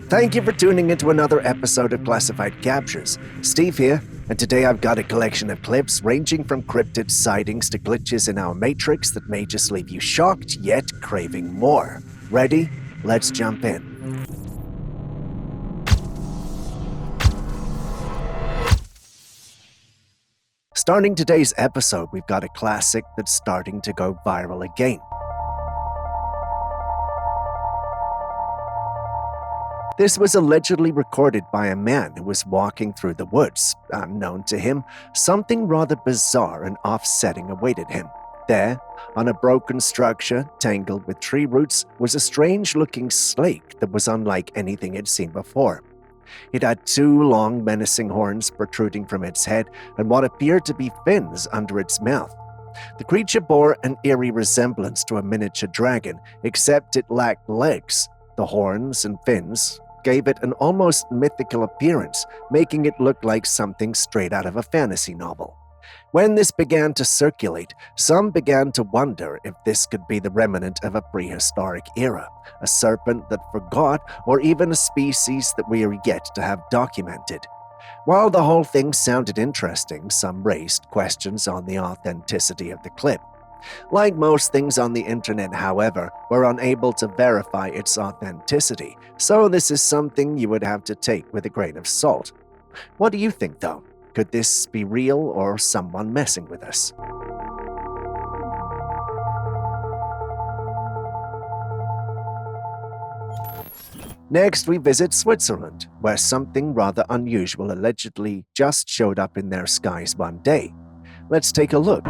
Thank you for tuning into another episode of Classified Captures. Steve here, and today I've got a collection of clips ranging from cryptid sightings to glitches in our matrix that may just leave you shocked yet craving more. Ready? Let's jump in. Starting today's episode, we've got a classic that's starting to go viral again. This was allegedly recorded by a man who was walking through the woods. Unknown to him, something rather bizarre and offsetting awaited him. There, on a broken structure tangled with tree roots, was a strange-looking snake that was unlike anything he'd seen before. It had two long, menacing horns protruding from its head and what appeared to be fins under its mouth. The creature bore an eerie resemblance to a miniature dragon, except it lacked legs. The horns and fins gave it an almost mythical appearance, making it look like something straight out of a fantasy novel. When this began to circulate, some began to wonder if this could be the remnant of a prehistoric era, a serpent that forgot, or even a species that we are yet to have documented. While the whole thing sounded interesting, some raised questions on the authenticity of the clip. Like most things on the internet, however, we're unable to verify its authenticity, so this is something you would have to take with a grain of salt. What do you think, though? Could this be real or someone messing with us? Next, we visit Switzerland, where something rather unusual allegedly just showed up in their skies one day. Let's take a look.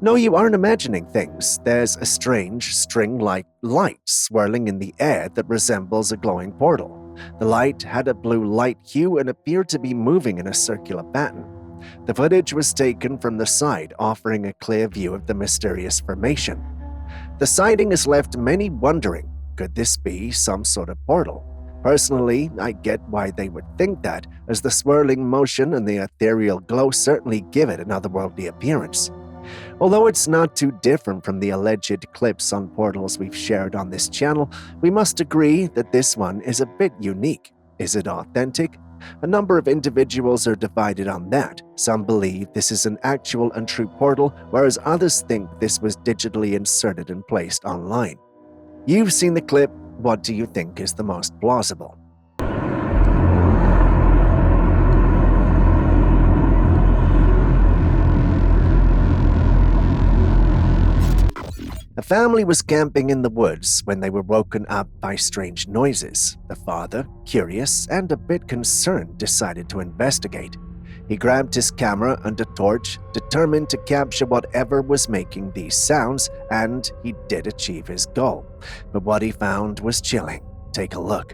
No, you aren't imagining things. There's a strange, string-like light swirling in the air that resembles a glowing portal. The light had a blue light hue and appeared to be moving in a circular pattern. The footage was taken from the side, offering a clear view of the mysterious formation. The sighting has left many wondering, could this be some sort of portal? Personally, I get why they would think that, as the swirling motion and the ethereal glow certainly give it an otherworldly appearance. Although it's not too different from the alleged clips on portals we've shared on this channel, we must agree that this one is a bit unique. Is it authentic? A number of individuals are divided on that. Some believe this is an actual and true portal, whereas others think this was digitally inserted and placed online. You've seen the clip. What do you think is the most plausible? A family was camping in the woods when they were woken up by strange noises. The father, curious and a bit concerned, decided to investigate. He grabbed his camera and a torch, determined to capture whatever was making these sounds, and he did achieve his goal. But what he found was chilling. Take a look.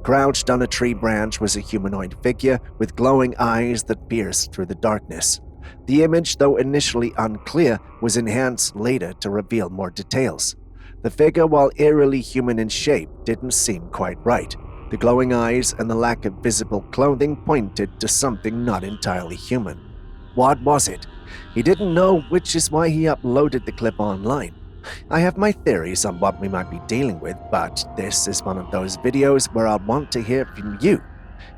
Crouched on a tree branch was a humanoid figure with glowing eyes that pierced through the darkness. The image, though initially unclear, was enhanced later to reveal more details. The figure, while eerily human in shape, didn't seem quite right. The glowing eyes and the lack of visible clothing pointed to something not entirely human. What was it? He didn't know, which is why he uploaded the clip online. I have my theories on what we might be dealing with, but this is one of those videos where I want to hear from you.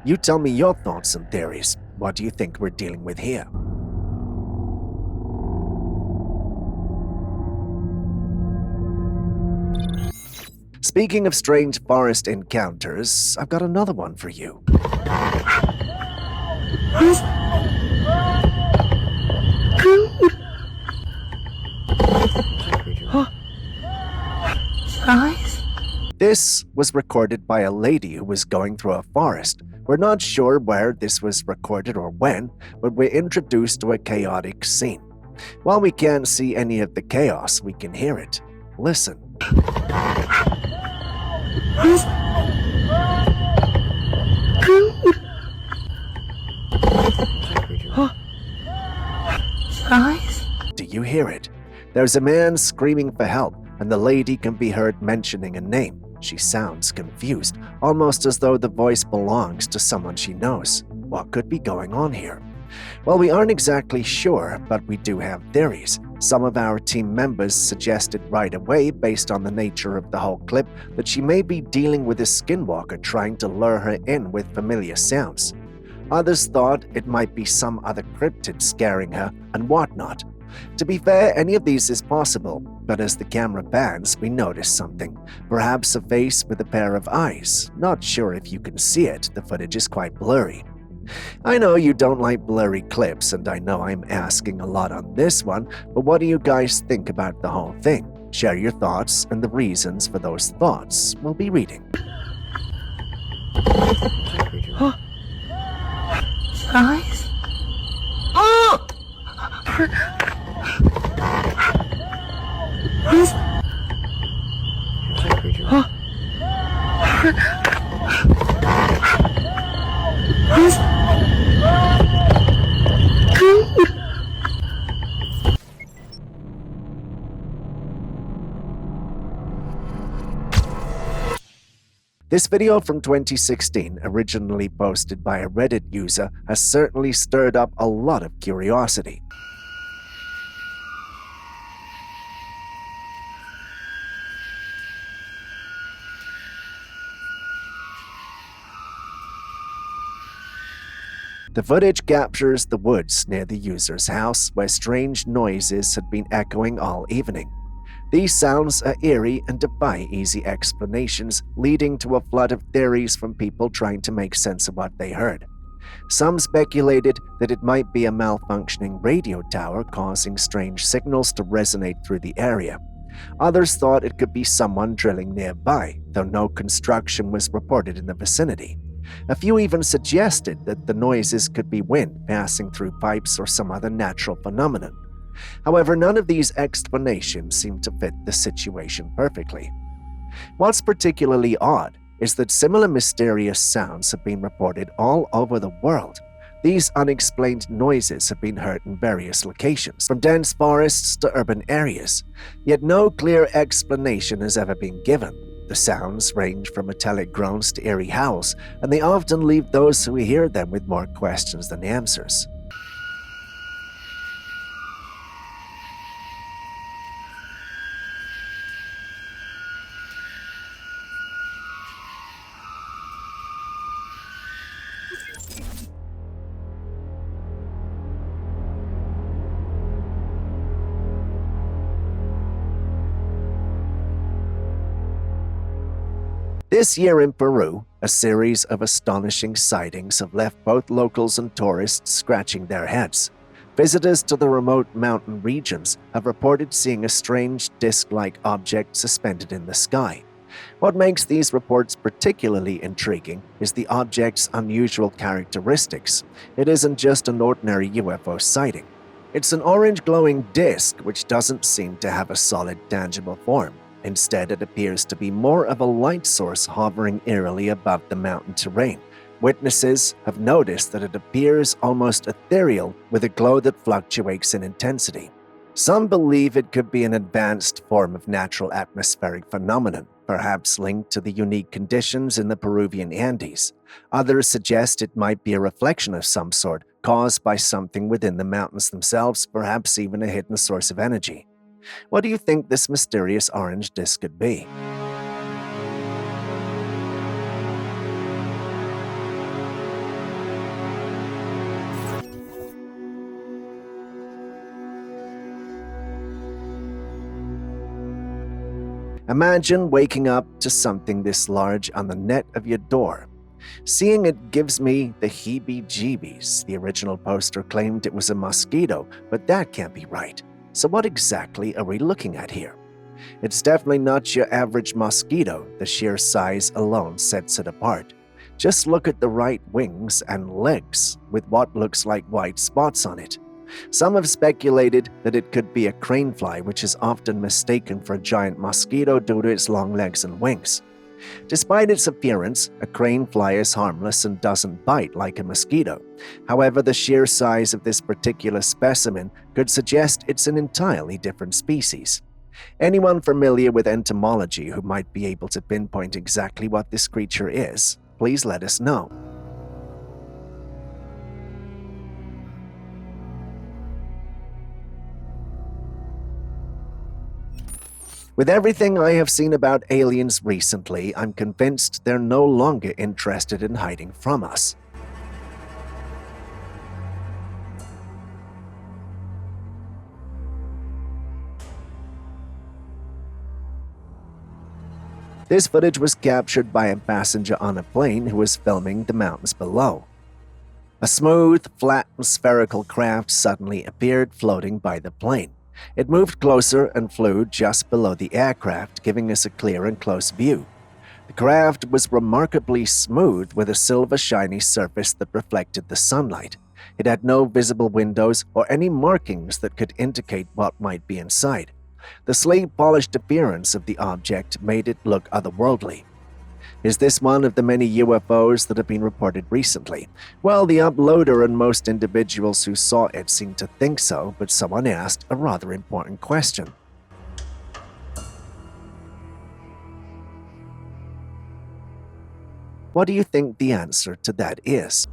You tell me your thoughts and theories. What do you think we're dealing with here? Speaking of strange forest encounters, I've got another one for you. This was recorded by a lady who was going through a forest. We're not sure where this was recorded or when, but we're introduced to a chaotic scene. While we can't see any of the chaos, we can hear it. Listen. Do you hear it? There's a man screaming for help, and the lady can be heard mentioning a name. She sounds confused, almost as though the voice belongs to someone she knows. What could be going on here? Well, we aren't exactly sure, but we do have theories. Some of our team members suggested right away, based on the nature of the whole clip, that she may be dealing with a skinwalker trying to lure her in with familiar sounds. Others thought it might be some other cryptid scaring her and whatnot. To be fair, any of these is possible, but as the camera pans, we notice something. Perhaps a face with a pair of eyes. Not sure if you can see it, the footage is quite blurry. I know you don't like blurry clips, and I know I'm asking a lot on this one, but what do you guys think about the whole thing? Share your thoughts and the reasons for those thoughts. We'll be reading. Eyes? Oh! This video from 2016, originally posted by a Reddit user, has certainly stirred up a lot of curiosity. The footage captures the woods near the user's house, where strange noises had been echoing all evening. These sounds are eerie and defy easy explanations, leading to a flood of theories from people trying to make sense of what they heard. Some speculated that it might be a malfunctioning radio tower causing strange signals to resonate through the area. Others thought it could be someone drilling nearby, though no construction was reported in the vicinity. A few even suggested that the noises could be wind passing through pipes or some other natural phenomenon. However, none of these explanations seem to fit the situation perfectly. What's particularly odd is that similar mysterious sounds have been reported all over the world. These unexplained noises have been heard in various locations, from dense forests to urban areas, yet no clear explanation has ever been given. The sounds range from metallic groans to eerie howls, and they often leave those who hear them with more questions than answers. This year in Peru, a series of astonishing sightings have left both locals and tourists scratching their heads. Visitors to the remote mountain regions have reported seeing a strange disc-like object suspended in the sky. What makes these reports particularly intriguing is the object's unusual characteristics. It isn't just an ordinary UFO sighting. It's an orange glowing disc which doesn't seem to have a solid, tangible form. Instead, it appears to be more of a light source hovering eerily above the mountain terrain. Witnesses have noticed that it appears almost ethereal, with a glow that fluctuates in intensity. Some believe it could be an advanced form of natural atmospheric phenomenon, perhaps linked to the unique conditions in the Peruvian Andes. Others suggest it might be a reflection of some sort, caused by something within the mountains themselves, perhaps even a hidden source of energy. What do you think this mysterious orange disc could be? Imagine waking up to something this large on the net of your door. Seeing it gives me the heebie-jeebies. The original poster claimed it was a mosquito, but that can't be right. So what exactly are we looking at here? It's definitely not your average mosquito. The sheer size alone sets it apart. Just look at the right wings and legs with what looks like white spots on it. Some have speculated that it could be a cranefly, which is often mistaken for a giant mosquito due to its long legs and wings. Despite its appearance, a crane fly is harmless and doesn't bite like a mosquito. However, the sheer size of this particular specimen could suggest it's an entirely different species. Anyone familiar with entomology who might be able to pinpoint exactly what this creature is, please let us know. With everything I have seen about aliens recently, I'm convinced they're no longer interested in hiding from us. This footage was captured by a passenger on a plane who was filming the mountains below. A smooth, flat, and spherical craft suddenly appeared floating by the plane. It moved closer and flew just below the aircraft, giving us a clear and close view. The craft was remarkably smooth with a silver shiny surface that reflected the sunlight. It had no visible windows or any markings that could indicate what might be inside. The sleek-polished appearance of the object made it look otherworldly. Is this one of the many UFOs that have been reported recently? Well, the uploader and most individuals who saw it seemed to think so, but someone asked a rather important question. What do you think the answer to that is?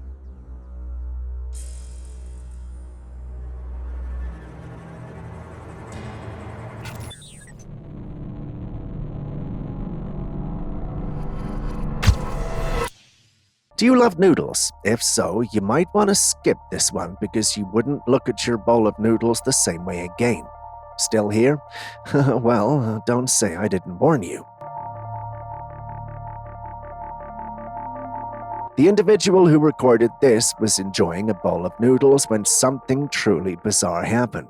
Do you love noodles? If so, you might want to skip this one because you wouldn't look at your bowl of noodles the same way again. Still here? Well, don't say I didn't warn you. The individual who recorded this was enjoying a bowl of noodles when something truly bizarre happened.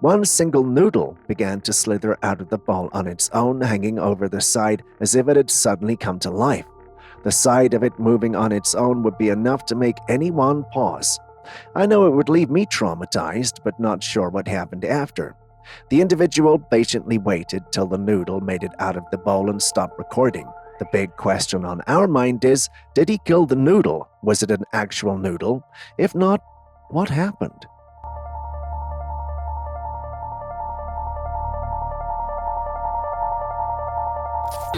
One single noodle began to slither out of the bowl on its own, hanging over the side as if it had suddenly come to life. The sight of it moving on its own would be enough to make anyone pause. I know it would leave me traumatized, but not sure what happened after. The individual patiently waited till the noodle made it out of the bowl and stopped recording. The big question on our mind is, did he kill the noodle? Was it an actual noodle? If not, what happened?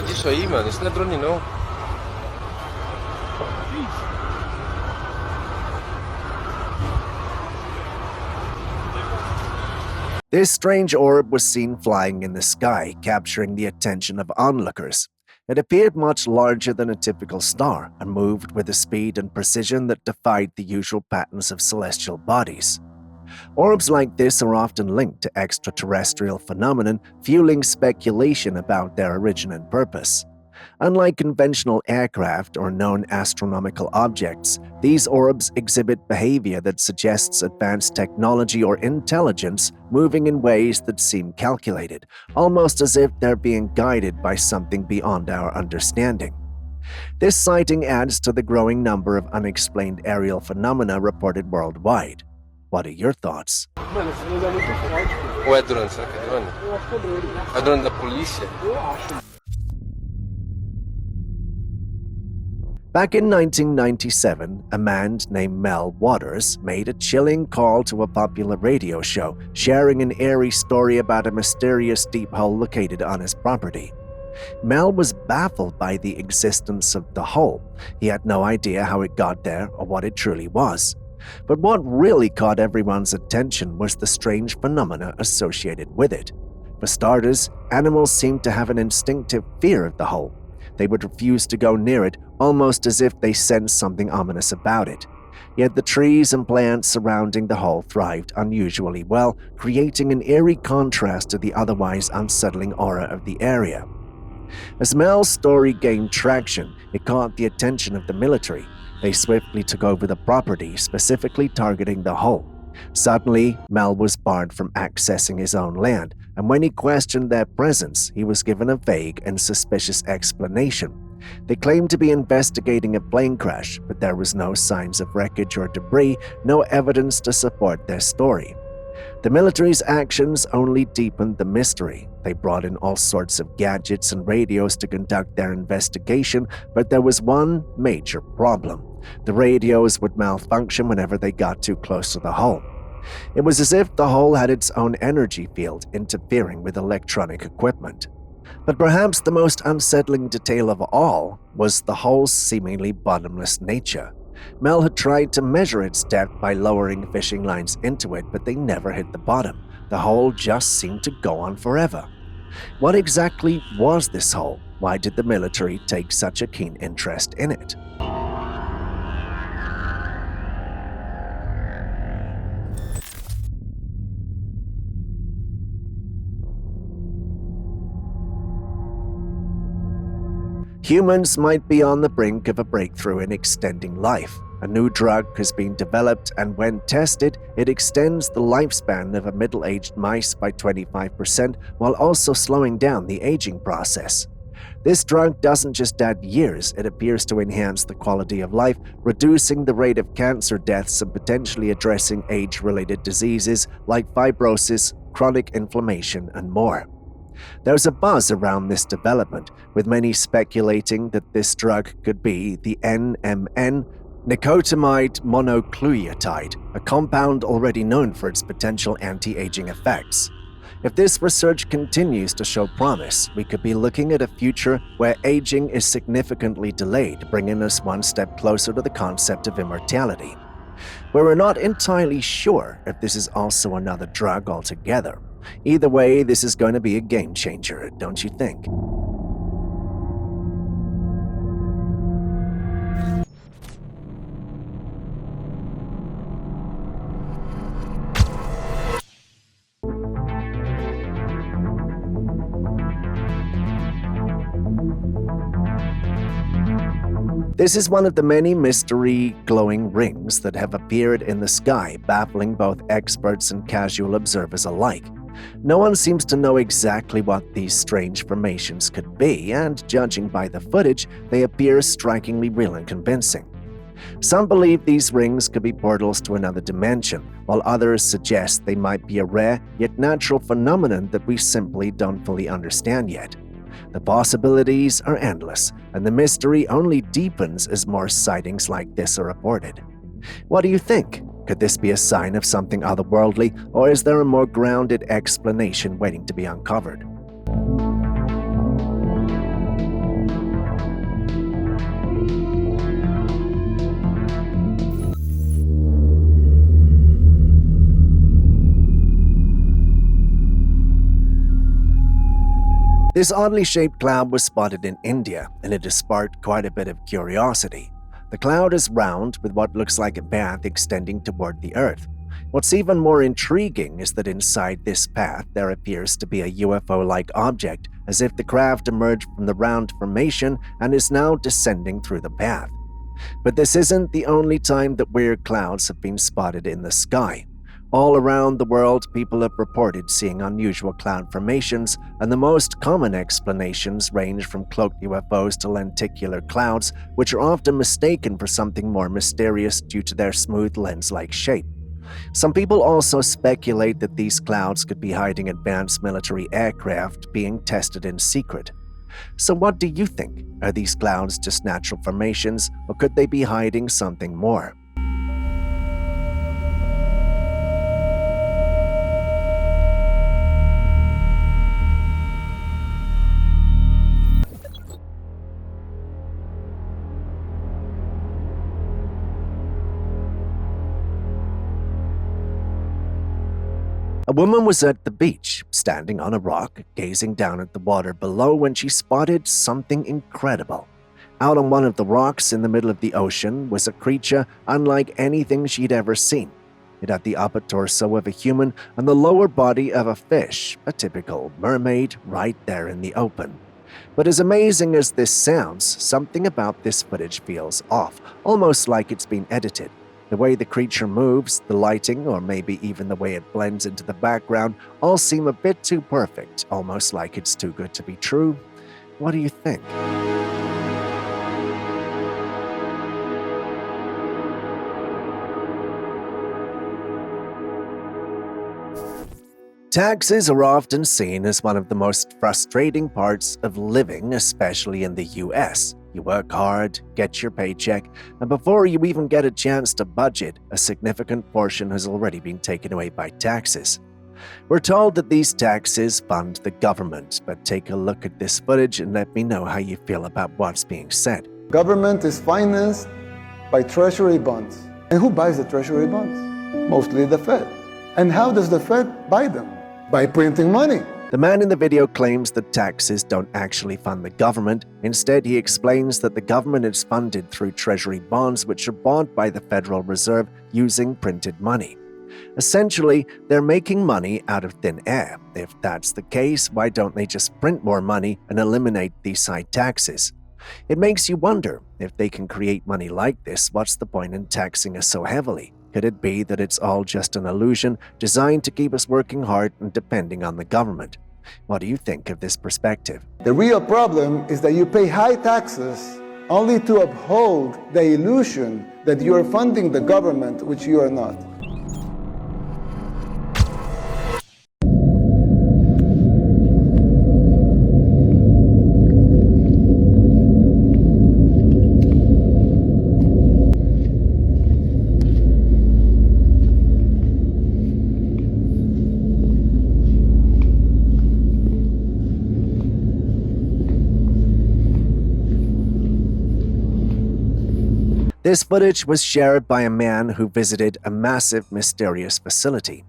Isso aí, mano, isso não é drone não. This strange orb was seen flying in the sky, capturing the attention of onlookers. It appeared much larger than a typical star and moved with a speed and precision that defied the usual patterns of celestial bodies. Orbs like this are often linked to extraterrestrial phenomenon, fueling speculation about their origin and purpose. Unlike conventional aircraft or known astronomical objects, these orbs exhibit behavior that suggests advanced technology or intelligence moving in ways that seem calculated, almost as if they're being guided by something beyond our understanding. This sighting adds to the growing number of unexplained aerial phenomena reported worldwide. What are your thoughts? Mano, esse lugar é muito forte, pô. Ou é drone? Será que é drone? Eu acho que é drone. É drone da polícia? Eu acho. Back in 1997, a man named Mel Waters made a chilling call to a popular radio show, sharing an eerie story about a mysterious deep hole located on his property. Mel was baffled by the existence of the hole. He had no idea how it got there or what it truly was. But what really caught everyone's attention was the strange phenomena associated with it. For starters, animals seemed to have an instinctive fear of the hole. They would refuse to go near it, almost as if they sensed something ominous about it. Yet the trees and plants surrounding the hole thrived unusually well, creating an eerie contrast to the otherwise unsettling aura of the area. As Mel's story gained traction, it caught the attention of the military. They swiftly took over the property, specifically targeting the hole. Suddenly, Mel was barred from accessing his own land, and when he questioned their presence, he was given a vague and suspicious explanation. They claimed to be investigating a plane crash, but there was no signs of wreckage or debris, no evidence to support their story. The military's actions only deepened the mystery. They brought in all sorts of gadgets and radios to conduct their investigation, but there was one major problem. The radios would malfunction whenever they got too close to the hole. It was as if the hole had its own energy field interfering with electronic equipment. But perhaps the most unsettling detail of all was the hole's seemingly bottomless nature. Mel had tried to measure its depth by lowering fishing lines into it, but they never hit the bottom. The hole just seemed to go on forever. What exactly was this hole? Why did the military take such a keen interest in it? Humans might be on the brink of a breakthrough in extending life. A new drug has been developed, and when tested, it extends the lifespan of a middle-aged mice by 25% while also slowing down the aging process. This drug doesn't just add years, it appears to enhance the quality of life, reducing the rate of cancer deaths and potentially addressing age-related diseases like fibrosis, chronic inflammation, and more. There's a buzz around this development, with many speculating that this drug could be the NMN, nicotinamide monochloroetide, a compound already known for its potential anti-aging effects. If this research continues to show promise, we could be looking at a future where aging is significantly delayed, bringing us one step closer to the concept of immortality. But we're not entirely sure if this is also another drug altogether. Either way, this is going to be a game changer, don't you think? This is one of the many mystery glowing rings that have appeared in the sky, baffling both experts and casual observers alike. No one seems to know exactly what these strange formations could be, and judging by the footage, they appear strikingly real and convincing. Some believe these rings could be portals to another dimension, while others suggest they might be a rare yet natural phenomenon that we simply don't fully understand yet. The possibilities are endless, and the mystery only deepens as more sightings like this are reported. What do you think? Could this be a sign of something otherworldly, or is there a more grounded explanation waiting to be uncovered? This oddly shaped cloud was spotted in India, and it has sparked quite a bit of curiosity. The cloud is round, with what looks like a path extending toward the Earth. What's even more intriguing is that inside this path there appears to be a UFO-like object, as if the craft emerged from the round formation and is now descending through the path. But this isn't the only time that weird clouds have been spotted in the sky. All around the world, people have reported seeing unusual cloud formations, and the most common explanations range from cloaked UFOs to lenticular clouds, which are often mistaken for something more mysterious due to their smooth lens-like shape. Some people also speculate that these clouds could be hiding advanced military aircraft being tested in secret. So what do you think? Are these clouds just natural formations, or could they be hiding something more? A woman was at the beach, standing on a rock, gazing down at the water below when she spotted something incredible. Out on one of the rocks in the middle of the ocean was a creature unlike anything she'd ever seen. It had the upper torso of a human and the lower body of a fish, a typical mermaid, right there in the open. But as amazing as this sounds, something about this footage feels off, almost like it's been edited. The way the creature moves, the lighting, or maybe even the way it blends into the background all seem a bit too perfect, almost like it's too good to be true. What do you think? Taxes are often seen as one of the most frustrating parts of living, especially in the US. You work hard, get your paycheck, and before you even get a chance to budget, a significant portion has already been taken away by taxes. We're told that these taxes fund the government, but take a look at this footage and let me know how you feel about what's being said. Government is financed by treasury bonds. And who buys the treasury bonds? Mostly the Fed. And how does the Fed buy them? By printing money. The man in the video claims that taxes don't actually fund the government. Instead, he explains that the government is funded through treasury bonds, which are bought by the Federal Reserve using printed money. Essentially, they're making money out of thin air. If that's the case, why don't they just print more money and eliminate these side taxes? It makes you wonder, if they can create money like this, what's the point in taxing us so heavily? Could it be that it's all just an illusion designed to keep us working hard and depending on the government? What do you think of this perspective? The real problem is that you pay high taxes only to uphold the illusion that you are funding the government, which you are not. This footage was shared by a man who visited a massive, mysterious facility.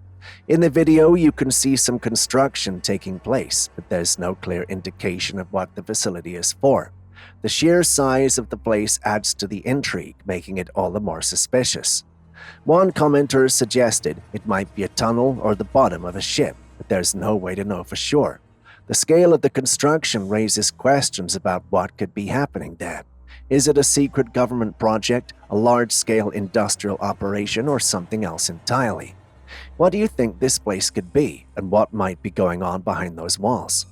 In the video, you can see some construction taking place, but there's no clear indication of what the facility is for. The sheer size of the place adds to the intrigue, making it all the more suspicious. One commenter suggested it might be a tunnel or the bottom of a ship, but there's no way to know for sure. The scale of the construction raises questions about what could be happening there. Is it a secret government project, a large-scale industrial operation, or something else entirely? What do you think this place could be, and what might be going on behind those walls?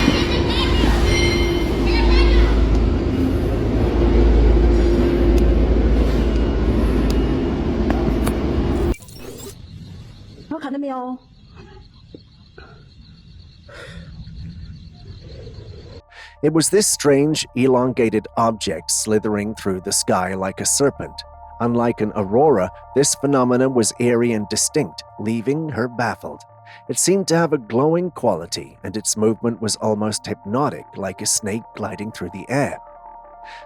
It was this strange, elongated object slithering through the sky like a serpent. Unlike an aurora, this phenomenon was eerie and distinct, leaving her baffled. It seemed to have a glowing quality, and its movement was almost hypnotic, like a snake gliding through the air.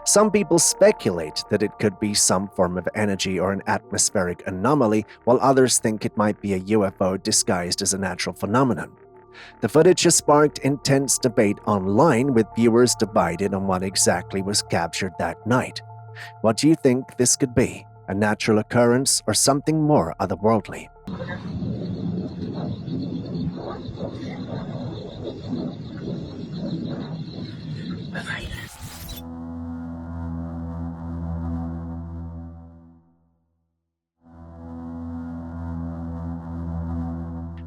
Some people speculate that it could be some form of energy or an atmospheric anomaly, while others think it might be a UFO disguised as a natural phenomenon. The footage has sparked intense debate online, with viewers divided on what exactly was captured that night. What do you think this could be? A natural occurrence or something more otherworldly?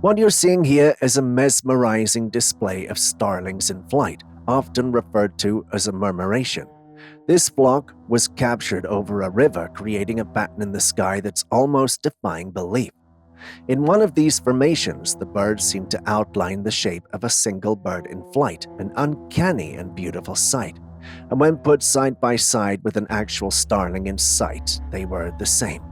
What you're seeing here is a mesmerizing display of starlings in flight, often referred to as a murmuration. This flock was captured over a river, creating a pattern in the sky that's almost defying belief. In one of these formations, the birds seem to outline the shape of a single bird in flight, an uncanny and beautiful sight. And when put side by side with an actual starling in sight, they were the same.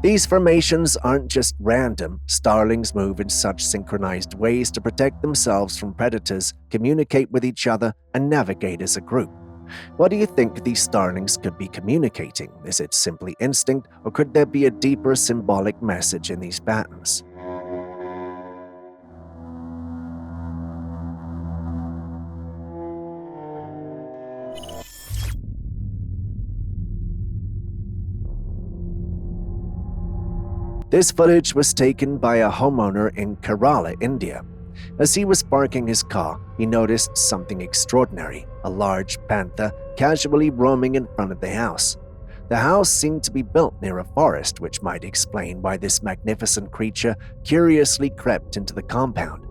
These formations aren't just random. Starlings move in such synchronized ways to protect themselves from predators, communicate with each other, and navigate as a group. What do you think these starlings could be communicating? Is it simply instinct, or could there be a deeper symbolic message in these patterns? This footage was taken by a homeowner in Kerala, India. As he was parking his car, he noticed something extraordinary: a large panther casually roaming in front of the house. The house seemed to be built near a forest, which might explain why this magnificent creature curiously crept into the compound.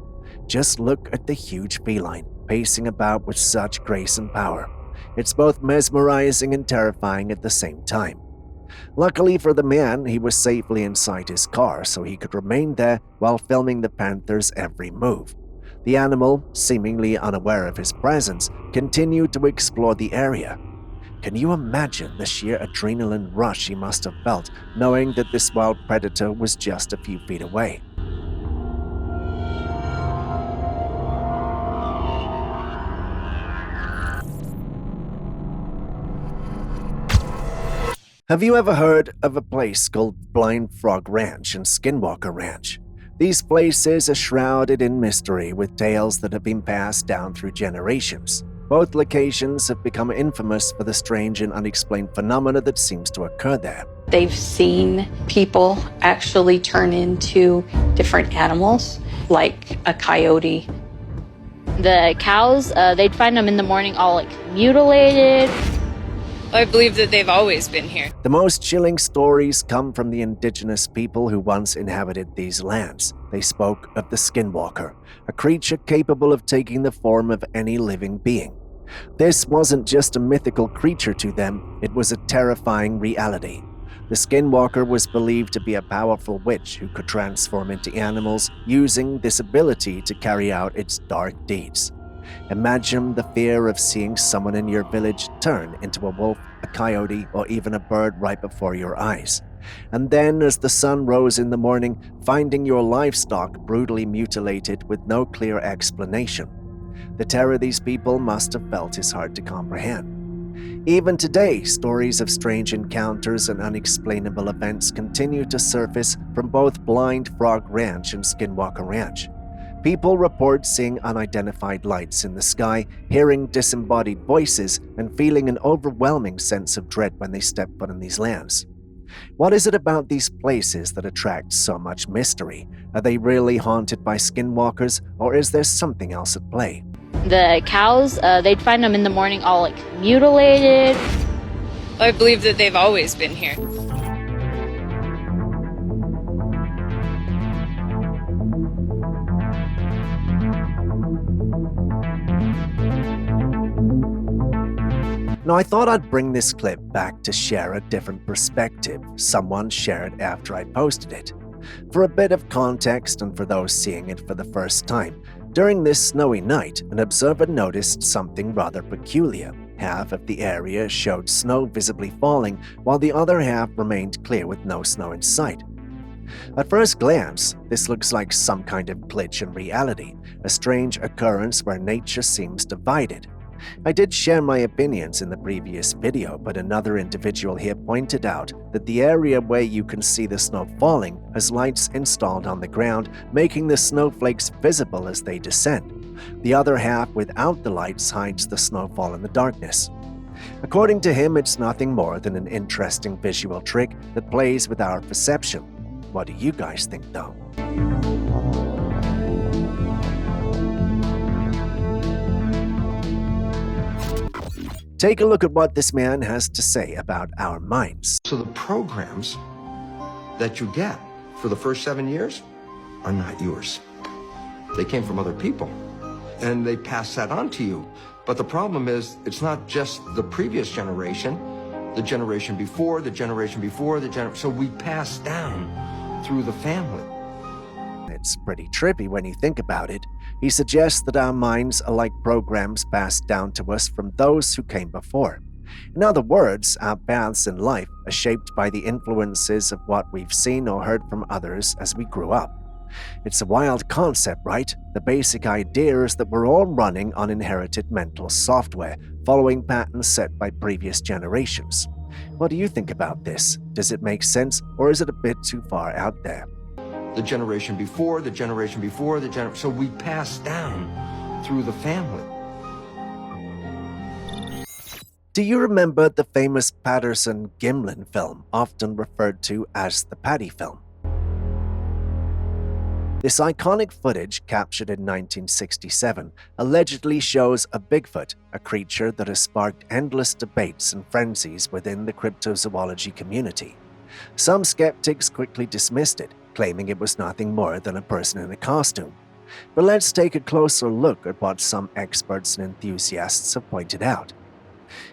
Just look at the huge feline, pacing about with such grace and power. It's both mesmerizing and terrifying at the same time. Luckily for the man, he was safely inside his car so he could remain there while filming the panther's every move. The animal, seemingly unaware of his presence, continued to explore the area. Can you imagine the sheer adrenaline rush he must have felt knowing that this wild predator was just a few feet away? Have you ever heard of a place called Blind Frog Ranch and Skinwalker Ranch? These places are shrouded in mystery with tales that have been passed down through generations. Both locations have become infamous for the strange and unexplained phenomena that seems to occur there. They've seen people actually turn into different animals, like a coyote. The cows, they'd find them in the morning all mutilated. I believe that they've always been here. The most chilling stories come from the indigenous people who once inhabited these lands. They spoke of the Skinwalker, a creature capable of taking the form of any living being. This wasn't just a mythical creature to them, it was a terrifying reality. The Skinwalker was believed to be a powerful witch who could transform into animals using this ability to carry out its dark deeds. Imagine the fear of seeing someone in your village turn into a wolf, a coyote, or even a bird right before your eyes. And then, as the sun rose in the morning, finding your livestock brutally mutilated with no clear explanation. The terror these people must have felt is hard to comprehend. Even today, stories of strange encounters and unexplainable events continue to surface from both Blind Frog Ranch and Skinwalker Ranch. People report seeing unidentified lights in the sky, hearing disembodied voices, and feeling an overwhelming sense of dread when they step foot in these lands. What is it about these places that attracts so much mystery? Are they really haunted by skinwalkers, or is there something else at play? The cows, they'd find them in the morning all mutilated. I believe that they've always been here. Now, I thought I'd bring this clip back to share a different perspective someone shared after I posted it. For a bit of context and for those seeing it for the first time, during this snowy night, an observer noticed something rather peculiar. Half of the area showed snow visibly falling, while the other half remained clear with no snow in sight. At first glance, this looks like some kind of glitch in reality, a strange occurrence where nature seems divided. I did share my opinions in the previous video, but another individual here pointed out that the area where you can see the snow falling has lights installed on the ground, making the snowflakes visible as they descend. The other half without the lights hides the snowfall in the darkness. According to him, it's nothing more than an interesting visual trick that plays with our perception. What do you guys think, though? Take a look at what this man has to say about our minds. So the programs that you get for the first 7 years are not yours. They came from other people, and they pass that on to you. But the problem is, it's not just the previous generation, the generation before, the generation before, so we pass down through the family. It's pretty trippy when you think about it. He suggests that our minds are like programs passed down to us from those who came before. In other words, our paths in life are shaped by the influences of what we've seen or heard from others as we grew up. It's a wild concept, right? The basic idea is that we're all running on inherited mental software, following patterns set by previous generations. What do you think about this? Does it make sense, or is it a bit too far out there? The generation before, the generation before, so we pass down through the family. Do you remember the famous Patterson-Gimlin film, often referred to as the Patty film? This iconic footage, captured in 1967, allegedly shows a Bigfoot, a creature that has sparked endless debates and frenzies within the cryptozoology community. Some skeptics quickly dismissed it, claiming it was nothing more than a person in a costume. But let's take a closer look at what some experts and enthusiasts have pointed out.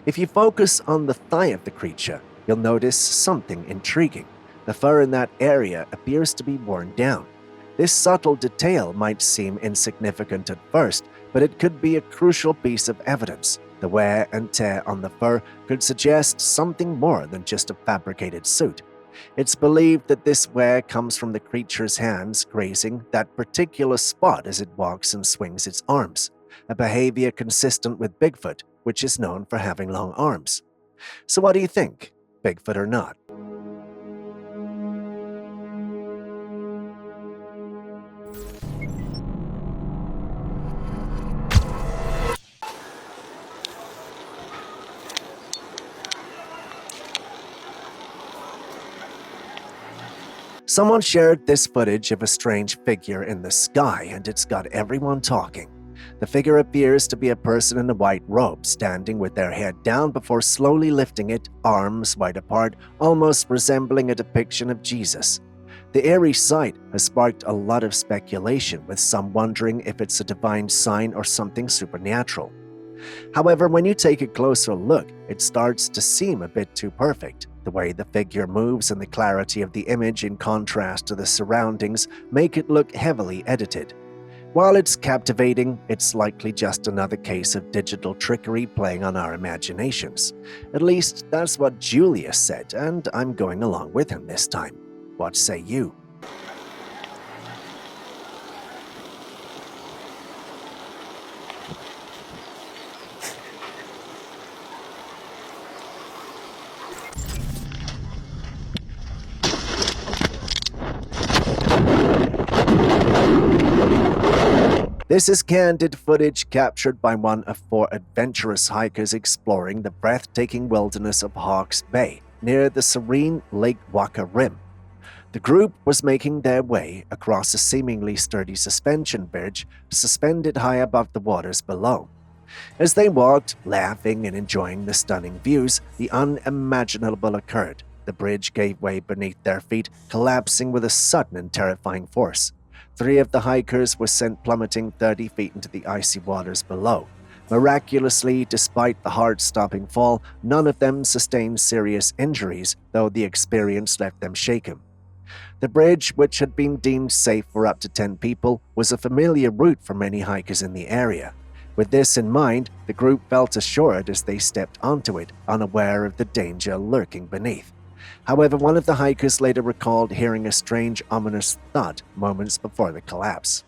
If you focus on the thigh of the creature, you'll notice something intriguing. The fur in that area appears to be worn down. This subtle detail might seem insignificant at first, but it could be a crucial piece of evidence. The wear and tear on the fur could suggest something more than just a fabricated suit. It's believed that this wear comes from the creature's hands grazing that particular spot as it walks and swings its arms, a behavior consistent with Bigfoot, which is known for having long arms. So what do you think, Bigfoot or not? Someone shared this footage of a strange figure in the sky, and it's got everyone talking. The figure appears to be a person in a white robe, standing with their head down before slowly lifting it, arms wide apart, almost resembling a depiction of Jesus. The eerie sight has sparked a lot of speculation, with some wondering if it's a divine sign or something supernatural. However, when you take a closer look, it starts to seem a bit too perfect. The way the figure moves and the clarity of the image in contrast to the surroundings make it look heavily edited. While it's captivating, it's likely just another case of digital trickery playing on our imaginations. At least that's what Julius said, and I'm going along with him this time. What say you? This is candid footage captured by one of 4 adventurous hikers exploring the breathtaking wilderness of Hawke's Bay, near the serene Lake Waka Rim. The group was making their way across a seemingly sturdy suspension bridge suspended high above the waters below. As they walked, laughing and enjoying the stunning views, the unimaginable occurred. The bridge gave way beneath their feet, collapsing with a sudden and terrifying force. 3 of the hikers were sent plummeting 30 feet into the icy waters below. Miraculously, despite the heart-stopping fall, none of them sustained serious injuries, though the experience left them shaken. The bridge, which had been deemed safe for up to 10 people, was a familiar route for many hikers in the area. With this in mind, the group felt assured as they stepped onto it, unaware of the danger lurking beneath. However, one of the hikers later recalled hearing a strange, ominous thud moments before the collapse.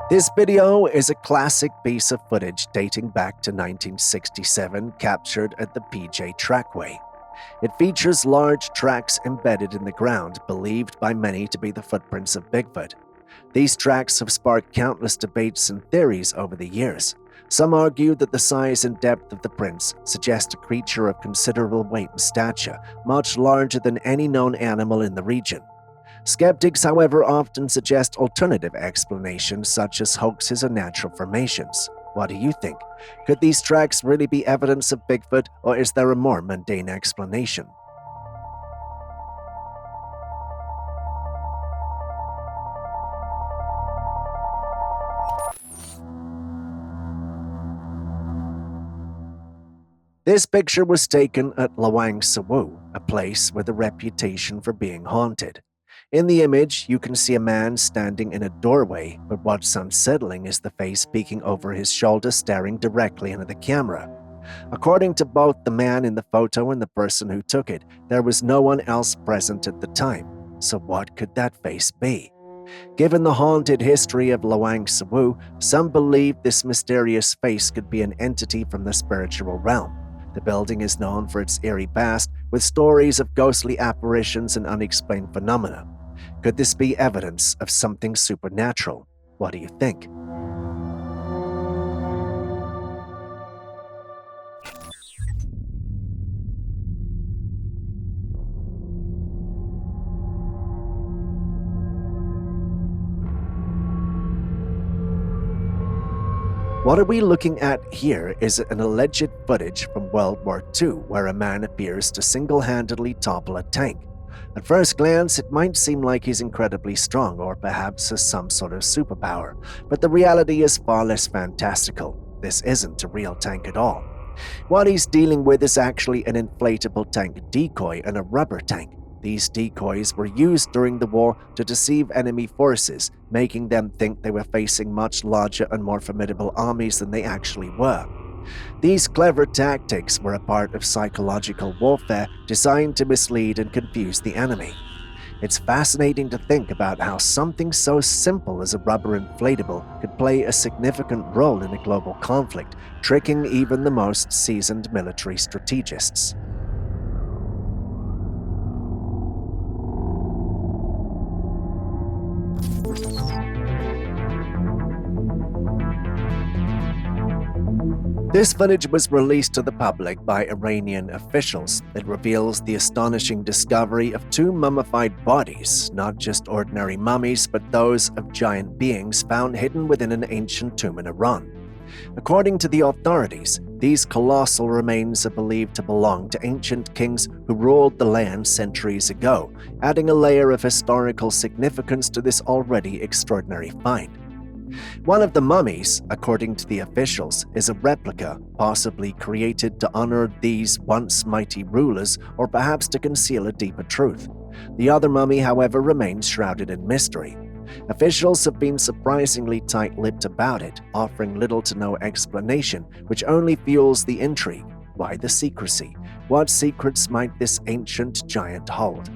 This video is a classic piece of footage dating back to 1967, captured at the PJ Trackway. It features large tracks embedded in the ground, believed by many to be the footprints of Bigfoot. These tracks have sparked countless debates and theories over the years. Some argue that the size and depth of the prints suggest a creature of considerable weight and stature, much larger than any known animal in the region. Skeptics, however, often suggest alternative explanations such as hoaxes or natural formations. What do you think? Could these tracks really be evidence of Bigfoot, or is there a more mundane explanation? This picture was taken at Lawang Sawu, a place with a reputation for being haunted. In the image, you can see a man standing in a doorway, but what's unsettling is the face peeking over his shoulder staring directly into the camera. According to both the man in the photo and the person who took it, there was no one else present at the time. So what could that face be? Given the haunted history of Lawang Sawu, some believe this mysterious face could be an entity from the spiritual realm. The building is known for its eerie past, with stories of ghostly apparitions and unexplained phenomena. Could this be evidence of something supernatural? What do you think? What are we looking at here is an alleged footage from World War II where a man appears to single-handedly topple a tank. At first glance, it might seem like he's incredibly strong or perhaps has some sort of superpower, but the reality is far less fantastical. This isn't a real tank at all. What he's dealing with is actually an inflatable tank decoy and a rubber tank. These decoys were used during the war to deceive enemy forces, making them think they were facing much larger and more formidable armies than they actually were. These clever tactics were a part of psychological warfare designed to mislead and confuse the enemy. It's fascinating to think about how something so simple as a rubber inflatable could play a significant role in a global conflict, tricking even the most seasoned military strategists. This footage was released to the public by Iranian officials. It reveals the astonishing discovery of two mummified bodies, not just ordinary mummies, but those of giant beings found hidden within an ancient tomb in Iran. According to the authorities, these colossal remains are believed to belong to ancient kings who ruled the land centuries ago, adding a layer of historical significance to this already extraordinary find. One of the mummies, according to the officials, is a replica, possibly created to honor these once mighty rulers or perhaps to conceal a deeper truth. The other mummy, however, remains shrouded in mystery. Officials have been surprisingly tight-lipped about it, offering little to no explanation, which only fuels the intrigue. Why the secrecy? What secrets might this ancient giant hold?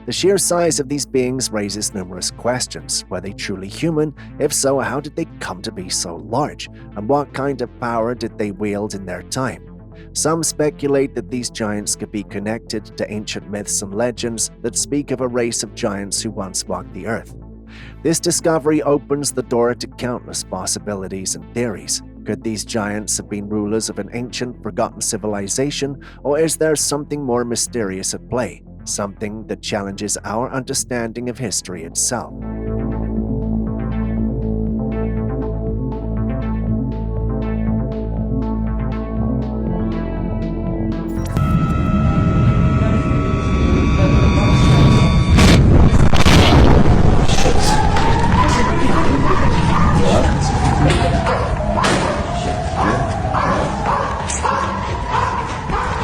The sheer size of these beings raises numerous questions. Were they truly human? If so, how did they come to be so large? And what kind of power did they wield in their time? Some speculate that these giants could be connected to ancient myths and legends that speak of a race of giants who once walked the earth. This discovery opens the door to countless possibilities and theories. Could these giants have been rulers of an ancient, forgotten civilization, or is there something more mysterious at play? Something that challenges our understanding of history itself.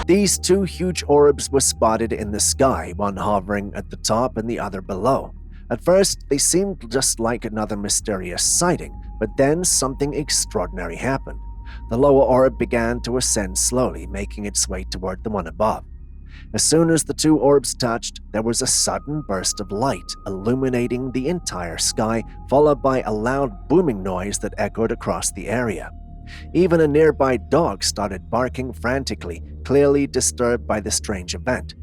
These two huge orbs were spotted in the sky, one hovering at the top and the other below. At first, they seemed just like another mysterious sighting, but then something extraordinary happened. The lower orb began to ascend slowly, making its way toward the one above. As soon as the two orbs touched, there was a sudden burst of light, illuminating the entire sky, followed by a loud booming noise that echoed across the area. Even a nearby dog started barking frantically, clearly disturbed by the strange event.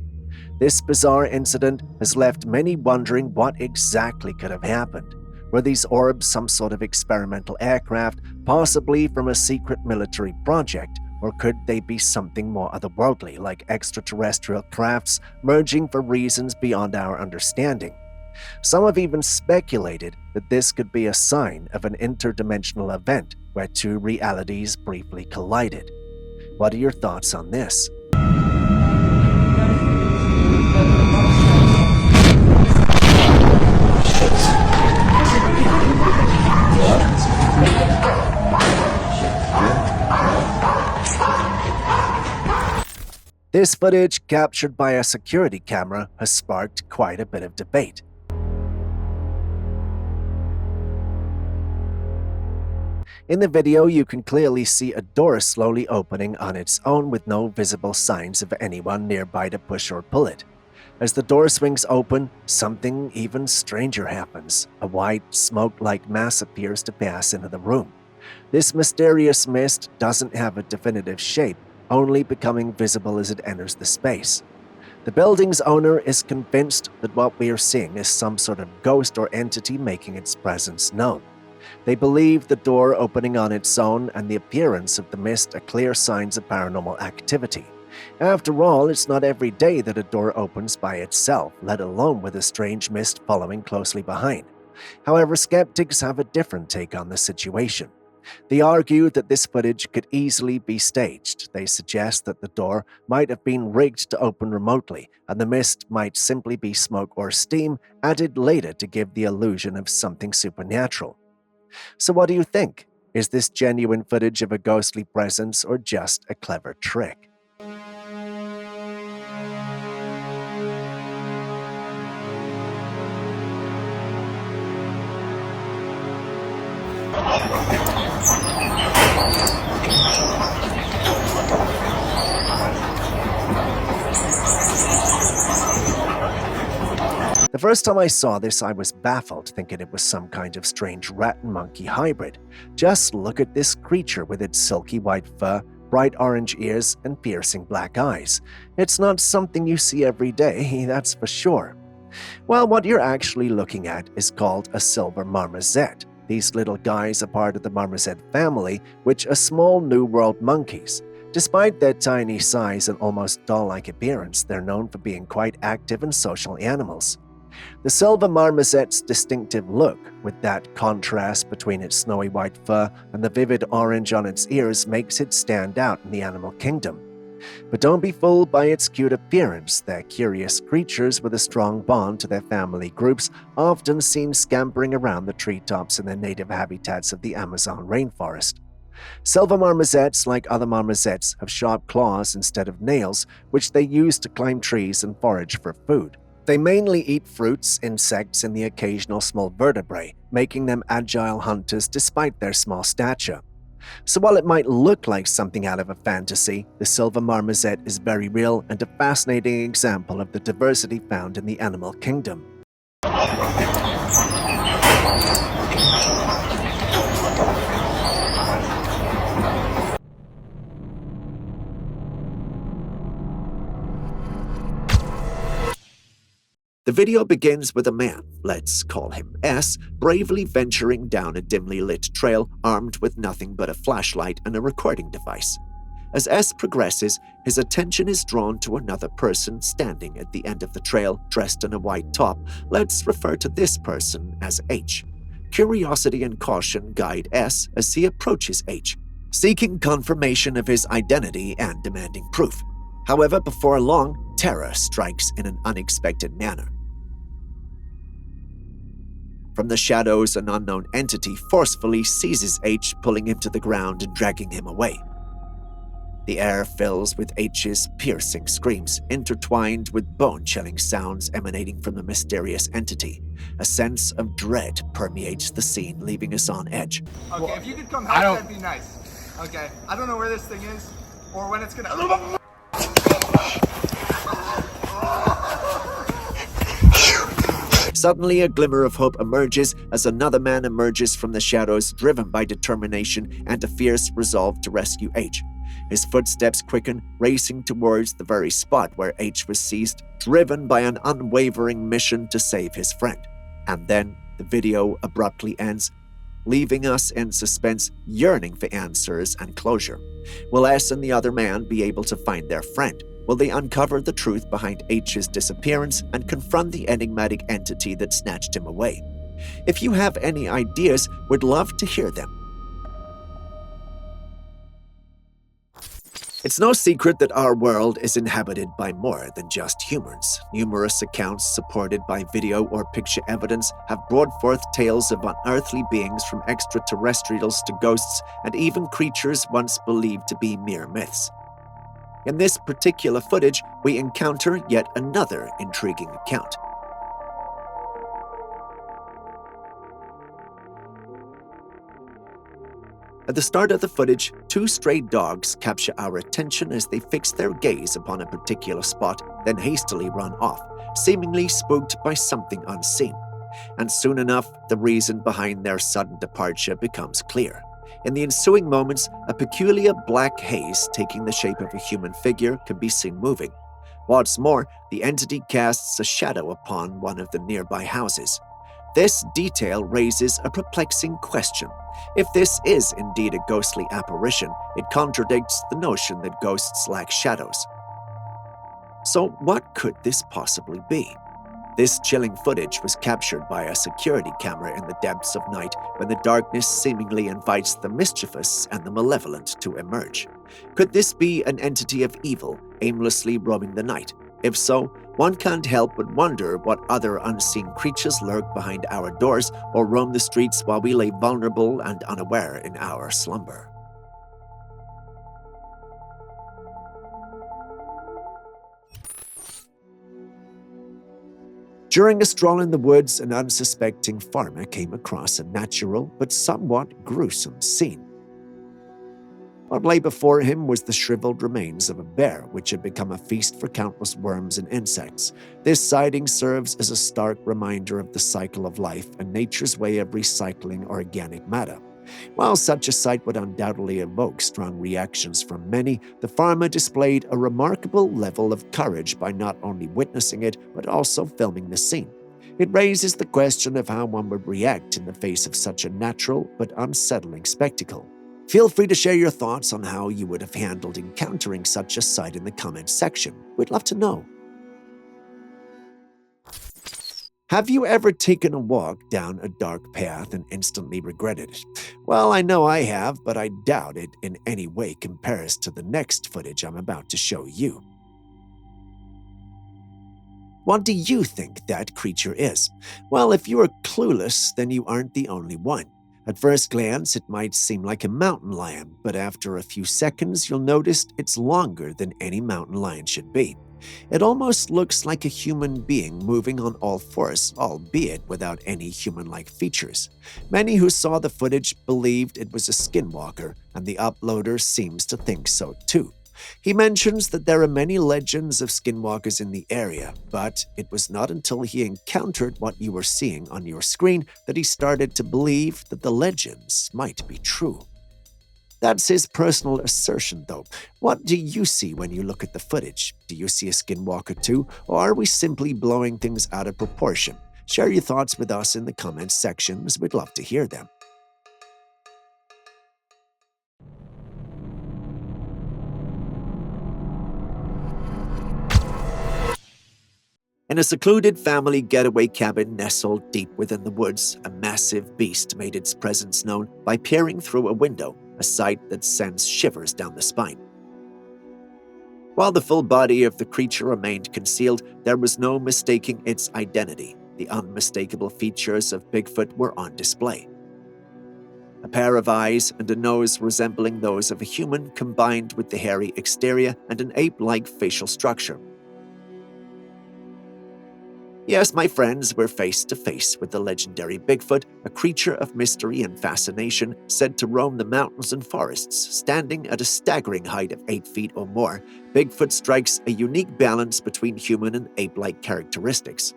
This bizarre incident has left many wondering what exactly could have happened. Were these orbs some sort of experimental aircraft, possibly from a secret military project, or could they be something more otherworldly, like extraterrestrial crafts merging for reasons beyond our understanding? Some have even speculated that this could be a sign of an interdimensional event where two realities briefly collided. What are your thoughts on this? This footage, captured by a security camera, has sparked quite a bit of debate. In the video, you can clearly see a door slowly opening on its own with no visible signs of anyone nearby to push or pull it. As the door swings open, something even stranger happens. A white, smoke-like mass appears to pass into the room. This mysterious mist doesn't have a definitive shape, only becoming visible as it enters the space. The building's owner is convinced that what we are seeing is some sort of ghost or entity making its presence known. They believe the door opening on its own and the appearance of the mist are clear signs of paranormal activity. After all, it's not every day that a door opens by itself, let alone with a strange mist following closely behind. However, skeptics have a different take on the situation. They argue that this footage could easily be staged. They suggest that the door might have been rigged to open remotely, and the mist might simply be smoke or steam added later to give the illusion of something supernatural. So what do you think? Is this genuine footage of a ghostly presence or just a clever trick? The first time I saw this, I was baffled, thinking it was some kind of strange rat and monkey hybrid. Just look at this creature with its silky white fur, bright orange ears, and piercing black eyes. It's not something you see every day, that's for sure. Well, what you're actually looking at is called a silver marmoset. These little guys are part of the marmoset family, which are small New World monkeys. Despite their tiny size and almost doll-like appearance, they're known for being quite active and social animals. The silver marmoset's distinctive look, with that contrast between its snowy white fur and the vivid orange on its ears, makes it stand out in the animal kingdom. But don't be fooled by its cute appearance. They're curious creatures with a strong bond to their family groups, often seen scampering around the treetops in their native habitats of the Amazon rainforest. Silver marmosets, like other marmosets, have sharp claws instead of nails, which they use to climb trees and forage for food. They mainly eat fruits, insects, and the occasional small vertebrae, making them agile hunters despite their small stature. So while it might look like something out of a fantasy, the silver marmoset is very real and a fascinating example of the diversity found in the animal kingdom. The video begins with a man, let's call him S, bravely venturing down a dimly lit trail armed with nothing but a flashlight and a recording device. As S progresses, his attention is drawn to another person standing at the end of the trail, dressed in a white top. Let's refer to this person as H. Curiosity and caution guide S as he approaches H, seeking confirmation of his identity and demanding proof. However, before long, terror strikes in an unexpected manner. From the shadows, an unknown entity forcefully seizes H, pulling him to the ground and dragging him away. The air fills with H's piercing screams, intertwined with bone-chilling sounds emanating from the mysterious entity. A sense of dread permeates the scene, leaving us on edge. Okay, if you could come help, that'd be nice. Okay, I don't know where this thing is, or when it's gonna... Suddenly, a glimmer of hope emerges as another man emerges from the shadows, driven by determination and a fierce resolve to rescue H. His footsteps quicken, racing towards the very spot where H was seized, driven by an unwavering mission to save his friend. And then, the video abruptly ends, leaving us in suspense, yearning for answers and closure. Will S and the other man be able to find their friend? Will they uncover the truth behind H's disappearance and confront the enigmatic entity that snatched him away? If you have any ideas, we'd love to hear them. It's no secret that our world is inhabited by more than just humans. Numerous accounts supported by video or picture evidence have brought forth tales of unearthly beings, from extraterrestrials to ghosts and even creatures once believed to be mere myths. In this particular footage, we encounter yet another intriguing account. At the start of the footage, two stray dogs capture our attention as they fix their gaze upon a particular spot, then hastily run off, seemingly spooked by something unseen. And soon enough, the reason behind their sudden departure becomes clear. In the ensuing moments, a peculiar black haze taking the shape of a human figure can be seen moving. What's more, the entity casts a shadow upon one of the nearby houses. This detail raises a perplexing question. If this is indeed a ghostly apparition, it contradicts the notion that ghosts lack shadows. So what could this possibly be? This chilling footage was captured by a security camera in the depths of night when the darkness seemingly invites the mischievous and the malevolent to emerge. Could this be an entity of evil aimlessly roaming the night? If so, one can't help but wonder what other unseen creatures lurk behind our doors or roam the streets while we lay vulnerable and unaware in our slumber. During a stroll in the woods, an unsuspecting farmer came across a natural but somewhat gruesome scene. What lay before him was the shriveled remains of a bear, which had become a feast for countless worms and insects. This sighting serves as a stark reminder of the cycle of life and nature's way of recycling organic matter. While such a sight would undoubtedly evoke strong reactions from many, the farmer displayed a remarkable level of courage by not only witnessing it, but also filming the scene. It raises the question of how one would react in the face of such a natural but unsettling spectacle. Feel free to share your thoughts on how you would have handled encountering such a sight in the comments section. We'd love to know. Have you ever taken a walk down a dark path and instantly regretted it? Well, I know I have, but I doubt it in any way compares to the next footage I'm about to show you. What do you think that creature is? Well, if you are clueless, then you aren't the only one. At first glance, it might seem like a mountain lion, but after a few seconds, you'll notice it's longer than any mountain lion should be. It almost looks like a human being moving on all fours, albeit without any human-like features. Many who saw the footage believed it was a skinwalker, and the uploader seems to think so too. He mentions that there are many legends of skinwalkers in the area, but it was not until he encountered what you were seeing on your screen that he started to believe that the legends might be true. That's his personal assertion, though. What do you see when you look at the footage? Do you see a skinwalker too, or are we simply blowing things out of proportion? Share your thoughts with us in the comments section, as we'd love to hear them. In a secluded family getaway cabin nestled deep within the woods, a massive beast made its presence known by peering through a window, a sight that sends shivers down the spine. While the full body of the creature remained concealed, there was no mistaking its identity. The unmistakable features of Bigfoot were on display. A pair of eyes and a nose resembling those of a human combined with the hairy exterior and an ape-like facial structure. Yes, my friends, we're face to face with the legendary Bigfoot, a creature of mystery and fascination said to roam the mountains and forests. Standing at a staggering height of 8 feet or more, Bigfoot strikes a unique balance between human and ape-like characteristics.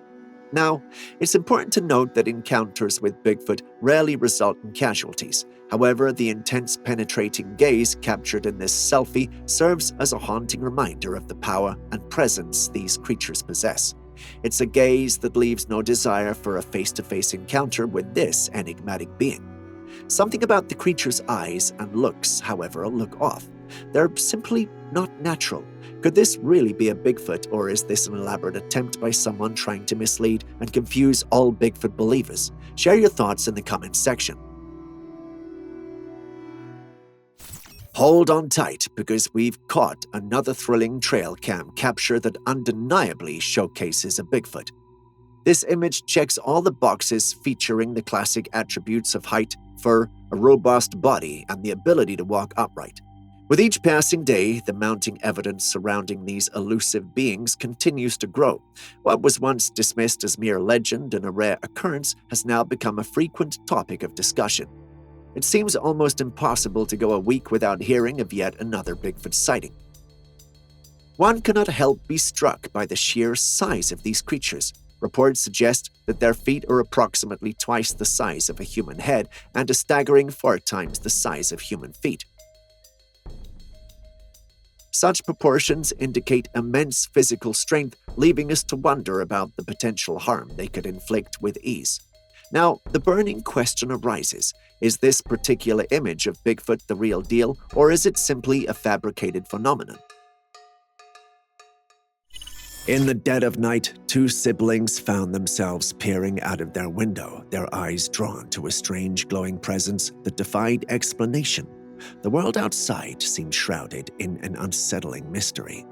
Now, it's important to note that encounters with Bigfoot rarely result in casualties. However, the intense penetrating gaze captured in this selfie serves as a haunting reminder of the power and presence these creatures possess. It's a gaze that leaves no desire for a face-to-face encounter with this enigmatic being. Something about the creature's eyes and looks, however, look off. They're simply not natural. Could this really be a Bigfoot, or is this an elaborate attempt by someone trying to mislead and confuse all Bigfoot believers? Share your thoughts in the comments section. Hold on tight, because we've caught another thrilling Trailcam capture that undeniably showcases a Bigfoot. This image checks all the boxes featuring the classic attributes of height, fur, a robust body, and the ability to walk upright. With each passing day, the mounting evidence surrounding these elusive beings continues to grow. What was once dismissed as mere legend and a rare occurrence has now become a frequent topic of discussion. It seems almost impossible to go a week without hearing of yet another Bigfoot sighting. One cannot help be struck by the sheer size of these creatures. Reports suggest that their feet are approximately twice the size of a human head and a staggering 4 times the size of human feet. Such proportions indicate immense physical strength, leaving us to wonder about the potential harm they could inflict with ease. Now, the burning question arises, is this particular image of Bigfoot the real deal, or is it simply a fabricated phenomenon? In the dead of night, two siblings found themselves peering out of their window, their eyes drawn to a strange glowing presence that defied explanation. The world outside seemed shrouded in an unsettling mystery.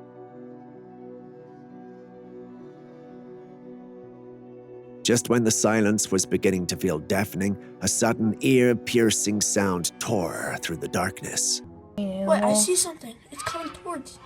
Just when the silence was beginning to feel deafening, a sudden ear-piercing sound tore through the darkness. Wait, I see something. It's coming towards.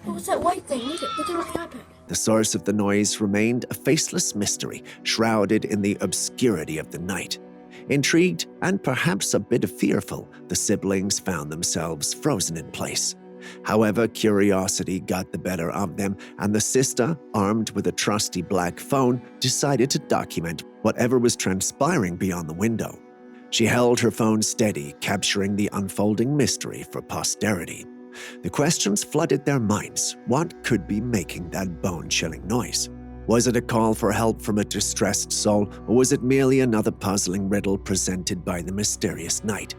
What was that white thing? Look at my iPad. The source of the noise remained a faceless mystery, shrouded in the obscurity of the night. Intrigued and perhaps a bit fearful, the siblings found themselves frozen in place. However, curiosity got the better of them, and the sister, armed with a trusty black phone, decided to document whatever was transpiring beyond the window. She held her phone steady, capturing the unfolding mystery for posterity. The questions flooded their minds. What could be making that bone-chilling noise? Was it a call for help from a distressed soul, or was it merely another puzzling riddle presented by the mysterious night?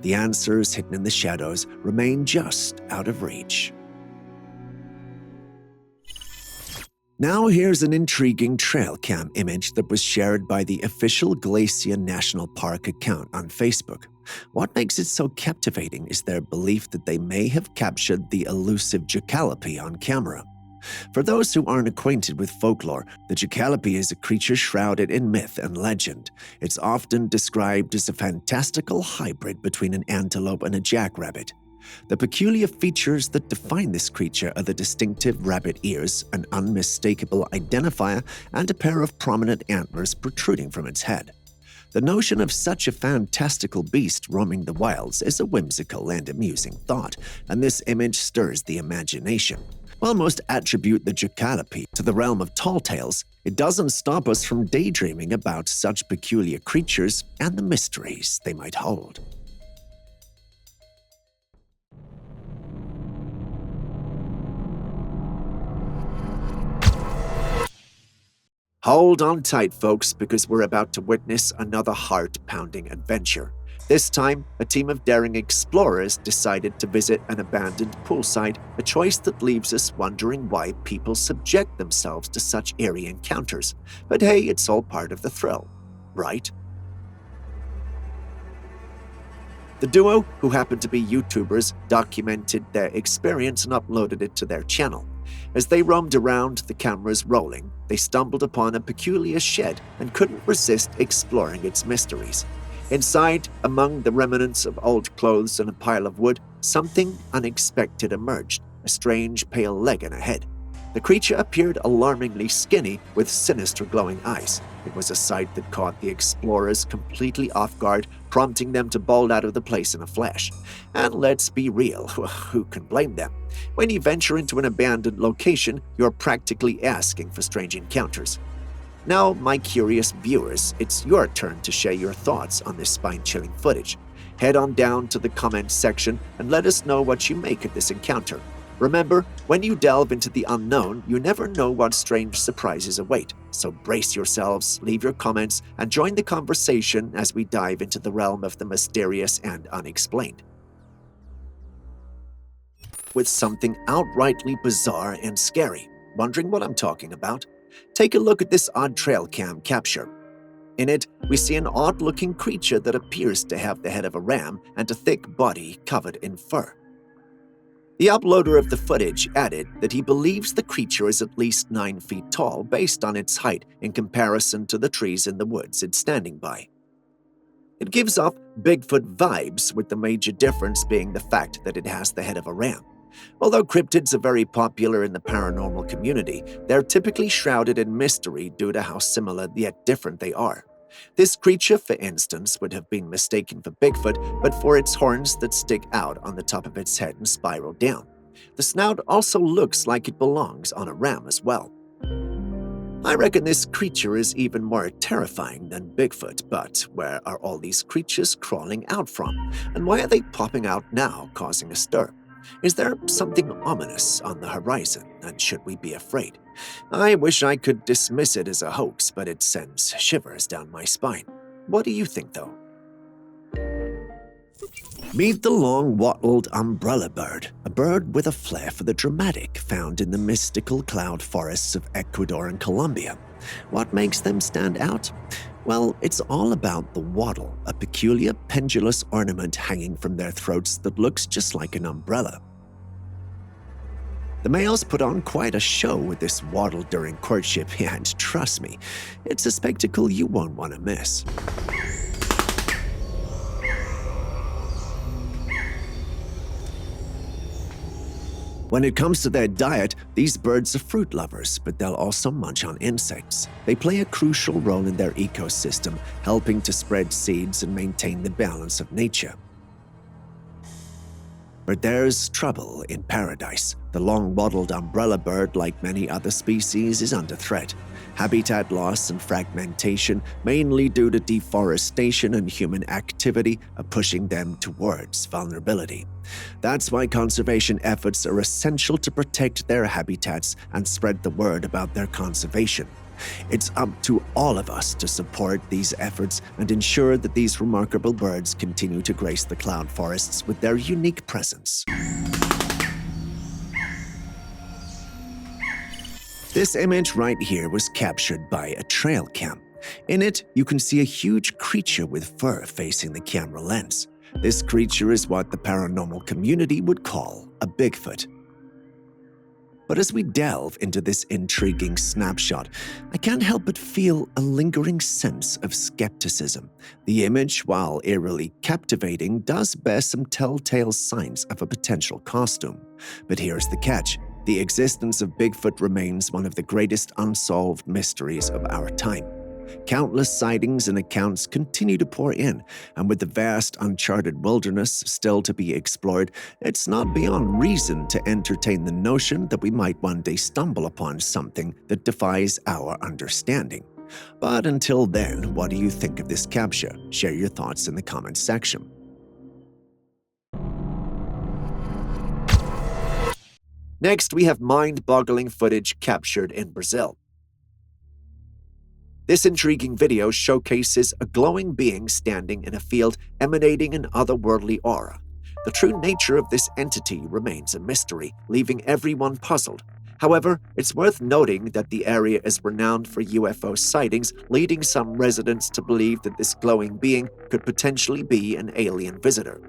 The answers hidden in the shadows remain just out of reach. Now here's an intriguing Trailcam image that was shared by the official Glacier National Park account on Facebook. What makes it so captivating is their belief that they may have captured the elusive jackalope on camera. For those who aren't acquainted with folklore, the jackalope is a creature shrouded in myth and legend. It's often described as a fantastical hybrid between an antelope and a jackrabbit. The peculiar features that define this creature are the distinctive rabbit ears, an unmistakable identifier, and a pair of prominent antlers protruding from its head. The notion of such a fantastical beast roaming the wilds is a whimsical and amusing thought, and this image stirs the imagination. While most attribute the jackalope to the realm of tall tales, it doesn't stop us from daydreaming about such peculiar creatures and the mysteries they might hold. Hold on tight, folks, because we're about to witness another heart-pounding adventure. This time, a team of daring explorers decided to visit an abandoned poolside, a choice that leaves us wondering why people subject themselves to such eerie encounters. But hey, it's all part of the thrill, right? The duo, who happened to be YouTubers, documented their experience and uploaded it to their channel. As they roamed around, the cameras rolling, they stumbled upon a peculiar shed and couldn't resist exploring its mysteries. Inside, among the remnants of old clothes and a pile of wood, something unexpected emerged, a strange pale leg and a head. The creature appeared alarmingly skinny with sinister glowing eyes. It was a sight that caught the explorers completely off guard, prompting them to bolt out of the place in a flash. And let's be real, who can blame them? When you venture into an abandoned location, you're practically asking for strange encounters. Now, my curious viewers, it's your turn to share your thoughts on this spine-chilling footage. Head on down to the comments section and let us know what you make of this encounter. Remember, when you delve into the unknown, you never know what strange surprises await. So brace yourselves, leave your comments, and join the conversation as we dive into the realm of the mysterious and unexplained. With something outrightly bizarre and scary. Wondering what I'm talking about? Take a look at this odd Trailcam capture. In it, we see an odd-looking creature that appears to have the head of a ram and a thick body covered in fur. The uploader of the footage added that he believes the creature is at least 9 feet tall based on its height in comparison to the trees in the woods it's standing by. It gives off Bigfoot vibes, with the major difference being the fact that it has the head of a ram. Although cryptids are very popular in the paranormal community, they're typically shrouded in mystery due to how similar yet different they are. This creature, for instance, would have been mistaken for Bigfoot, but for its horns that stick out on the top of its head and spiral down. The snout also looks like it belongs on a ram as well. I reckon this creature is even more terrifying than Bigfoot, but where are all these creatures crawling out from? And why are they popping out now, causing a stir? Is there something ominous on the horizon, and should we be afraid? I wish I could dismiss it as a hoax, but it sends shivers down my spine. What do you think, though? Meet the long-wattled umbrella bird, a bird with a flair for the dramatic found in the mystical cloud forests of Ecuador and Colombia. What makes them stand out? Well, it's all about the wattle, a peculiar pendulous ornament hanging from their throats that looks just like an umbrella. The males put on quite a show with this wattle during courtship, and trust me, it's a spectacle you won't want to miss. When it comes to their diet, these birds are fruit lovers, but they'll also munch on insects. They play a crucial role in their ecosystem, helping to spread seeds and maintain the balance of nature. But there's trouble in paradise. The long-wattled umbrella bird, like many other species, is under threat. Habitat loss and fragmentation, mainly due to deforestation and human activity, are pushing them towards vulnerability. That's why conservation efforts are essential to protect their habitats and spread the word about their conservation. It's up to all of us to support these efforts and ensure that these remarkable birds continue to grace the cloud forests with their unique presence. This image right here was captured by a Trailcam. In it, you can see a huge creature with fur facing the camera lens. This creature is what the paranormal community would call a Bigfoot. But as we delve into this intriguing snapshot, I can't help but feel a lingering sense of skepticism. The image, while eerily captivating, does bear some telltale signs of a potential costume. But here's the catch. The existence of Bigfoot remains one of the greatest unsolved mysteries of our time. Countless sightings and accounts continue to pour in, and with the vast uncharted wilderness still to be explored, it's not beyond reason to entertain the notion that we might one day stumble upon something that defies our understanding. But until then, what do you think of this capture? Share your thoughts in the comments section. Next, we have mind-boggling footage captured in Brazil. This intriguing video showcases a glowing being standing in a field emanating an otherworldly aura. The true nature of this entity remains a mystery, leaving everyone puzzled. However, it's worth noting that the area is renowned for UFO sightings, leading some residents to believe that this glowing being could potentially be an alien visitor.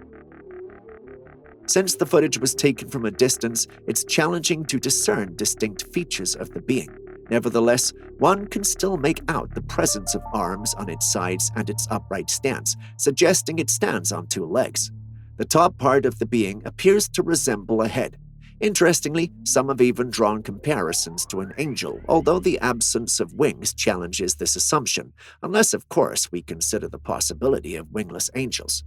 Since the footage was taken from a distance, it's challenging to discern distinct features of the being. Nevertheless, one can still make out the presence of arms on its sides and its upright stance, suggesting it stands on two legs. The top part of the being appears to resemble a head. Interestingly, some have even drawn comparisons to an angel, although the absence of wings challenges this assumption, unless, of course, we consider the possibility of wingless angels.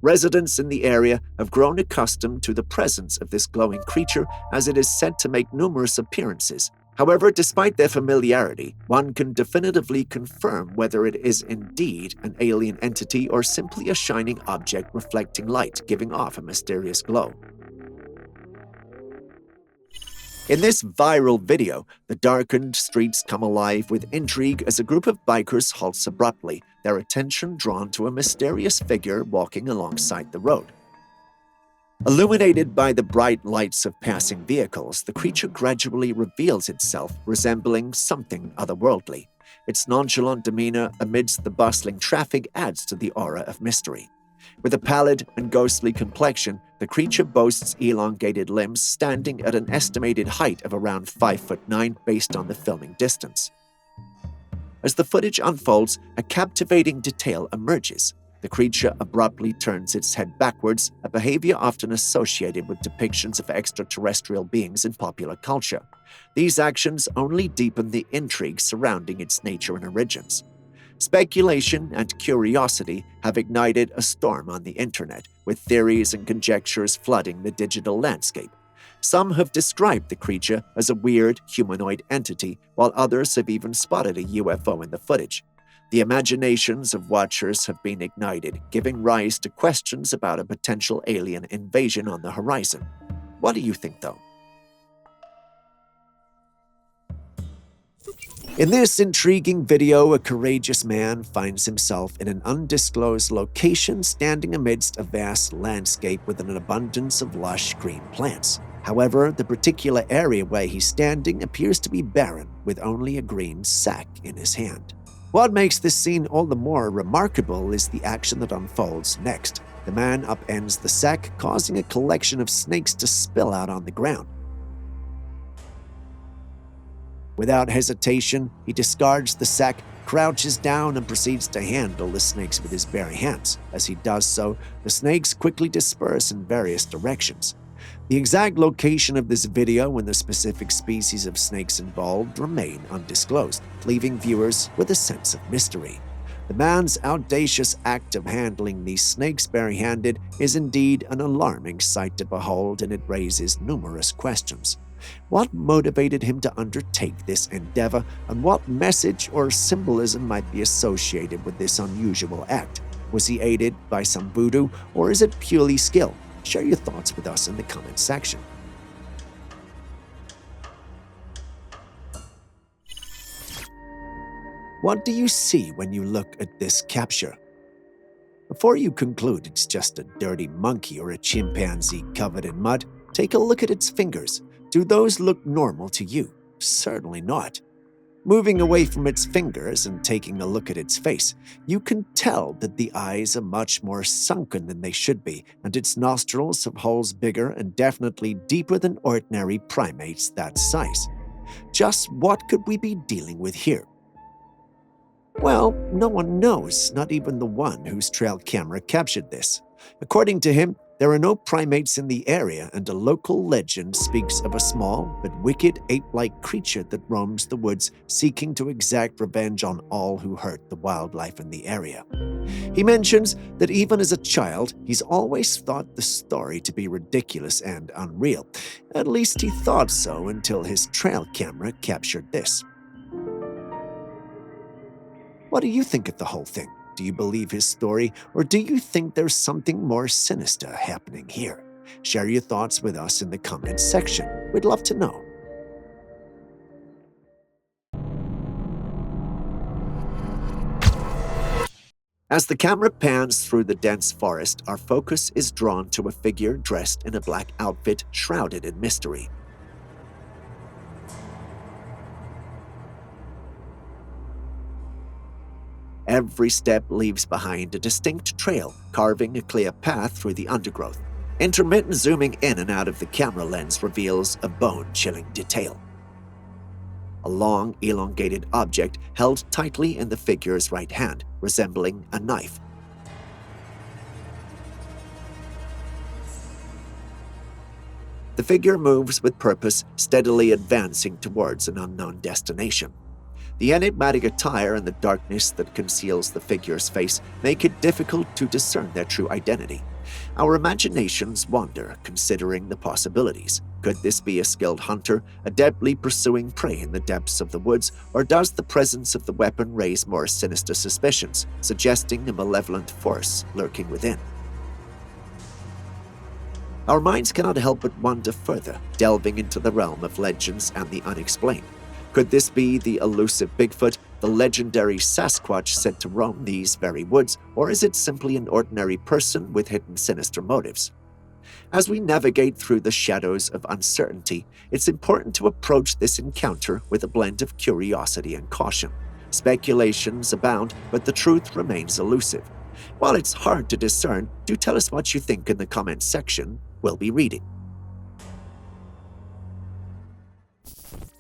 Residents in the area have grown accustomed to the presence of this glowing creature, as it is said to make numerous appearances. However, despite their familiarity, one can definitively confirm whether it is indeed an alien entity or simply a shining object reflecting light, giving off a mysterious glow. In this viral video, the darkened streets come alive with intrigue as a group of bikers halts abruptly, their attention drawn to a mysterious figure walking alongside the road. Illuminated by the bright lights of passing vehicles, the creature gradually reveals itself, resembling something otherworldly. Its nonchalant demeanor amidst the bustling traffic adds to the aura of mystery. With a pallid and ghostly complexion, the creature boasts elongated limbs, standing at an estimated height of around 5'9" based on the filming distance. As the footage unfolds, a captivating detail emerges. The creature abruptly turns its head backwards, a behavior often associated with depictions of extraterrestrial beings in popular culture. These actions only deepen the intrigue surrounding its nature and origins. Speculation and curiosity have ignited a storm on the internet, with theories and conjectures flooding the digital landscape. Some have described the creature as a weird humanoid entity, while others have even spotted a UFO in the footage. The imaginations of watchers have been ignited, giving rise to questions about a potential alien invasion on the horizon. What do you think, though? In this intriguing video, a courageous man finds himself in an undisclosed location standing amidst a vast landscape with an abundance of lush green plants. However, the particular area where he's standing appears to be barren, with only a green sack in his hand. What makes this scene all the more remarkable is the action that unfolds next. The man upends the sack, causing a collection of snakes to spill out on the ground. Without hesitation, he discards the sack, crouches down, and proceeds to handle the snakes with his bare hands. As he does so, the snakes quickly disperse in various directions. The exact location of this video and the specific species of snakes involved remain undisclosed, leaving viewers with a sense of mystery. The man's audacious act of handling these snakes barehanded is indeed an alarming sight to behold, and it raises numerous questions. What motivated him to undertake this endeavor, and what message or symbolism might be associated with this unusual act? Was he aided by some voodoo, or is it purely skill? Share your thoughts with us in the comments section. What do you see when you look at this capture? Before you conclude it's just a dirty monkey or a chimpanzee covered in mud, take a look at its fingers. Do those look normal to you? Certainly not. Moving away from its fingers and taking a look at its face, you can tell that the eyes are much more sunken than they should be, and its nostrils have holes bigger and definitely deeper than ordinary primates that size. Just what could we be dealing with here? Well, no one knows, not even the one whose trail camera captured this. According to him, there are no primates in the area, and a local legend speaks of a small but wicked ape-like creature that roams the woods seeking to exact revenge on all who hurt the wildlife in the area. He mentions that even as a child, he's always thought the story to be ridiculous and unreal. At least he thought so until his trail camera captured this. What do you think of the whole thing? Do you believe his story, or do you think there's something more sinister happening here? Share your thoughts with us in the comments section. We'd love to know. As the camera pans through the dense forest, our focus is drawn to a figure dressed in a black outfit shrouded in mystery. Every step leaves behind a distinct trail, carving a clear path through the undergrowth. Intermittent zooming in and out of the camera lens reveals a bone-chilling detail. A long, elongated object held tightly in the figure's right hand, resembling a knife. The figure moves with purpose, steadily advancing towards an unknown destination. The enigmatic attire and the darkness that conceals the figure's face make it difficult to discern their true identity. Our imaginations wander, considering the possibilities. Could this be a skilled hunter, adeptly pursuing prey in the depths of the woods, or does the presence of the weapon raise more sinister suspicions, suggesting a malevolent force lurking within? Our minds cannot help but wander further, delving into the realm of legends and the unexplained. Could this be the elusive Bigfoot, the legendary Sasquatch said to roam these very woods, or is it simply an ordinary person with hidden sinister motives? As we navigate through the shadows of uncertainty, it's important to approach this encounter with a blend of curiosity and caution. Speculations abound, but the truth remains elusive. While it's hard to discern, do tell us what you think in the comments section. We'll be reading.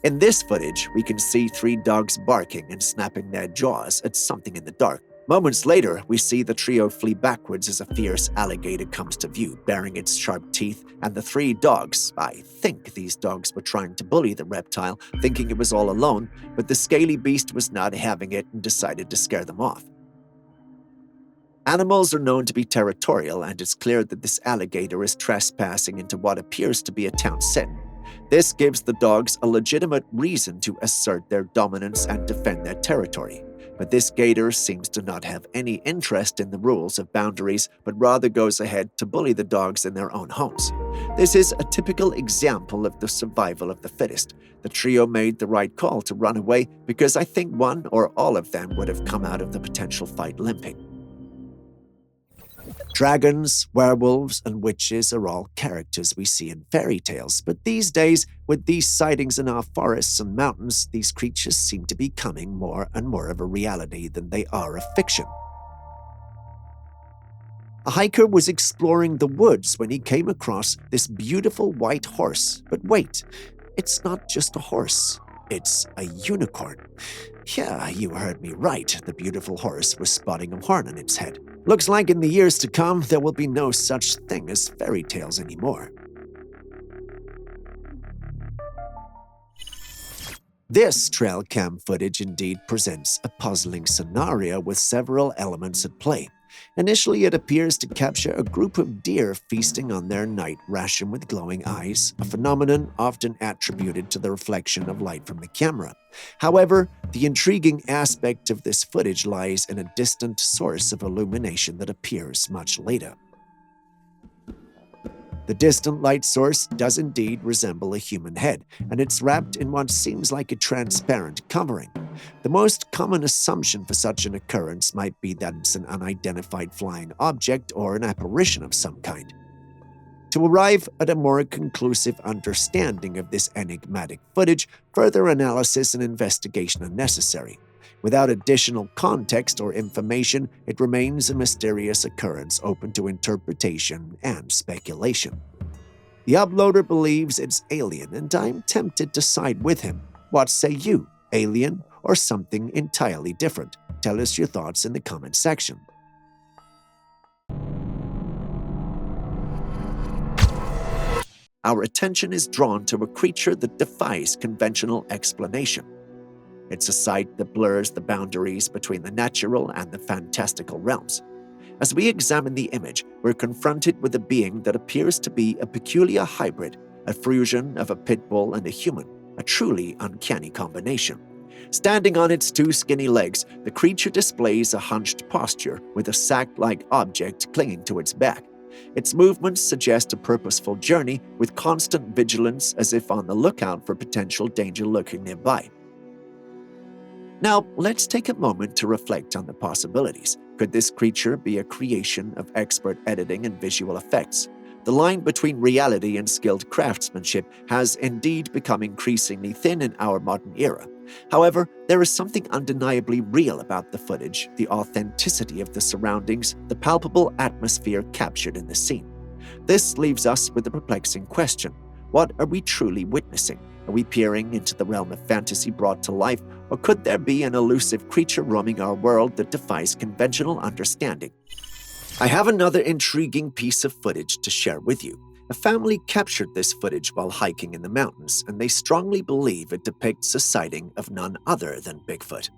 In this footage, we can see 3 dogs barking and snapping their jaws at something in the dark. Moments later, we see the trio flee backwards as a fierce alligator comes to view, baring its sharp teeth, and the 3 dogs, I think these dogs were trying to bully the reptile, thinking it was all alone, but the scaly beast was not having it and decided to scare them off. Animals are known to be territorial, and it's clear that this alligator is trespassing into what appears to be a town setting. This gives the dogs a legitimate reason to assert their dominance and defend their territory. But this gator seems to not have any interest in the rules of boundaries, but rather goes ahead to bully the dogs in their own homes. This is a typical example of the survival of the fittest. The trio made the right call to run away because I think one or all of them would have come out of the potential fight limping. Dragons, werewolves, and witches are all characters we see in fairy tales, but these days, with these sightings in our forests and mountains, these creatures seem to be becoming more and more of a reality than they are a fiction. A hiker was exploring the woods when he came across this beautiful white horse. But wait, it's not just a horse, it's a unicorn. Yeah, you heard me right. The beautiful horse was spotting a horn on its head. Looks like in the years to come, there will be no such thing as fairy tales anymore. This Trailcam footage indeed presents a puzzling scenario with several elements at play. Initially, it appears to capture a group of deer feasting on their night ration with glowing eyes, a phenomenon often attributed to the reflection of light from the camera. However, the intriguing aspect of this footage lies in a distant source of illumination that appears much later. The distant light source does indeed resemble a human head, and it's wrapped in what seems like a transparent covering. The most common assumption for such an occurrence might be that it's an unidentified flying object or an apparition of some kind. To arrive at a more conclusive understanding of this enigmatic footage, further analysis and investigation are necessary. Without additional context or information, it remains a mysterious occurrence open to interpretation and speculation. The uploader believes it's alien, and I'm tempted to side with him. What say you, alien or something entirely different? Tell us your thoughts in the comment section. Our attention is drawn to a creature that defies conventional explanation. It's a sight that blurs the boundaries between the natural and the fantastical realms. As we examine the image, we're confronted with a being that appears to be a peculiar hybrid, a fusion of a pit bull and a human, a truly uncanny combination. Standing on its two skinny legs, the creature displays a hunched posture with a sack-like object clinging to its back. Its movements suggest a purposeful journey with constant vigilance, as if on the lookout for potential danger lurking nearby. Now, let's take a moment to reflect on the possibilities. Could this creature be a creation of expert editing and visual effects? The line between reality and skilled craftsmanship has indeed become increasingly thin in our modern era. However, there is something undeniably real about the footage, the authenticity of the surroundings, the palpable atmosphere captured in the scene. This leaves us with a perplexing question. What are we truly witnessing? Are we peering into the realm of fantasy brought to life, or could there be an elusive creature roaming our world that defies conventional understanding? I have another intriguing piece of footage to share with you. A family captured this footage while hiking in the mountains, and they strongly believe it depicts a sighting of none other than Bigfoot.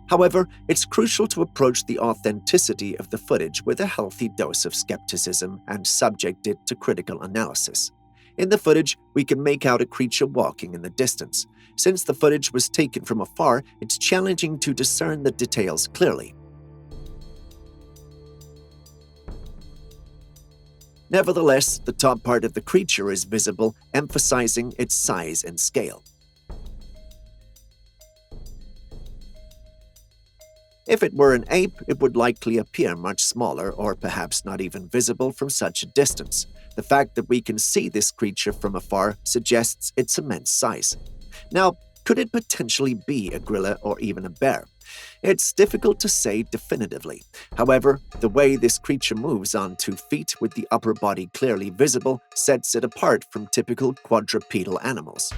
However, it's crucial to approach the authenticity of the footage with a healthy dose of skepticism and subject it to critical analysis. In the footage, we can make out a creature walking in the distance. Since the footage was taken from afar, it's challenging to discern the details clearly. Nevertheless, the top part of the creature is visible, emphasizing its size and scale. If it were an ape, it would likely appear much smaller or perhaps not even visible from such a distance. The fact that we can see this creature from afar suggests its immense size. Now, could it potentially be a gorilla or even a bear? It's difficult to say definitively. However, the way this creature moves on 2 feet with the upper body clearly visible sets it apart from typical quadrupedal animals.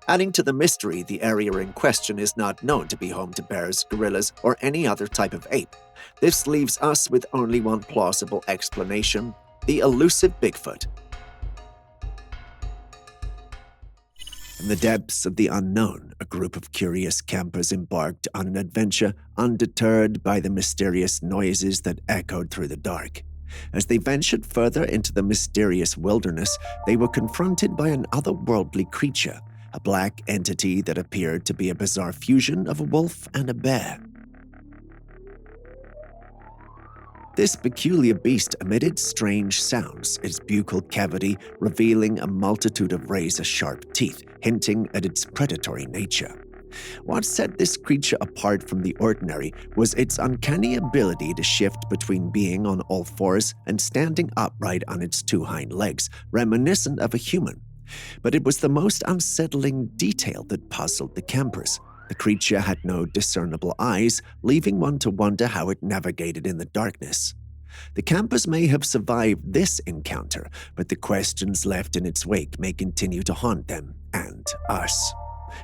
Adding to the mystery, the area in question is not known to be home to bears, gorillas, or any other type of ape. This leaves us with only one plausible explanation: the elusive Bigfoot. In the depths of the unknown, a group of curious campers embarked on an adventure undeterred by the mysterious noises that echoed through the dark. As they ventured further into the mysterious wilderness, they were confronted by an otherworldly creature, a black entity that appeared to be a bizarre fusion of a wolf and a bear. This peculiar beast emitted strange sounds, its buccal cavity revealing a multitude of razor-sharp teeth, hinting at its predatory nature. What set this creature apart from the ordinary was its uncanny ability to shift between being on all fours and standing upright on its two hind legs, reminiscent of a human. But it was the most unsettling detail that puzzled the campers. The creature had no discernible eyes, leaving one to wonder how it navigated in the darkness. The campers may have survived this encounter, but the questions left in its wake may continue to haunt them and us.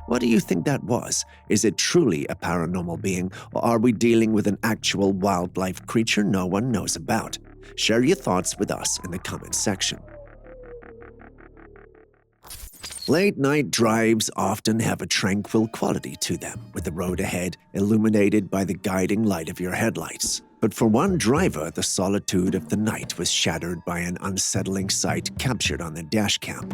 What do you think that was? Is it truly a paranormal being, or are we dealing with an actual wildlife creature no one knows about? Share your thoughts with us in the comments section. Late-night drives often have a tranquil quality to them, with the road ahead illuminated by the guiding light of your headlights. But for one driver, the solitude of the night was shattered by an unsettling sight captured on the dashcam.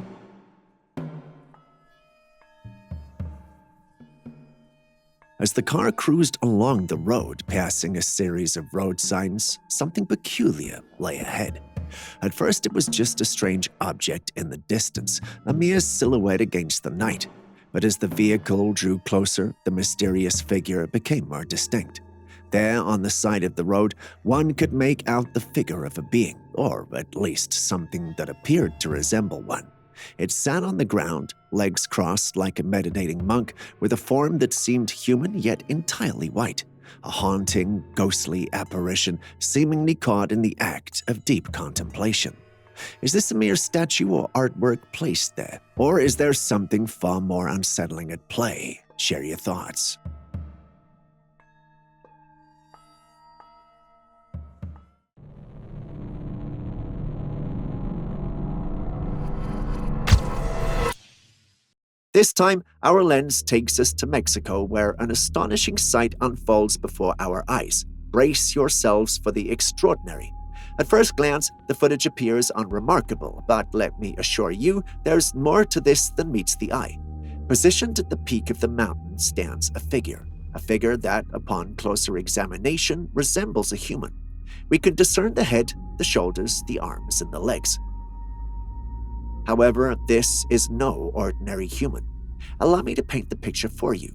As the car cruised along the road, passing a series of road signs, something peculiar lay ahead. At first, it was just a strange object in the distance, a mere silhouette against the night. But as the vehicle drew closer, the mysterious figure became more distinct. There, on the side of the road, one could make out the figure of a being, or at least something that appeared to resemble one. It sat on the ground, legs crossed like a meditating monk, with a form that seemed human yet entirely white. A haunting, ghostly apparition seemingly caught in the act of deep contemplation. Is this a mere statue or artwork placed there? Or is there something far more unsettling at play? Share your thoughts. This time, our lens takes us to Mexico, where an astonishing sight unfolds before our eyes. Brace yourselves for the extraordinary. At first glance, the footage appears unremarkable, but let me assure you, there's more to this than meets the eye. Positioned at the peak of the mountain stands a figure that, upon closer examination, resembles a human. We can discern the head, the shoulders, the arms, and the legs. However, this is no ordinary human. Allow me to paint the picture for you.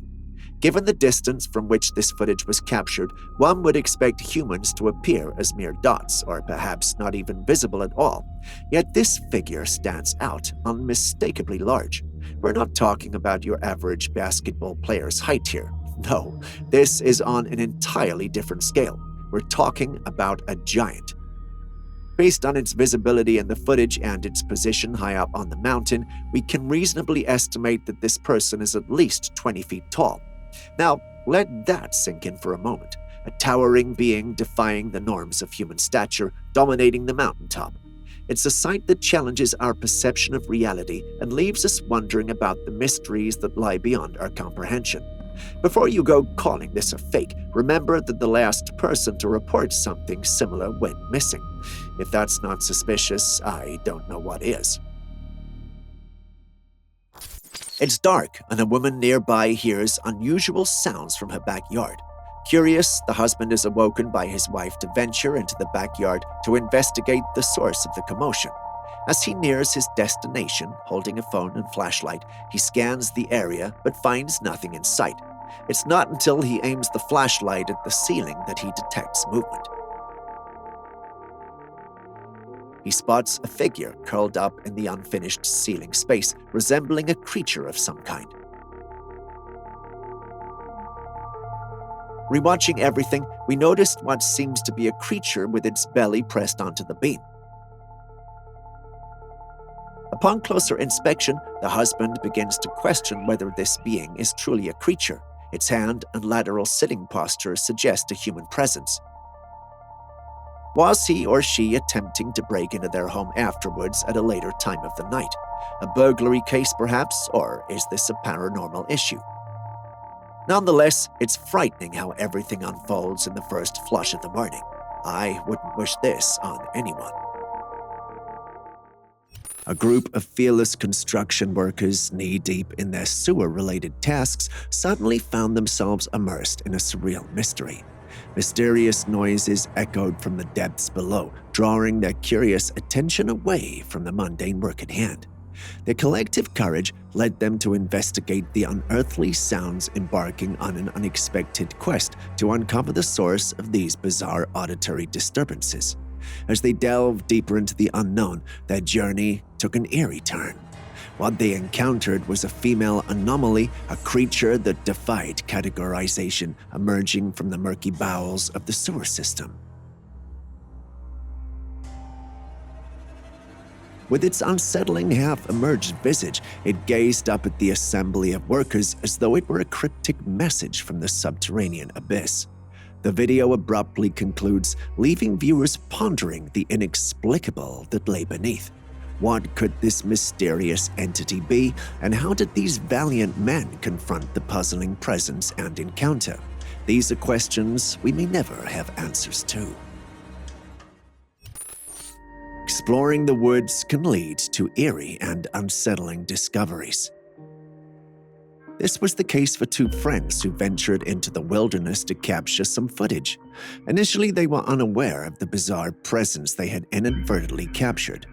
Given the distance from which this footage was captured, one would expect humans to appear as mere dots, or perhaps not even visible at all. Yet this figure stands out, unmistakably large. We're not talking about your average basketball player's height here. No, this is on an entirely different scale. We're talking about a giant. Based on its visibility in the footage and its position high up on the mountain, we can reasonably estimate that this person is at least 20 feet tall. Now, let that sink in for a moment. A towering being defying the norms of human stature, dominating the mountaintop. It's a sight that challenges our perception of reality and leaves us wondering about the mysteries that lie beyond our comprehension. Before you go calling this a fake, remember that the last person to report something similar went missing. If that's not suspicious, I don't know what is. It's dark, and a woman nearby hears unusual sounds from her backyard. Curious, the husband is awoken by his wife to venture into the backyard to investigate the source of the commotion. As he nears his destination, holding a phone and flashlight, he scans the area but finds nothing in sight. It's not until he aims the flashlight at the ceiling that he detects movement. He spots a figure curled up in the unfinished ceiling space, resembling a creature of some kind. Rewatching everything, we noticed what seems to be a creature with its belly pressed onto the beam. Upon closer inspection, the husband begins to question whether this being is truly a creature. Its hand and lateral sitting posture suggest a human presence. Was he or she attempting to break into their home afterwards at a later time of the night? A burglary case, perhaps, or is this a paranormal issue? Nonetheless, it's frightening how everything unfolds in the first flush of the morning. I wouldn't wish this on anyone. A group of fearless construction workers, knee-deep in their sewer-related tasks, suddenly found themselves immersed in a surreal mystery. Mysterious noises echoed from the depths below, drawing their curious attention away from the mundane work at hand. Their collective courage led them to investigate the unearthly sounds, embarking on an unexpected quest to uncover the source of these bizarre auditory disturbances. As they delved deeper into the unknown, their journey took an eerie turn. What they encountered was a female anomaly, a creature that defied categorization, emerging from the murky bowels of the sewer system. With its unsettling half-emerged visage, it gazed up at the assembly of workers as though it were a cryptic message from the subterranean abyss. The video abruptly concludes, leaving viewers pondering the inexplicable that lay beneath. What could this mysterious entity be, and how did these valiant men confront the puzzling presence and encounter? These are questions we may never have answers to. Exploring the woods can lead to eerie and unsettling discoveries. This was the case for two friends who ventured into the wilderness to capture some footage. Initially, they were unaware of the bizarre presence they had inadvertently captured.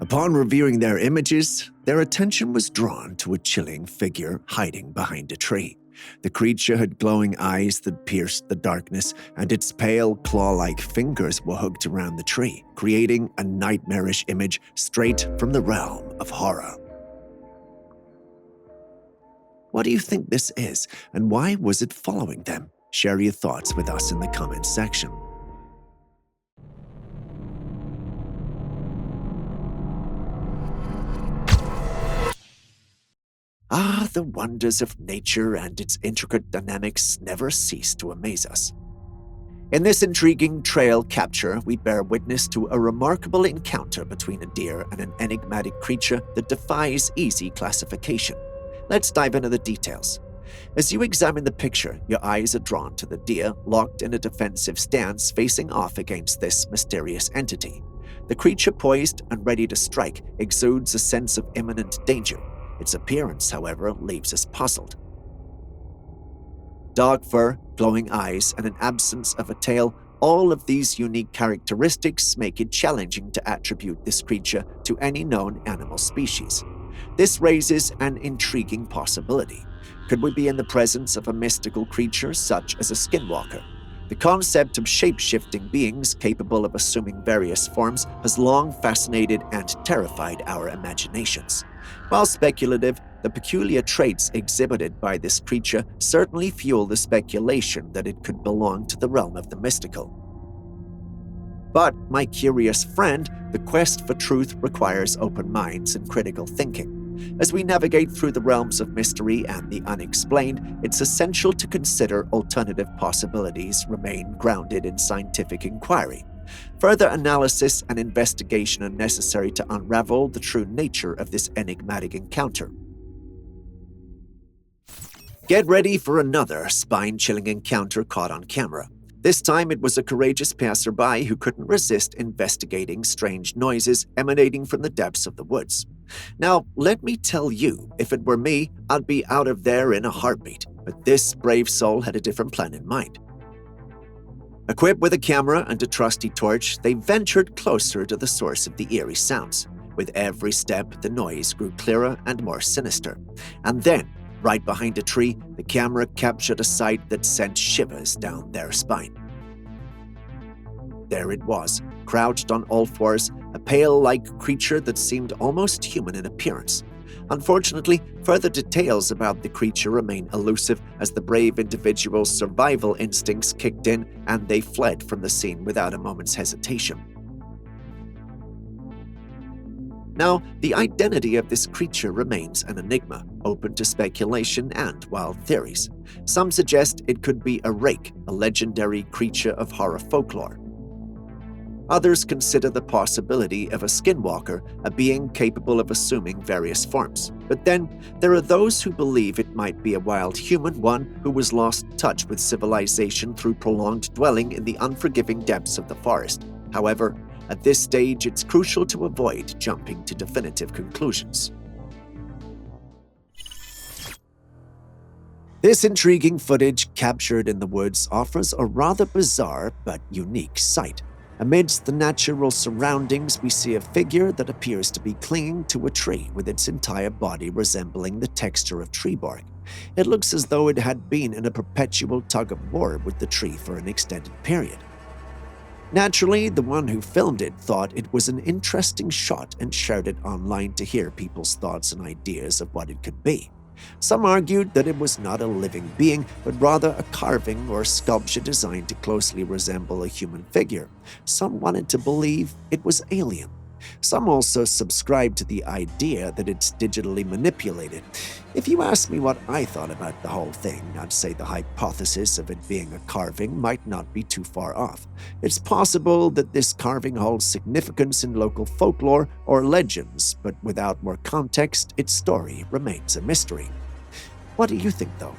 Upon reviewing their images, their attention was drawn to a chilling figure hiding behind a tree. The creature had glowing eyes that pierced the darkness, and its pale, claw-like fingers were hooked around the tree, creating a nightmarish image straight from the realm of horror. What do you think this is, and why was it following them? Share your thoughts with us in the comments section. Ah, the wonders of nature and its intricate dynamics never cease to amaze us. In this intriguing trail capture, we bear witness to a remarkable encounter between a deer and an enigmatic creature that defies easy classification. Let's dive into the details. As you examine the picture, your eyes are drawn to the deer locked in a defensive stance facing off against this mysterious entity. The creature, poised and ready to strike, exudes a sense of imminent danger. Its appearance, however, leaves us puzzled. Dark fur, glowing eyes, and an absence of a tail, all of these unique characteristics make it challenging to attribute this creature to any known animal species. This raises an intriguing possibility. Could we be in the presence of a mystical creature such as a skinwalker? The concept of shape-shifting beings capable of assuming various forms has long fascinated and terrified our imaginations. While speculative, the peculiar traits exhibited by this creature certainly fuel the speculation that it could belong to the realm of the mystical. But, my curious friend, the quest for truth requires open minds and critical thinking. As we navigate through the realms of mystery and the unexplained, it's essential to consider alternative possibilities remain grounded in scientific inquiry. Further analysis and investigation are necessary to unravel the true nature of this enigmatic encounter. Get ready for another spine-chilling encounter caught on camera. This time it was a courageous passerby who couldn't resist investigating strange noises emanating from the depths of the woods. Now, let me tell you, if it were me, I'd be out of there in a heartbeat, but this brave soul had a different plan in mind. Equipped with a camera and a trusty torch, they ventured closer to the source of the eerie sounds. With every step, the noise grew clearer and more sinister. And then, right behind a tree, the camera captured a sight that sent shivers down their spine. There it was, crouched on all fours, a pale-like creature that seemed almost human in appearance. Unfortunately, further details about the creature remain elusive as the brave individual's survival instincts kicked in and they fled from the scene without a moment's hesitation. Now, the identity of this creature remains an enigma, open to speculation and wild theories. Some suggest it could be a rake, a legendary creature of horror folklore. Others consider the possibility of a skinwalker, a being capable of assuming various forms. But then, there are those who believe it might be a wild human, one who was lost touch with civilization through prolonged dwelling in the unforgiving depths of the forest. However, at this stage, it's crucial to avoid jumping to definitive conclusions. This intriguing footage captured in the woods offers a rather bizarre but unique sight. Amidst the natural surroundings, we see a figure that appears to be clinging to a tree with its entire body resembling the texture of tree bark. It looks as though it had been in a perpetual tug-of-war with the tree for an extended period. Naturally, the one who filmed it thought it was an interesting shot and shared it online to hear people's thoughts and ideas of what it could be. Some argued that it was not a living being, but rather a carving or sculpture designed to closely resemble a human figure. Some wanted to believe it was alien. Some also subscribed to the idea that it's digitally manipulated. If you ask me what I thought about the whole thing, I'd say the hypothesis of it being a carving might not be too far off. It's possible that this carving holds significance in local folklore or legends, but without more context, its story remains a mystery. What do you think, though?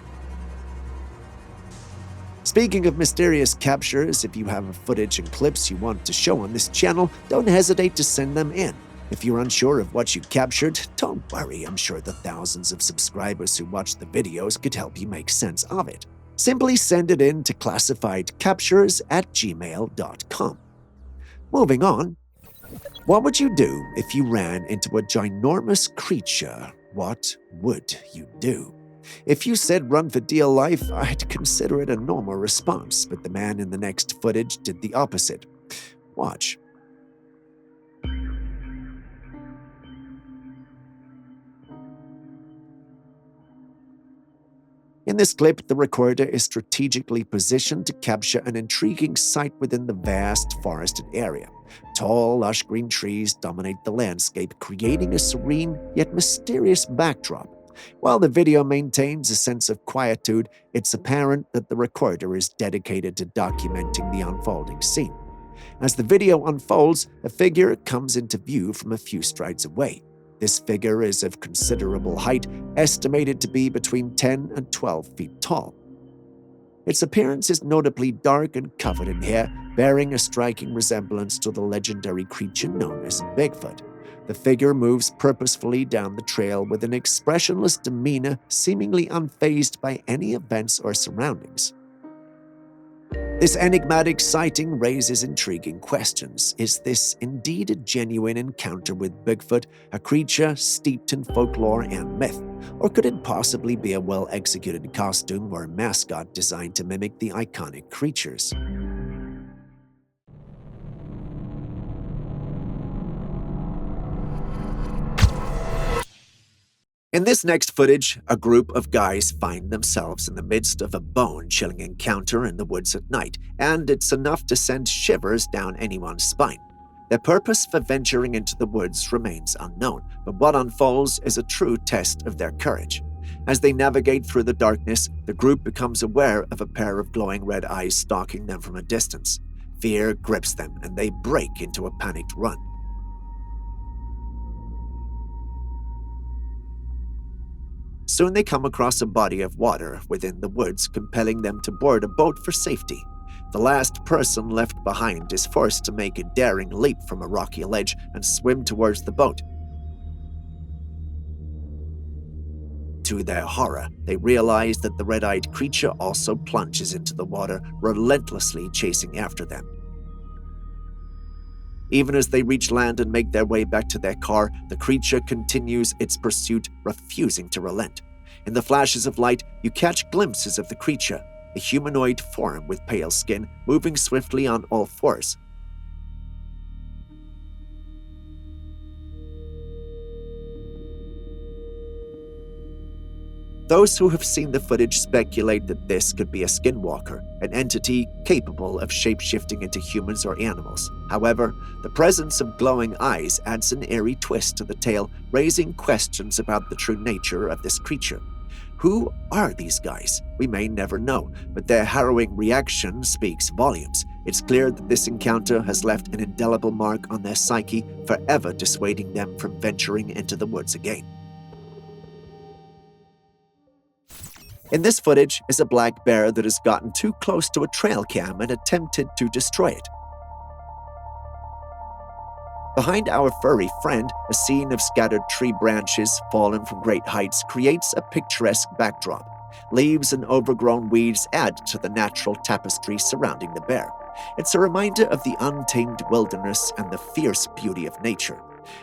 Speaking of mysterious captures, if you have footage and clips you want to show on this channel, don't hesitate to send them in. If you're unsure of what you captured, don't worry, I'm sure the thousands of subscribers who watch the videos could help you make sense of it. Simply send it in to classifiedcaptures@gmail.com. Moving on, what would you do if you ran into a ginormous creature? What would you do? If you said run for dear life, I'd consider it a normal response, but the man in the next footage did the opposite. Watch. In this clip, the recorder is strategically positioned to capture an intriguing sight within the vast forested area. Tall, lush green trees dominate the landscape, creating a serene yet mysterious backdrop. While the video maintains a sense of quietude, it's apparent that the recorder is dedicated to documenting the unfolding scene. As the video unfolds, a figure comes into view from a few strides away. This figure is of considerable height, estimated to be between 10 and 12 feet tall. Its appearance is notably dark and covered in hair, bearing a striking resemblance to the legendary creature known as Bigfoot. The figure moves purposefully down the trail with an expressionless demeanor, seemingly unfazed by any events or surroundings. This enigmatic sighting raises intriguing questions. Is this indeed a genuine encounter with Bigfoot, a creature steeped in folklore and myth? Or could it possibly be a well-executed costume or mascot designed to mimic the iconic creatures? In this next footage, a group of guys find themselves in the midst of a bone-chilling encounter in the woods at night, and it's enough to send shivers down anyone's spine. Their purpose for venturing into the woods remains unknown, but what unfolds is a true test of their courage. As they navigate through the darkness, the group becomes aware of a pair of glowing red eyes stalking them from a distance. Fear grips them, and they break into a panicked run. Soon they come across a body of water within the woods, compelling them to board a boat for safety. The last person left behind is forced to make a daring leap from a rocky ledge and swim towards the boat. To their horror, they realize that the red-eyed creature also plunges into the water, relentlessly chasing after them. Even as they reach land and make their way back to their car, the creature continues its pursuit, refusing to relent. In the flashes of light, you catch glimpses of the creature, a humanoid form with pale skin, moving swiftly on all fours. Those who have seen the footage speculate that this could be a skinwalker, an entity capable of shape-shifting into humans or animals. However, the presence of glowing eyes adds an eerie twist to the tale, raising questions about the true nature of this creature. Who are these guys? We may never know, but their harrowing reaction speaks volumes. It's clear that this encounter has left an indelible mark on their psyche, forever dissuading them from venturing into the woods again. In this footage is a black bear that has gotten too close to a trail cam and attempted to destroy it. Behind our furry friend, a scene of scattered tree branches fallen from great heights creates a picturesque backdrop. Leaves and overgrown weeds add to the natural tapestry surrounding the bear. It's a reminder of the untamed wilderness and the fierce beauty of nature.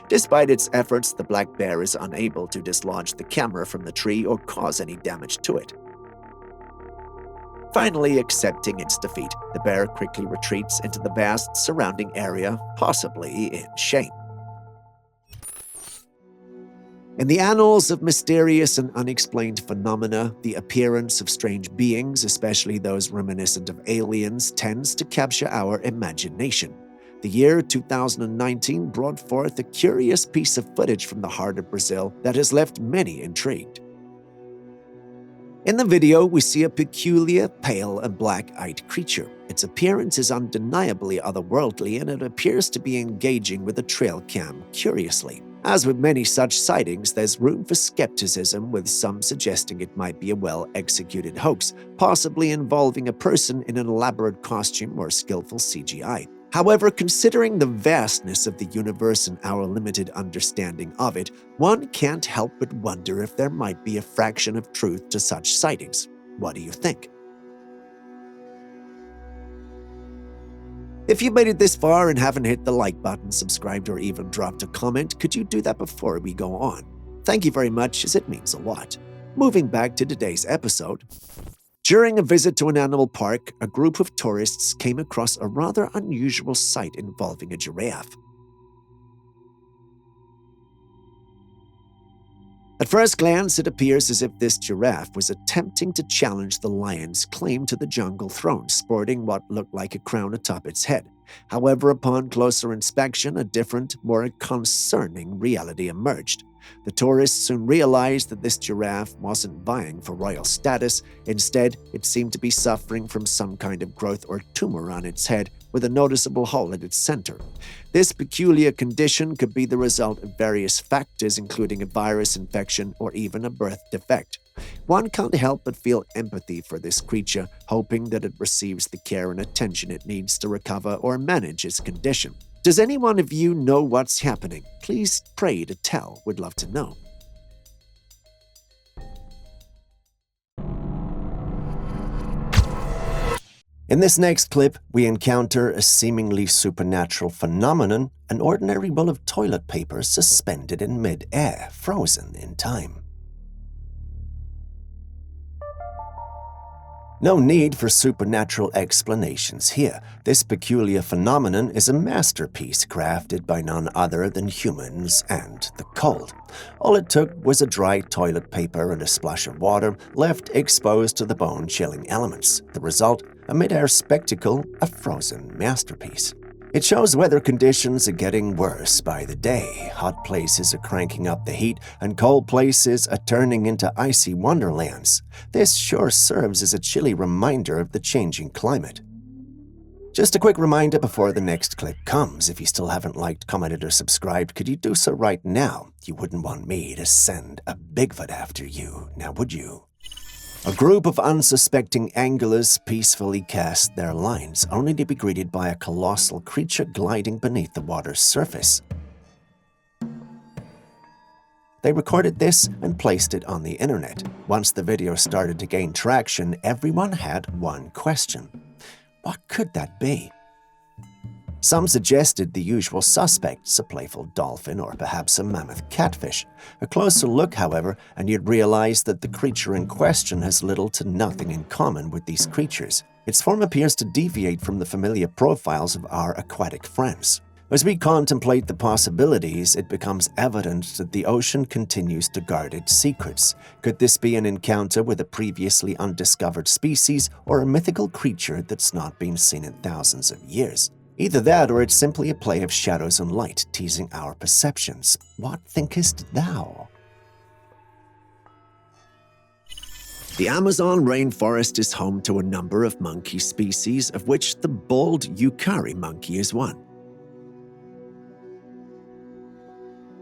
Despite its efforts, the black bear is unable to dislodge the camera from the tree or cause any damage to it. Finally accepting its defeat, the bear quickly retreats into the vast surrounding area, possibly in shame. In the annals of mysterious and unexplained phenomena, the appearance of strange beings, especially those reminiscent of aliens, tends to capture our imagination. The year 2019 brought forth a curious piece of footage from the heart of Brazil that has left many intrigued. In the video, we see a peculiar, pale and black-eyed creature. Its appearance is undeniably otherworldly, and it appears to be engaging with the trail cam curiously. As with many such sightings, there's room for skepticism, with some suggesting it might be a well-executed hoax, possibly involving a person in an elaborate costume or skillful CGI. However, considering the vastness of the universe and our limited understanding of it, one can't help but wonder if there might be a fraction of truth to such sightings. What do you think? If you made it this far and haven't hit the like button, subscribed, or even dropped a comment, could you do that before we go on? Thank you very much, as it means a lot. Moving back to today's episode. During a visit to an animal park, a group of tourists came across a rather unusual sight involving a giraffe. At first glance, it appears as if this giraffe was attempting to challenge the lion's claim to the jungle throne, sporting what looked like a crown atop its head. However, upon closer inspection, a different, more concerning reality emerged. The tourists soon realized that this giraffe wasn't vying for royal status. Instead, it seemed to be suffering from some kind of growth or tumor on its head, with a noticeable hole at its center. This peculiar condition could be the result of various factors, including a virus infection or even a birth defect. One can't help but feel empathy for this creature, hoping that it receives the care and attention it needs to recover or manage its condition. Does any one of you know what's happening? Please pray to tell. We'd love to know. In this next clip, we encounter a seemingly supernatural phenomenon, an ordinary roll of toilet paper suspended in mid-air, frozen in time. No need for supernatural explanations here. This peculiar phenomenon is a masterpiece crafted by none other than humans and the cold. All it took was a dry toilet paper and a splash of water left exposed to the bone-chilling elements. The result, a mid-air spectacle, a frozen masterpiece. It shows weather conditions are getting worse by the day. Hot places are cranking up the heat, and cold places are turning into icy wonderlands. This sure serves as a chilly reminder of the changing climate. Just a quick reminder before the next clip comes. If you still haven't liked, commented, or subscribed, could you do so right now? You wouldn't want me to send a Bigfoot after you, now would you? A group of unsuspecting anglers peacefully cast their lines, only to be greeted by a colossal creature gliding beneath the water's surface. They recorded this and placed it on the internet. Once the video started to gain traction, everyone had one question. What could that be? Some suggested the usual suspects, a playful dolphin or perhaps a mammoth catfish. A closer look, however, and you'd realize that the creature in question has little to nothing in common with these creatures. Its form appears to deviate from the familiar profiles of our aquatic friends. As we contemplate the possibilities, it becomes evident that the ocean continues to guard its secrets. Could this be an encounter with a previously undiscovered species or a mythical creature that's not been seen in thousands of years? Either that, or it's simply a play of shadows and light, teasing our perceptions. What thinkest thou? The Amazon rainforest is home to a number of monkey species, of which the bald Yukari monkey is one.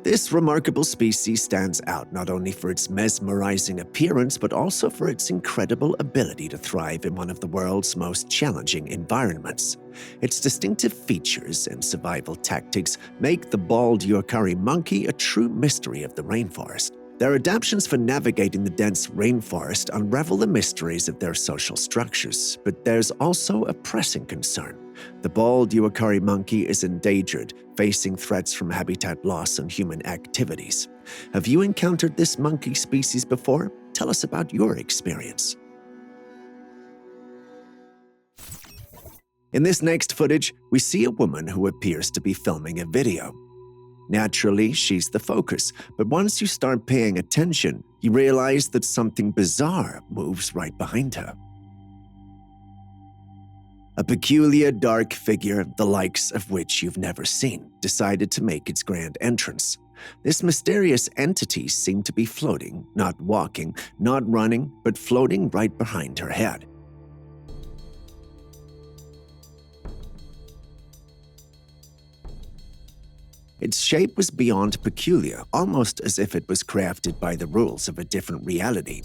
This remarkable species stands out not only for its mesmerizing appearance, but also for its incredible ability to thrive in one of the world's most challenging environments. Its distinctive features and survival tactics make the bald Yukari monkey a true mystery of the rainforest. Their adaptations for navigating the dense rainforest unravel the mysteries of their social structures, but there's also a pressing concern. The bald Yukari monkey is endangered, facing threats from habitat loss and human activities. Have you encountered this monkey species before? Tell us about your experience. In this next footage, we see a woman who appears to be filming a video. Naturally, she's the focus, but once you start paying attention, you realize that something bizarre moves right behind her. A peculiar dark figure, the likes of which you've never seen, decided to make its grand entrance. This mysterious entity seemed to be floating, not walking, not running, but floating right behind her head. Its shape was beyond peculiar, almost as if it was crafted by the rules of a different reality.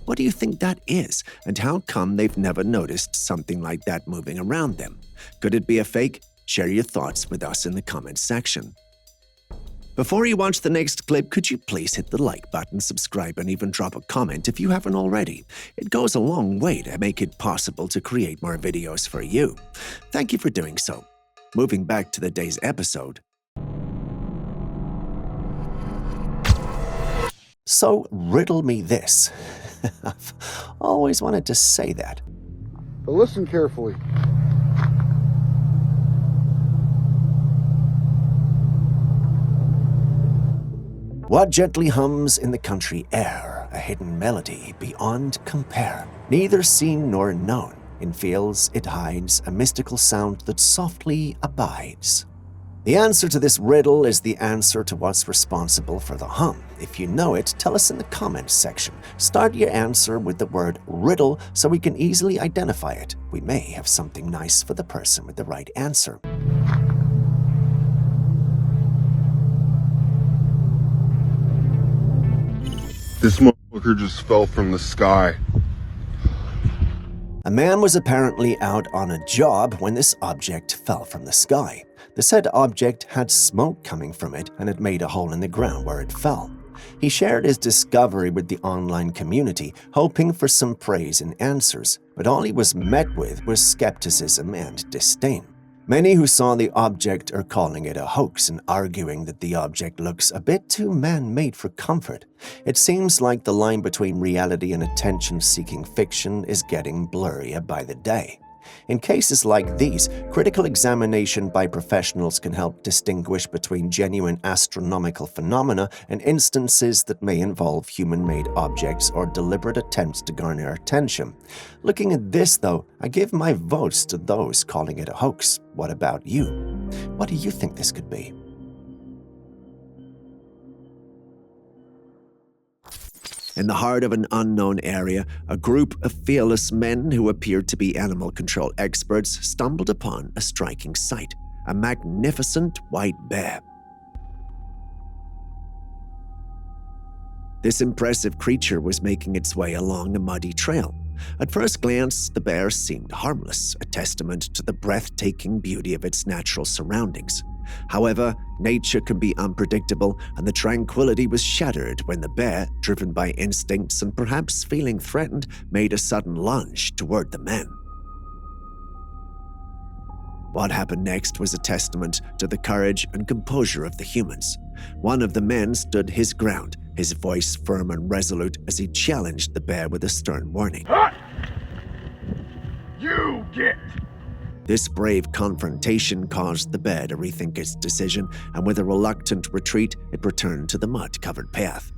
What do you think that is, and how come they've never noticed something like that moving around them? Could it be a fake? Share your thoughts with us in the comments section. Before you watch the next clip, could you please hit the like button, subscribe, and even drop a comment if you haven't already? It goes a long way to make it possible to create more videos for you. Thank you for doing so. Moving back to the day's episode. So, riddle me this. I've always wanted to say that. But listen carefully. What gently hums in the country air, a hidden melody beyond compare, neither seen nor known. In fields it hides a mystical sound that softly abides. The answer to this riddle is the answer to what's responsible for the hum. If you know it, tell us in the comments section. Start your answer with the word riddle so we can easily identify it. We may have something nice for the person with the right answer. This motherfucker just fell from the sky. A man was apparently out on a job when this object fell from the sky. The said object had smoke coming from it and it made a hole in the ground where it fell. He shared his discovery with the online community, hoping for some praise and answers, but all he was met with was skepticism and disdain. Many who saw the object are calling it a hoax and arguing that the object looks a bit too man-made for comfort. It seems like the line between reality and attention-seeking fiction is getting blurrier by the day. In cases like these, critical examination by professionals can help distinguish between genuine astronomical phenomena and instances that may involve human-made objects or deliberate attempts to garner attention. Looking at this, though, I give my votes to those calling it a hoax. What about you? What do you think this could be? In the heart of an unknown area, a group of fearless men who appeared to be animal control experts stumbled upon a striking sight: a magnificent white bear. This impressive creature was making its way along a muddy trail. At first glance, the bear seemed harmless, a testament to the breathtaking beauty of its natural surroundings. However, nature can be unpredictable, and the tranquility was shattered when the bear, driven by instincts and perhaps feeling threatened, made a sudden lunge toward the men. What happened next was a testament to the courage and composure of the humans. One of the men stood his ground, his voice firm and resolute as he challenged the bear with a stern warning. You get! This brave confrontation caused the bear to rethink its decision, and with a reluctant retreat, it returned to the mud-covered path.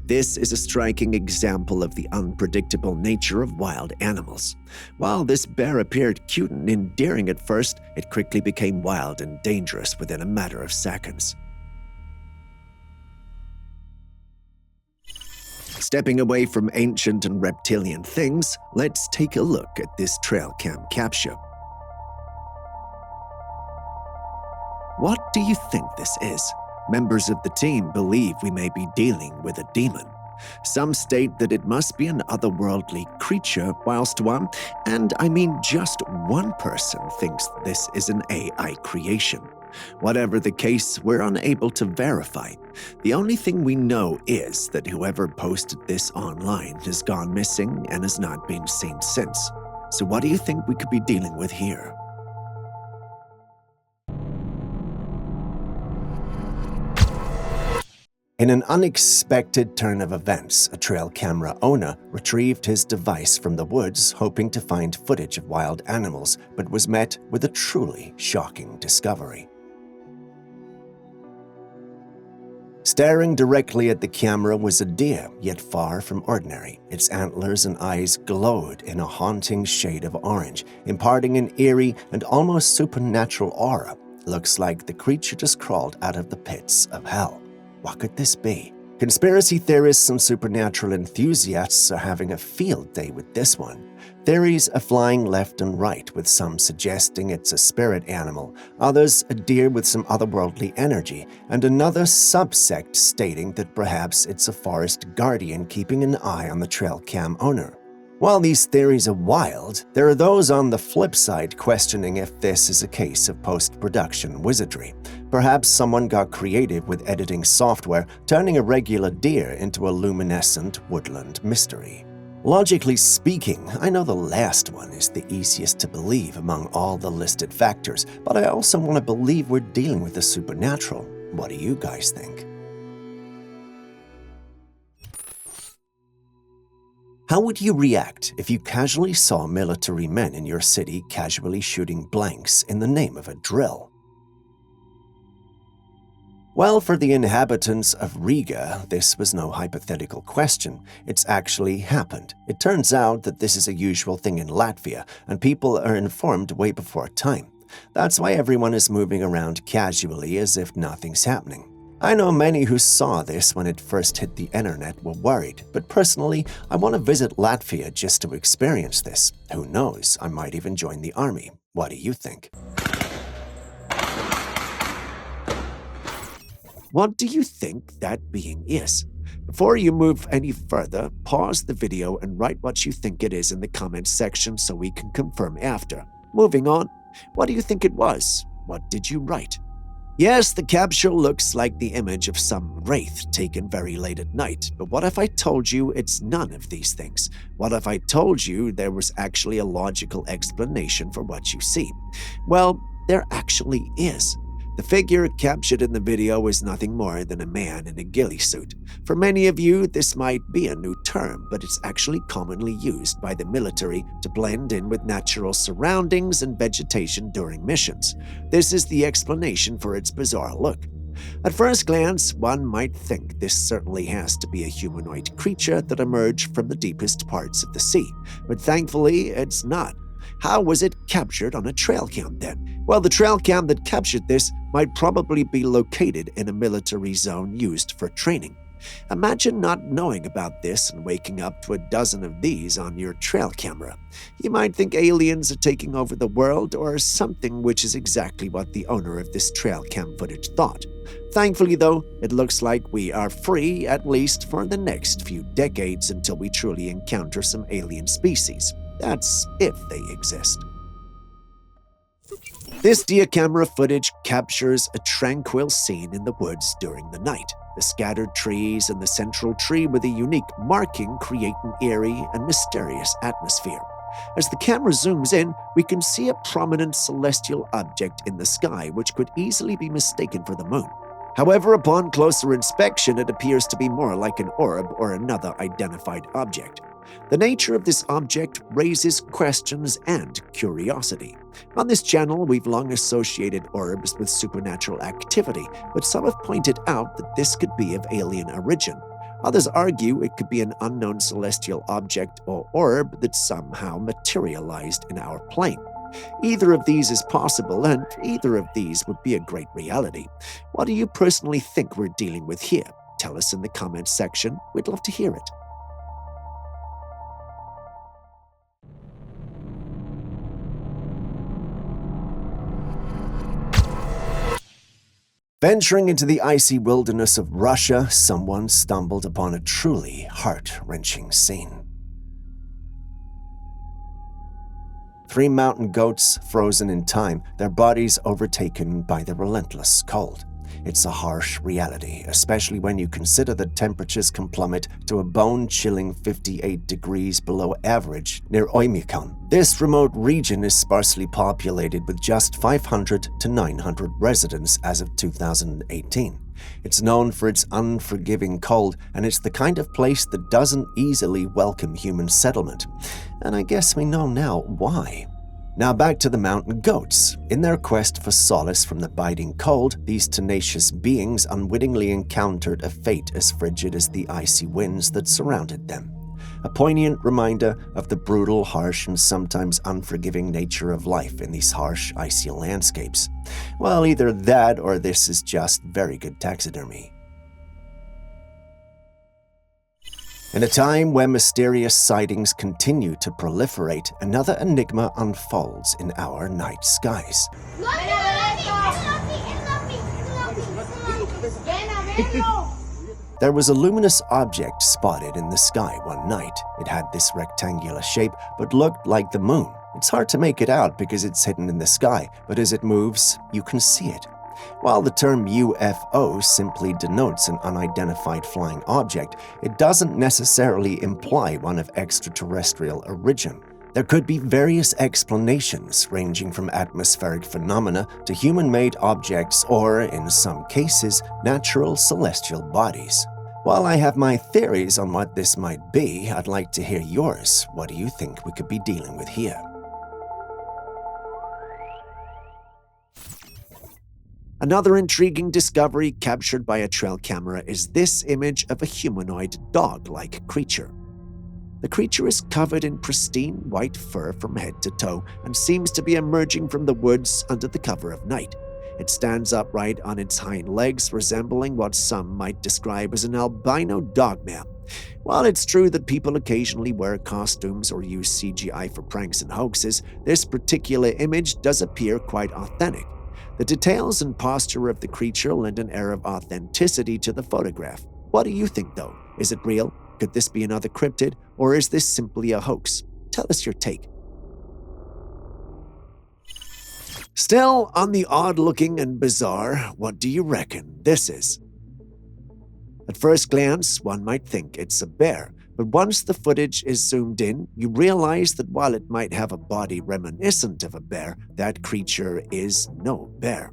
This is a striking example of the unpredictable nature of wild animals. While this bear appeared cute and endearing at first, it quickly became wild and dangerous within a matter of seconds. Stepping away from ancient and reptilian things, let's take a look at this Trailcam capture. What do you think this is? Members of the team believe we may be dealing with a demon. Some state that it must be an otherworldly creature, whilst one, and I mean just one person, thinks this is an AI creation. Whatever the case, we're unable to verify. The only thing we know is that whoever posted this online has gone missing and has not been seen since. So what do you think we could be dealing with here? In an unexpected turn of events, a trail camera owner retrieved his device from the woods hoping to find footage of wild animals, but was met with a truly shocking discovery. Staring directly at the camera was a deer, yet far from ordinary. Its antlers and eyes glowed in a haunting shade of orange, imparting an eerie and almost supernatural aura. Looks like the creature just crawled out of the pits of hell. What could this be? Conspiracy theorists and supernatural enthusiasts are having a field day with this one. Theories are flying left and right, with some suggesting it's a spirit animal, others a deer with some otherworldly energy, and another subsect stating that perhaps it's a forest guardian keeping an eye on the Trailcam owner. While these theories are wild, there are those on the flip side questioning if this is a case of post-production wizardry. Perhaps someone got creative with editing software, turning a regular deer into a luminescent woodland mystery. Logically speaking, I know the last one is the easiest to believe among all the listed factors, but I also want to believe we're dealing with the supernatural. What do you guys think? How would you react if you casually saw military men in your city casually shooting blanks in the name of a drill? Well, for the inhabitants of Riga, this was no hypothetical question. It's actually happened. It turns out that this is a usual thing in Latvia, and people are informed way before time. That's why everyone is moving around casually as if nothing's happening. I know many who saw this when it first hit the internet were worried, but personally, I want to visit Latvia just to experience this. Who knows, I might even join the army. What do you think? What do you think that being is? Before you move any further, pause the video and write what you think it is in the comments section so we can confirm after. Moving on, what do you think it was? What did you write? Yes, the capture looks like the image of some wraith taken very late at night, but what if I told you it's none of these things? What if I told you there was actually a logical explanation for what you see? Well, there actually is. The figure captured in the video is nothing more than a man in a ghillie suit. For many of you, this might be a new term, but it's actually commonly used by the military to blend in with natural surroundings and vegetation during missions. This is the explanation for its bizarre look. At first glance, one might think this certainly has to be a humanoid creature that emerged from the deepest parts of the sea, but thankfully it's not. How was it captured on a trail cam then? Well, the trail cam that captured this might probably be located in a military zone used for training. Imagine not knowing about this and waking up to a dozen of these on your trail camera. You might think aliens are taking over the world or something, which is exactly what the owner of this trail cam footage thought. Thankfully, though, it looks like we are free, at least for the next few decades, until we truly encounter some alien species. That's if they exist. This deer camera footage captures a tranquil scene in the woods during the night. The scattered trees and the central tree with a unique marking create an eerie and mysterious atmosphere. As the camera zooms in, we can see a prominent celestial object in the sky which could easily be mistaken for the moon. However, upon closer inspection, it appears to be more like an orb or another identified object. The nature of this object raises questions and curiosity. On this channel, we've long associated orbs with supernatural activity, but some have pointed out that this could be of alien origin. Others argue it could be an unknown celestial object or orb that somehow materialized in our plane. Either of these is possible, and either of these would be a great reality. What do you personally think we're dealing with here? Tell us in the comments section. We'd love to hear it. Venturing into the icy wilderness of Russia, someone stumbled upon a truly heart-wrenching scene. 3 mountain goats frozen in time, their bodies overtaken by the relentless cold. It's a harsh reality, especially when you consider that temperatures can plummet to a bone-chilling 58 degrees below average near Oymyakon. This remote region is sparsely populated with just 500 to 900 residents as of 2018. It's known for its unforgiving cold, and it's the kind of place that doesn't easily welcome human settlement. And I guess we know now why. Now back to the mountain goats. In their quest for solace from the biting cold, these tenacious beings unwittingly encountered a fate as frigid as the icy winds that surrounded them. A poignant reminder of the brutal, harsh, and sometimes unforgiving nature of life in these harsh, icy landscapes. Well, either that or this is just very good taxidermy. In a time where mysterious sightings continue to proliferate, another enigma unfolds in our night skies. There was a luminous object spotted in the sky one night. It had this rectangular shape, but looked like the moon. It's hard to make it out because it's hidden in the sky, but as it moves, you can see it. While the term UFO simply denotes an unidentified flying object, it doesn't necessarily imply one of extraterrestrial origin. There could be various explanations, ranging from atmospheric phenomena to human-made objects or, in some cases, natural celestial bodies. While I have my theories on what this might be, I'd like to hear yours. What do you think we could be dealing with here? Another intriguing discovery captured by a trail camera is this image of a humanoid dog-like creature. The creature is covered in pristine white fur from head to toe and seems to be emerging from the woods under the cover of night. It stands upright on its hind legs, resembling what some might describe as an albino dogman. While it's true that people occasionally wear costumes or use CGI for pranks and hoaxes, this particular image does appear quite authentic. The details and posture of the creature lend an air of authenticity to the photograph. What do you think, though? Is it real? Could this be another cryptid? Or is this simply a hoax? Tell us your take. Still on the odd-looking and bizarre, what do you reckon this is? At first glance, one might think it's a bear, but once the footage is zoomed in, you realize that while it might have a body reminiscent of a bear, that creature is no bear.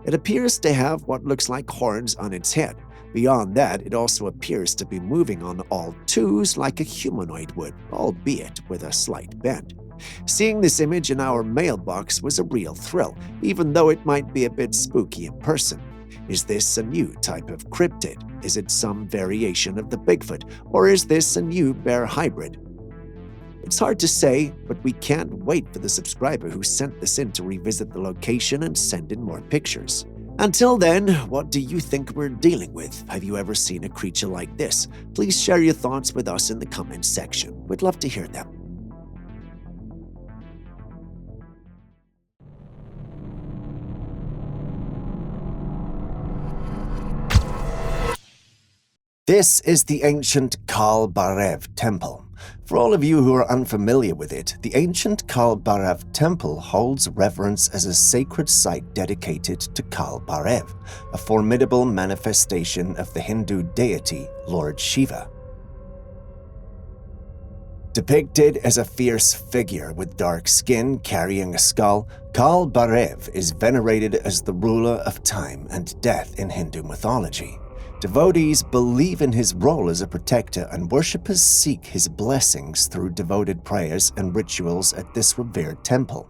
It appears to have what looks like horns on its head. Beyond that, it also appears to be moving on all twos like a humanoid would, albeit with a slight bend. Seeing this image in our mailbox was a real thrill, even though it might be a bit spooky in person. Is this a new type of cryptid? Is it some variation of the Bigfoot? Or is this a new bear hybrid? It's hard to say, but we can't wait for the subscriber who sent this in to revisit the location and send in more pictures. Until then, what do you think we're dealing with? Have you ever seen a creature like this? Please share your thoughts with us in the comments section. We'd love to hear them. This is the ancient Kal Barev Temple. For all of you who are unfamiliar with it, the ancient Kal Barev Temple holds reverence as a sacred site dedicated to Kal Barev, a formidable manifestation of the Hindu deity Lord Shiva. Depicted as a fierce figure with dark skin carrying a skull, Kal Barev is venerated as the ruler of time and death in Hindu mythology. Devotees believe in his role as a protector, and worshippers seek his blessings through devoted prayers and rituals at this revered temple.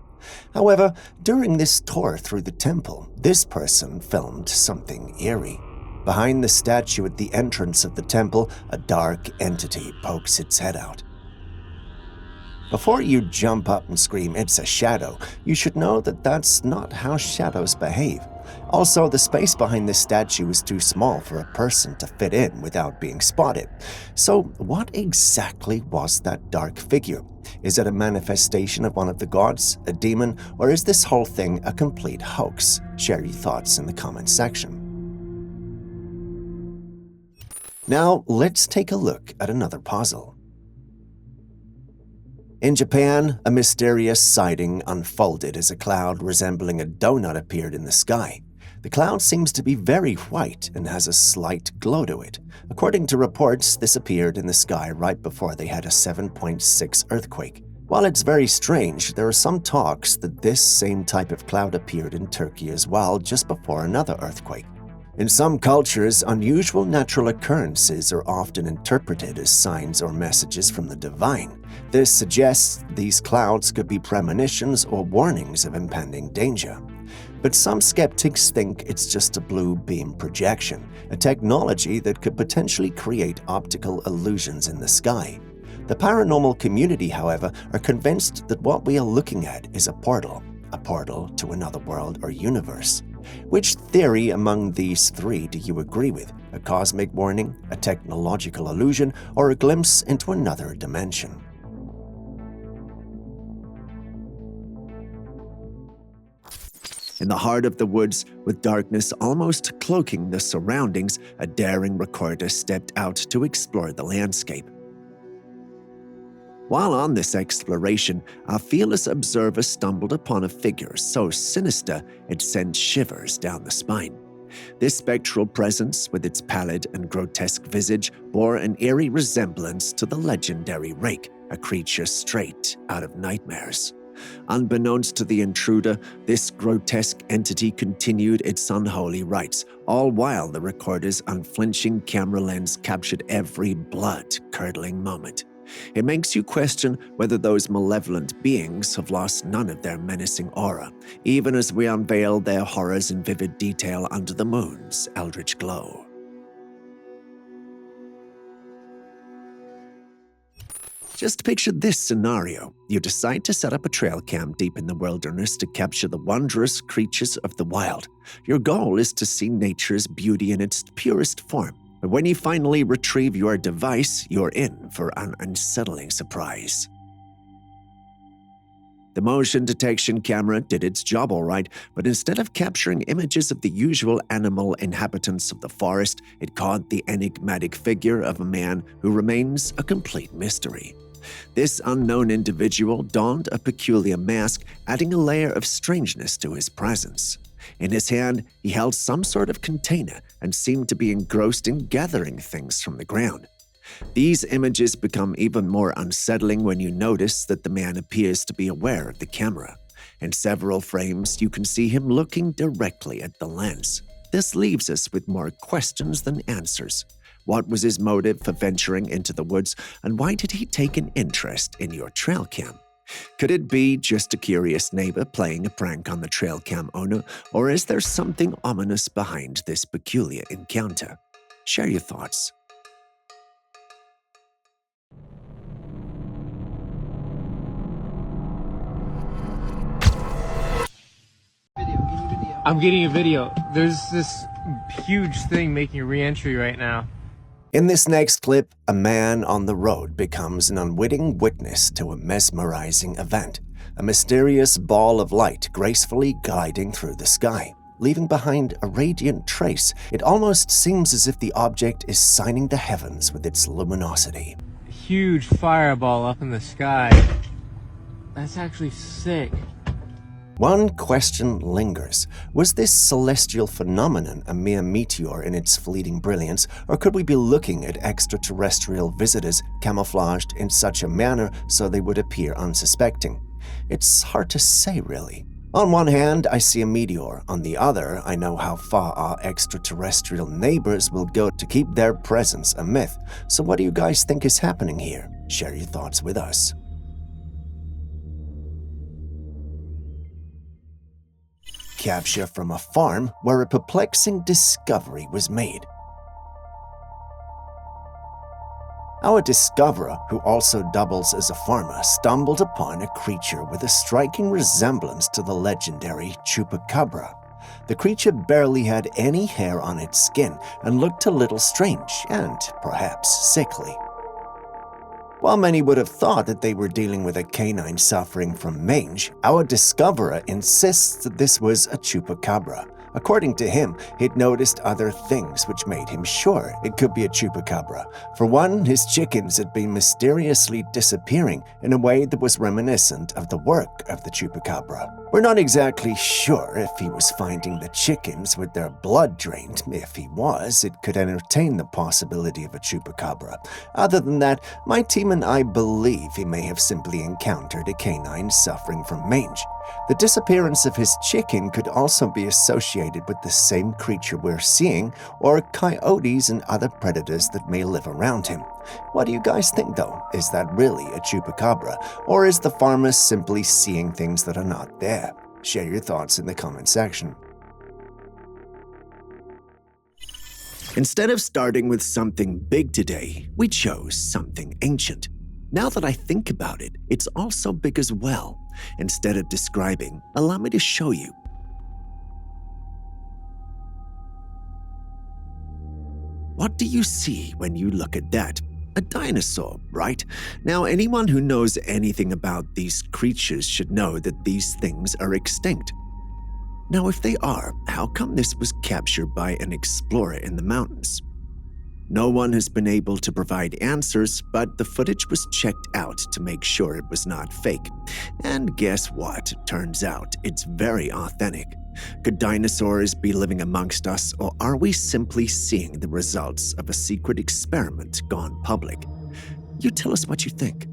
However, during this tour through the temple, this person filmed something eerie. Behind the statue at the entrance of the temple, a dark entity pokes its head out. Before you jump up and scream, "It's a shadow," you should know that that's not how shadows behave. Also, the space behind this statue is too small for a person to fit in without being spotted. So, what exactly was that dark figure? Is it a manifestation of one of the gods, a demon, or is this whole thing a complete hoax? Share your thoughts in the comments section. Now, let's take a look at another puzzle. In Japan, a mysterious sighting unfolded as a cloud resembling a donut appeared in the sky. The cloud seems to be very white and has a slight glow to it. According to reports, this appeared in the sky right before they had a 7.6 earthquake. While it's very strange, there are some talks that this same type of cloud appeared in Turkey as well just before another earthquake. In some cultures, unusual natural occurrences are often interpreted as signs or messages from the divine. This suggests these clouds could be premonitions or warnings of impending danger. But some skeptics think it's just a blue beam projection, a technology that could potentially create optical illusions in the sky. The paranormal community, however, are convinced that what we are looking at is a portal to another world or universe. Which theory among these three do you agree with? A cosmic warning, a technological illusion, or a glimpse into another dimension? In the heart of the woods, with darkness almost cloaking the surroundings, a daring recorder stepped out to explore the landscape. While on this exploration, our fearless observer stumbled upon a figure so sinister it sent shivers down the spine. This spectral presence, with its pallid and grotesque visage, bore an eerie resemblance to the legendary Rake, a creature straight out of nightmares. Unbeknownst to the intruder, this grotesque entity continued its unholy rites, all while the recorder's unflinching camera lens captured every blood-curdling moment. It makes you question whether those malevolent beings have lost none of their menacing aura, even as we unveil their horrors in vivid detail under the moon's eldritch glow. Just picture this scenario. You decide to set up a trail cam deep in the wilderness to capture the wondrous creatures of the wild. Your goal is to see nature's beauty in its purest form. But when you finally retrieve your device, you're in for an unsettling surprise. The motion detection camera did its job all right, but instead of capturing images of the usual animal inhabitants of the forest, it caught the enigmatic figure of a man who remains a complete mystery. This unknown individual donned a peculiar mask, adding a layer of strangeness to his presence. In his hand, he held some sort of container and seemed to be engrossed in gathering things from the ground. These images become even more unsettling when you notice that the man appears to be aware of the camera. In several frames, you can see him looking directly at the lens. This leaves us with more questions than answers. What was his motive for venturing into the woods, and why did he take an interest in your trail cam? Could it be just a curious neighbor playing a prank on the trail cam owner, or is there something ominous behind this peculiar encounter? Share your thoughts. I'm getting a video. There's this huge thing making a re-entry right now. In this next clip, a man on the road becomes an unwitting witness to a mesmerizing event, a mysterious ball of light gracefully gliding through the sky, leaving behind a radiant trace. It almost seems as if the object is signing the heavens with its luminosity. Huge fireball up in the sky. That's actually sick. One question lingers. Was this celestial phenomenon a mere meteor in its fleeting brilliance, or could we be looking at extraterrestrial visitors camouflaged in such a manner so they would appear unsuspecting? It's hard to say, really. On one hand, I see a meteor. On the other, I know how far our extraterrestrial neighbors will go to keep their presence a myth. So what do you guys think is happening here? Share your thoughts with us. Capture from a farm where a perplexing discovery was made. Our discoverer, who also doubles as a farmer, stumbled upon a creature with a striking resemblance to the legendary chupacabra. The creature barely had any hair on its skin and looked a little strange and perhaps sickly. While many would have thought that they were dealing with a canine suffering from mange, our discoverer insists that this was a chupacabra. According to him, he'd noticed other things which made him sure it could be a chupacabra. For one, his chickens had been mysteriously disappearing in a way that was reminiscent of the work of the chupacabra. We're not exactly sure if he was finding the chickens with their blood drained. If he was, it could entertain the possibility of a chupacabra. Other than that, my team and I believe he may have simply encountered a canine suffering from mange. The disappearance of his chicken could also be associated with the same creature we're seeing, or coyotes and other predators that may live around him. What do you guys think, though? Is that really a chupacabra, or is the farmer simply seeing things that are not there? Share your thoughts in the comment section. Instead of starting with something big today, we chose something ancient. Now that I think about it, it's also big as well. Instead of describing, allow me to show you. What do you see when you look at that? A dinosaur, right? Now, anyone who knows anything about these creatures should know that these things are extinct. Now, if they are, how come this was captured by an explorer in the mountains? No one has been able to provide answers, but the footage was checked out to make sure it was not fake. And guess what? Turns out it's very authentic. Could dinosaurs be living amongst us, or are we simply seeing the results of a secret experiment gone public? You tell us what you think.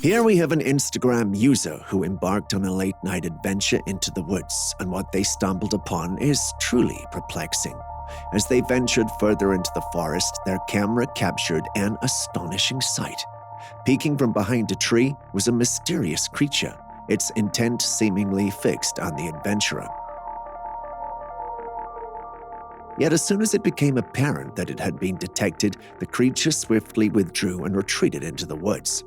Here we have an Instagram user who embarked on a late-night adventure into the woods, and what they stumbled upon is truly perplexing. As they ventured further into the forest, their camera captured an astonishing sight. Peeking from behind a tree was a mysterious creature, its intent seemingly fixed on the adventurer. Yet as soon as it became apparent that it had been detected, the creature swiftly withdrew and retreated into the woods.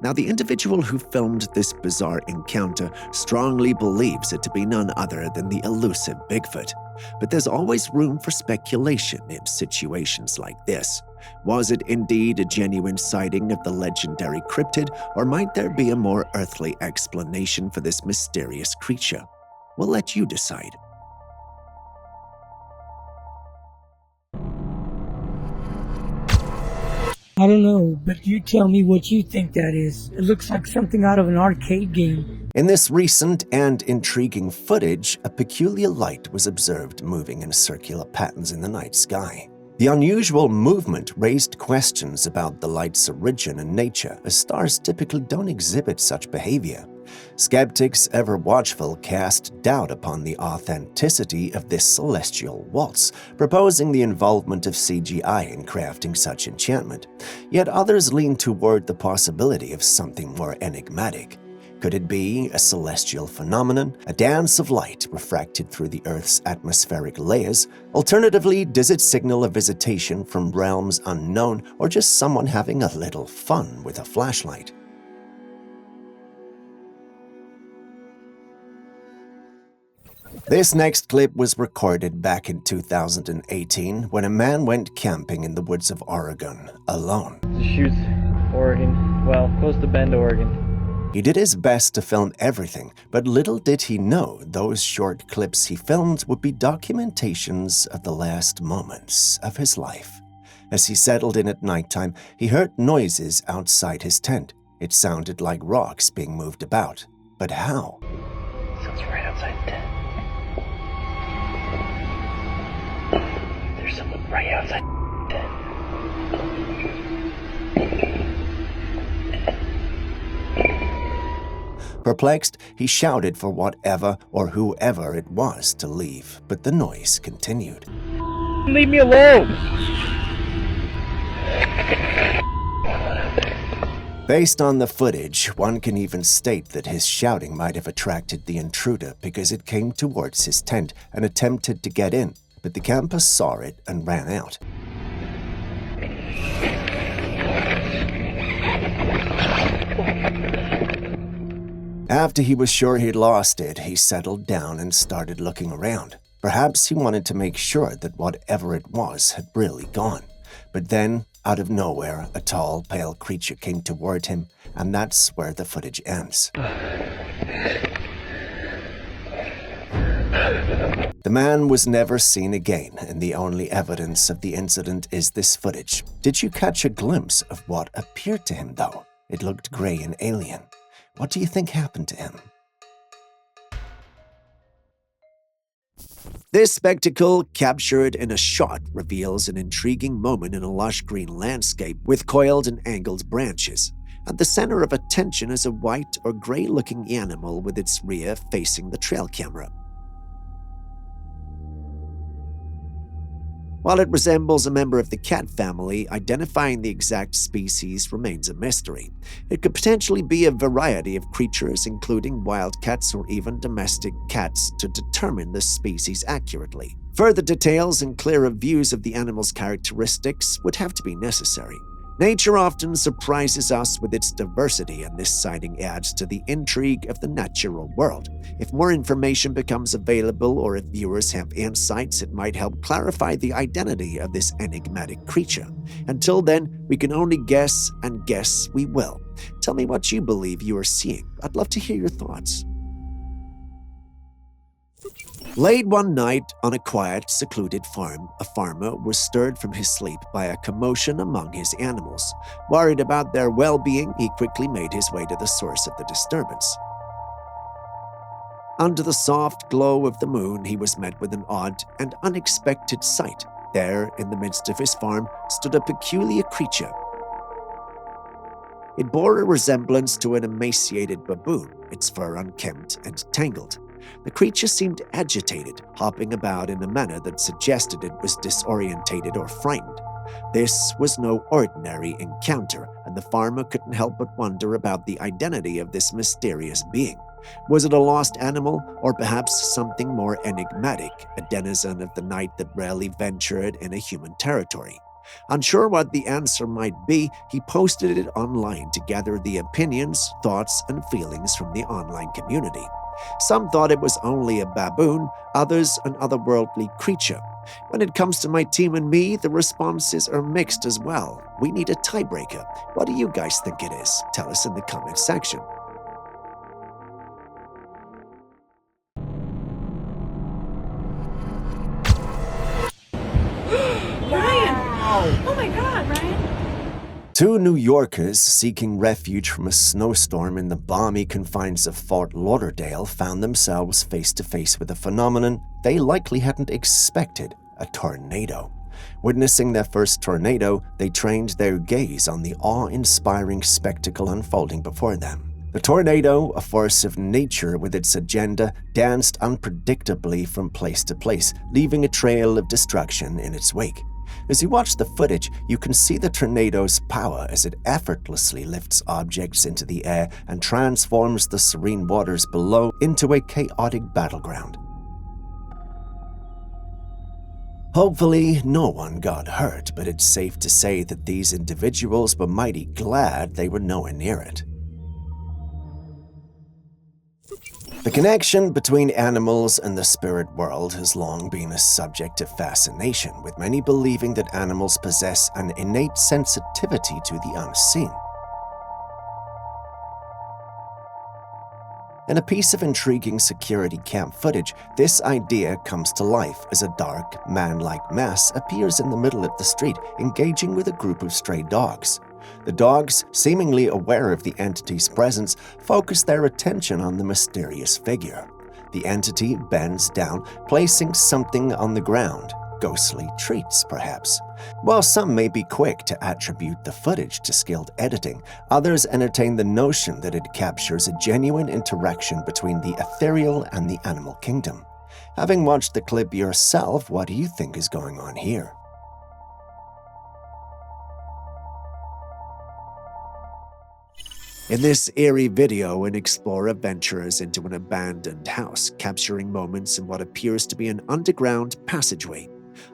Now, the individual who filmed this bizarre encounter strongly believes it to be none other than the elusive Bigfoot. But there's always room for speculation in situations like this. Was it indeed a genuine sighting of the legendary cryptid, or might there be a more earthly explanation for this mysterious creature? We'll let you decide. I don't know, but you tell me what you think that is. It looks like something out of an arcade game. In this recent and intriguing footage, a peculiar light was observed moving in circular patterns in the night sky. The unusual movement raised questions about the light's origin and nature, as stars typically don't exhibit such behavior. Skeptics, ever watchful, cast doubt upon the authenticity of this celestial waltz, proposing the involvement of CGI in crafting such enchantment. Yet others lean toward the possibility of something more enigmatic. Could it be a celestial phenomenon, a dance of light refracted through the Earth's atmospheric layers? Alternatively, does it signal a visitation from realms unknown, or just someone having a little fun with a flashlight? This next clip was recorded back in 2018 when a man went camping in the woods of Oregon, alone. Shoots, Oregon. Well, close to Bend, Oregon. He did his best to film everything, but little did he know those short clips he filmed would be documentations of the last moments of his life. As he settled in at nighttime, he heard noises outside his tent. It sounded like rocks being moved about. But how? Sounds right outside the tent. There's someone right outside the tent. Perplexed, he shouted for whatever or whoever it was to leave, but the noise continued. Leave me alone! Based on the footage, one can even state that his shouting might have attracted the intruder because it came towards his tent and attempted to get in, but the camper saw it and ran out. After he was sure he'd lost it, he settled down and started looking around. Perhaps he wanted to make sure that whatever it was had really gone. But then, out of nowhere, a tall, pale creature came toward him, and that's where the footage ends. The man was never seen again, and the only evidence of the incident is this footage. Did you catch a glimpse of what appeared to him, though? It looked gray and alien. What do you think happened to him? This spectacle, captured in a shot, reveals an intriguing moment in a lush green landscape with coiled and angled branches. At the center of attention is a white or gray-looking animal with its rear facing the trail camera. While it resembles a member of the cat family, identifying the exact species remains a mystery. It could potentially be a variety of creatures, including wild cats or even domestic cats, to determine the species accurately. Further details and clearer views of the animal's characteristics would have to be necessary. Nature often surprises us with its diversity, and this sighting adds to the intrigue of the natural world. If more information becomes available or if viewers have insights, it might help clarify the identity of this enigmatic creature. Until then, we can only guess, and guess we will. Tell me what you believe you are seeing. I'd love to hear your thoughts. Late one night, on a quiet, secluded farm, a farmer was stirred from his sleep by a commotion among his animals. Worried about their well-being, he quickly made his way to the source of the disturbance. Under the soft glow of the moon, he was met with an odd and unexpected sight. There, in the midst of his farm, stood a peculiar creature. It bore a resemblance to an emaciated baboon, its fur unkempt and tangled. The creature seemed agitated, hopping about in a manner that suggested it was disorientated or frightened. This was no ordinary encounter, and the farmer couldn't help but wonder about the identity of this mysterious being. Was it a lost animal, or perhaps something more enigmatic, a denizen of the night that rarely ventured in a human territory? Unsure what the answer might be, he posted it online to gather the opinions, thoughts, and feelings from the online community. Some thought it was only a baboon, others an otherworldly creature. When it comes to my team and me, the responses are mixed as well. We need a tiebreaker. What do you guys think it is? Tell us in the comment section. Ryan! Oh my God, Ryan! Two New Yorkers seeking refuge from a snowstorm in the balmy confines of Fort Lauderdale found themselves face to face with a phenomenon they likely hadn't expected: a tornado. Witnessing their first tornado, they trained their gaze on the awe-inspiring spectacle unfolding before them. The tornado, a force of nature with its agenda, danced unpredictably from place to place, leaving a trail of destruction in its wake. As you watch the footage, you can see the tornado's power as it effortlessly lifts objects into the air and transforms the serene waters below into a chaotic battleground. Hopefully, no one got hurt, but it's safe to say that these individuals were mighty glad they were nowhere near it. The connection between animals and the spirit world has long been a subject of fascination, with many believing that animals possess an innate sensitivity to the unseen. In a piece of intriguing security cam footage, this idea comes to life as a dark, man-like mass appears in the middle of the street, engaging with a group of stray dogs. The dogs, seemingly aware of the entity's presence, focus their attention on the mysterious figure. The entity bends down, placing something on the ground. Ghostly treats, perhaps. While some may be quick to attribute the footage to skilled editing, others entertain the notion that it captures a genuine interaction between the ethereal and the animal kingdom. Having watched the clip yourself, what do you think is going on here? In this eerie video, an explorer ventures into an abandoned house, capturing moments in what appears to be an underground passageway.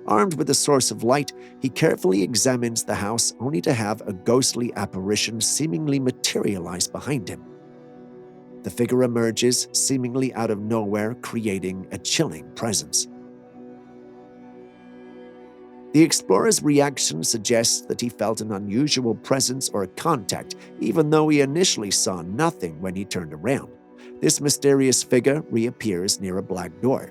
Armed with a source of light, he carefully examines the house, only to have a ghostly apparition seemingly materialize behind him. The figure emerges, seemingly out of nowhere, creating a chilling presence. The explorer's reaction suggests that he felt an unusual presence or contact, even though he initially saw nothing when he turned around. This mysterious figure reappears near a black door.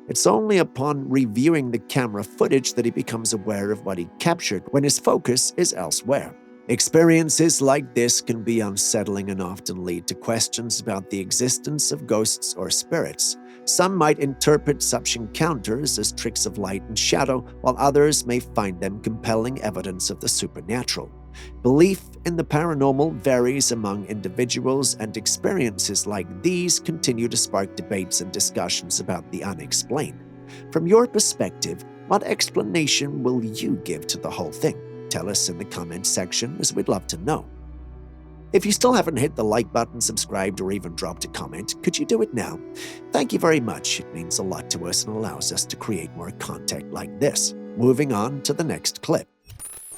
It's only upon reviewing the camera footage that he becomes aware of what he captured when his focus is elsewhere. Experiences like this can be unsettling and often lead to questions about the existence of ghosts or spirits. Some might interpret such encounters as tricks of light and shadow, while others may find them compelling evidence of the supernatural. Belief in the paranormal varies among individuals, and experiences like these continue to spark debates and discussions about the unexplained. From your perspective, what explanation will you give to the whole thing? Tell us in the comments section, as we'd love to know. If you still haven't hit the like button, subscribed, or even dropped a comment, could you do it now? Thank you very much. It means a lot to us and allows us to create more content like this. Moving on to the next clip.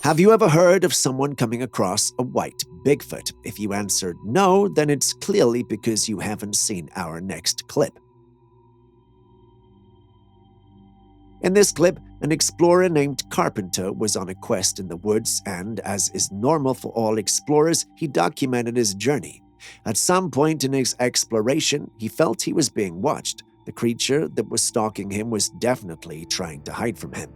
Have you ever heard of someone coming across a white Bigfoot? If you answered no, then it's clearly because you haven't seen our next clip. In this clip, an explorer named Carpenter was on a quest in the woods and, as is normal for all explorers, he documented his journey. At some point in his exploration, he felt he was being watched. The creature that was stalking him was definitely trying to hide from him.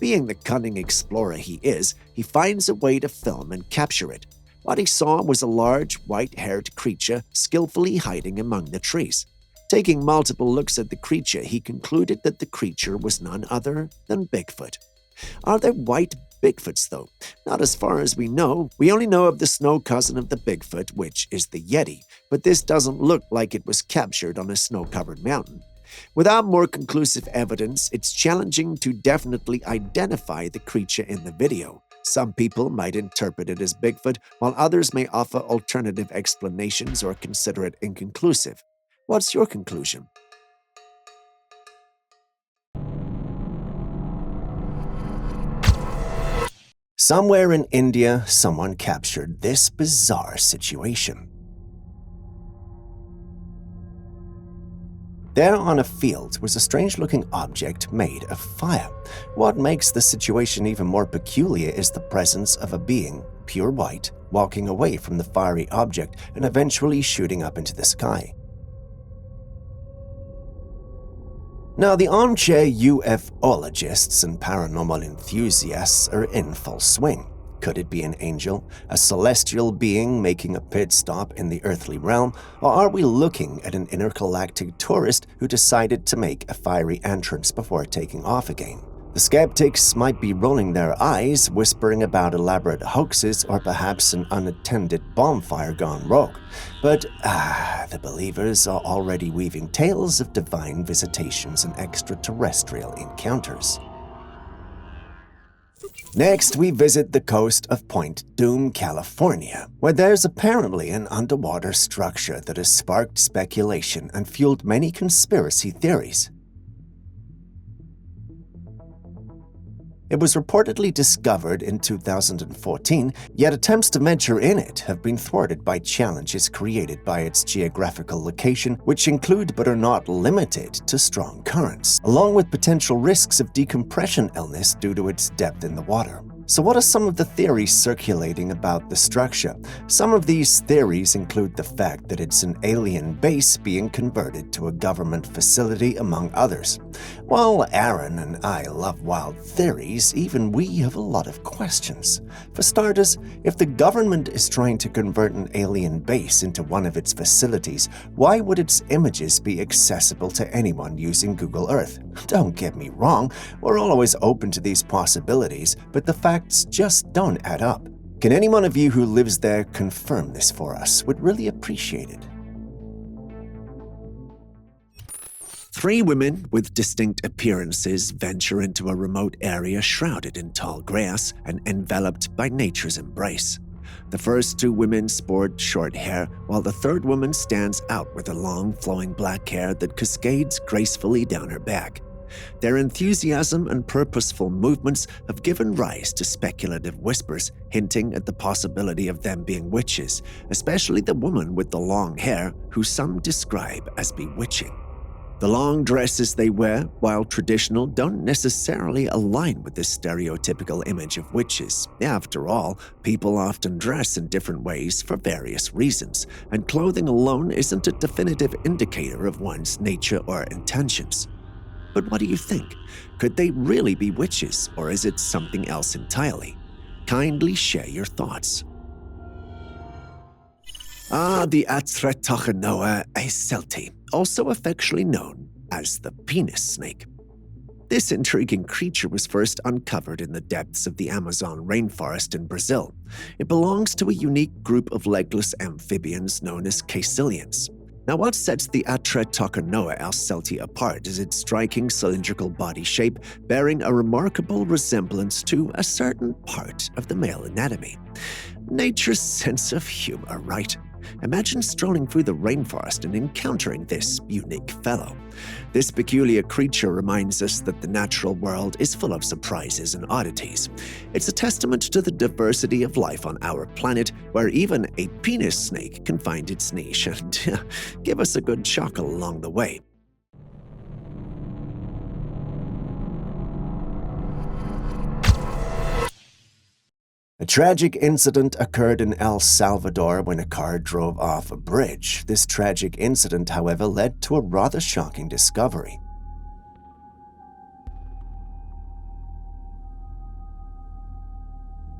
Being the cunning explorer he is, he finds a way to film and capture it. What he saw was a large, white-haired creature skillfully hiding among the trees. Taking multiple looks at the creature, he concluded that the creature was none other than Bigfoot. Are there white Bigfoots, though? Not as far as we know. We only know of the snow cousin of the Bigfoot, which is the Yeti, but this doesn't look like it was captured on a snow-covered mountain. Without more conclusive evidence, it's challenging to definitely identify the creature in the video. Some people might interpret it as Bigfoot, while others may offer alternative explanations or consider it inconclusive. What's your conclusion? Somewhere in India, someone captured this bizarre situation. There on a field was a strange-looking object made of fire. What makes the situation even more peculiar is the presence of a being, pure white, walking away from the fiery object and eventually shooting up into the sky. Now, the armchair UFOlogists and paranormal enthusiasts are in full swing. Could it be an angel, a celestial being making a pit stop in the earthly realm, or are we looking at an intergalactic tourist who decided to make a fiery entrance before taking off again? The skeptics might be rolling their eyes, whispering about elaborate hoaxes or perhaps an unattended bonfire gone rogue. But the believers are already weaving tales of divine visitations and extraterrestrial encounters. Next, we visit the coast of Point Dume, California, where there's apparently an underwater structure that has sparked speculation and fueled many conspiracy theories. It was reportedly discovered in 2014, yet attempts to venture in it have been thwarted by challenges created by its geographical location, which include but are not limited to strong currents, along with potential risks of decompression illness due to its depth in the water. So what are some of the theories circulating about the structure? Some of these theories include the fact that it's an alien base being converted to a government facility, among others. While Aaron and I love wild theories, even we have a lot of questions. For starters, if the government is trying to convert an alien base into one of its facilities, why would its images be accessible to anyone using Google Earth? Don't get me wrong, we're always open to these possibilities, but the facts just don't add up. Can any one of you who lives there confirm this for us? Would really appreciate it. 3 women with distinct appearances venture into a remote area shrouded in tall grass and enveloped by nature's embrace. The first 2 women sport short hair, while the third woman stands out with her long, flowing black hair that cascades gracefully down her back. Their enthusiasm and purposeful movements have given rise to speculative whispers hinting at the possibility of them being witches, especially the woman with the long hair who some describe as bewitching. The long dresses they wear, while traditional, don't necessarily align with this stereotypical image of witches. After all, people often dress in different ways for various reasons, and clothing alone isn't a definitive indicator of one's nature or intentions. But what do you think? Could they really be witches, or is it something else entirely? Kindly share your thoughts. The Atretachanoa acelti, also affectionately known as the penis snake. This intriguing creature was first uncovered in the depths of the Amazon rainforest in Brazil. It belongs to a unique group of legless amphibians known as caecilians. Now, what sets the Atretachanoa acelti apart is its striking cylindrical body shape, bearing a remarkable resemblance to a certain part of the male anatomy. Nature's sense of humor, right? Imagine strolling through the rainforest and encountering this unique fellow. This peculiar creature reminds us that the natural world is full of surprises and oddities. It's a testament to the diversity of life on our planet, where even a penis snake can find its niche and give us a good chuckle along the way. A tragic incident occurred in El Salvador when a car drove off a bridge. This tragic incident, however, led to a rather shocking discovery.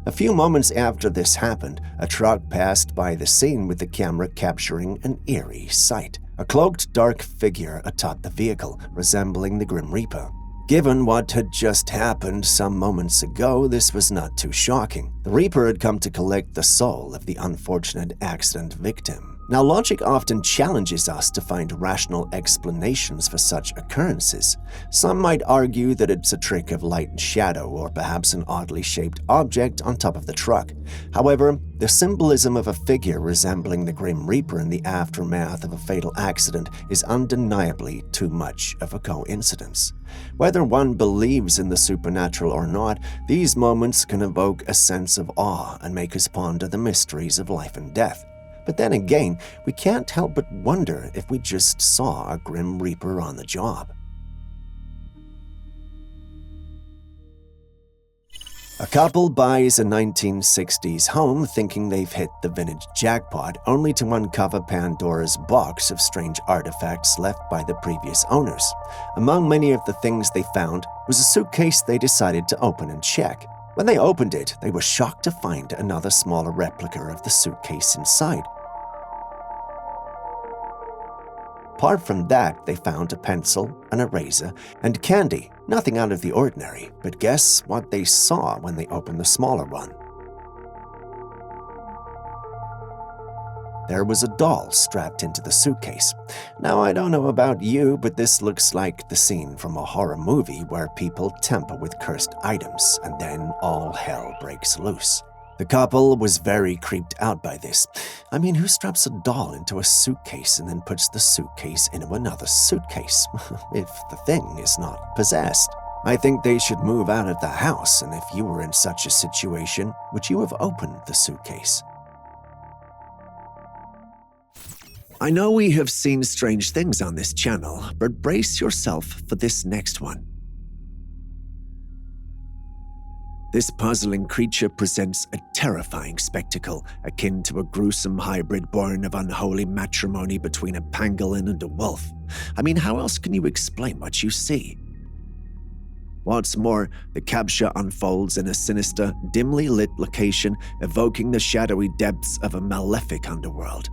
A few moments after this happened, a truck passed by the scene with the camera capturing an eerie sight. A cloaked dark figure atop the vehicle, resembling the Grim Reaper. Given what had just happened some moments ago, this was not too shocking. The Reaper had come to collect the soul of the unfortunate accident victim. Now, logic often challenges us to find rational explanations for such occurrences. Some might argue that it's a trick of light and shadow, or perhaps an oddly shaped object on top of the truck. However, the symbolism of a figure resembling the Grim Reaper in the aftermath of a fatal accident is undeniably too much of a coincidence. Whether one believes in the supernatural or not, these moments can evoke a sense of awe and make us ponder the mysteries of life and death. But then again, we can't help but wonder if we just saw a Grim Reaper on the job. A couple buys a 1960s home thinking they've hit the vintage jackpot, only to uncover Pandora's box of strange artifacts left by the previous owners. Among many of the things they found was a suitcase they decided to open and check. When they opened it, they were shocked to find another smaller replica of the suitcase inside. Apart from that, they found a pencil, an eraser, and candy. Nothing out of the ordinary, but guess what they saw when they opened the smaller one? There was a doll strapped into the suitcase. Now, I don't know about you, but this looks like the scene from a horror movie where people tamper with cursed items, and then all hell breaks loose. The couple was very creeped out by this. I mean, who straps a doll into a suitcase and then puts the suitcase into another suitcase, if the thing is not possessed? I think they should move out of the house, and if you were in such a situation, would you have opened the suitcase? I know we have seen strange things on this channel, but brace yourself for this next one. This puzzling creature presents a terrifying spectacle, akin to a gruesome hybrid born of unholy matrimony between a pangolin and a wolf. I mean, how else can you explain what you see? What's more, the capture unfolds in a sinister, dimly lit location, evoking the shadowy depths of a malefic underworld.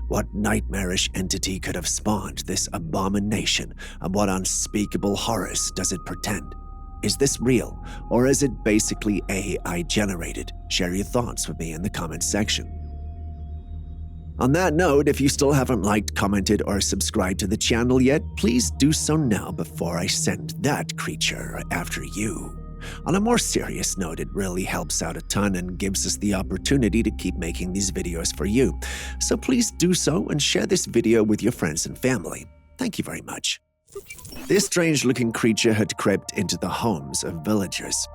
What nightmarish entity could have spawned this abomination, and what unspeakable horrors does it portend? Is this real, or is it basically AI generated? Share your thoughts with me in the comments section. On that note, if you still haven't liked, commented, or subscribed to the channel yet, please do so now before I send that creature after you. On a more serious note, it really helps out a ton and gives us the opportunity to keep making these videos for you. So please do so and share this video with your friends and family. Thank you very much. This strange-looking creature had crept into the homes of villagers.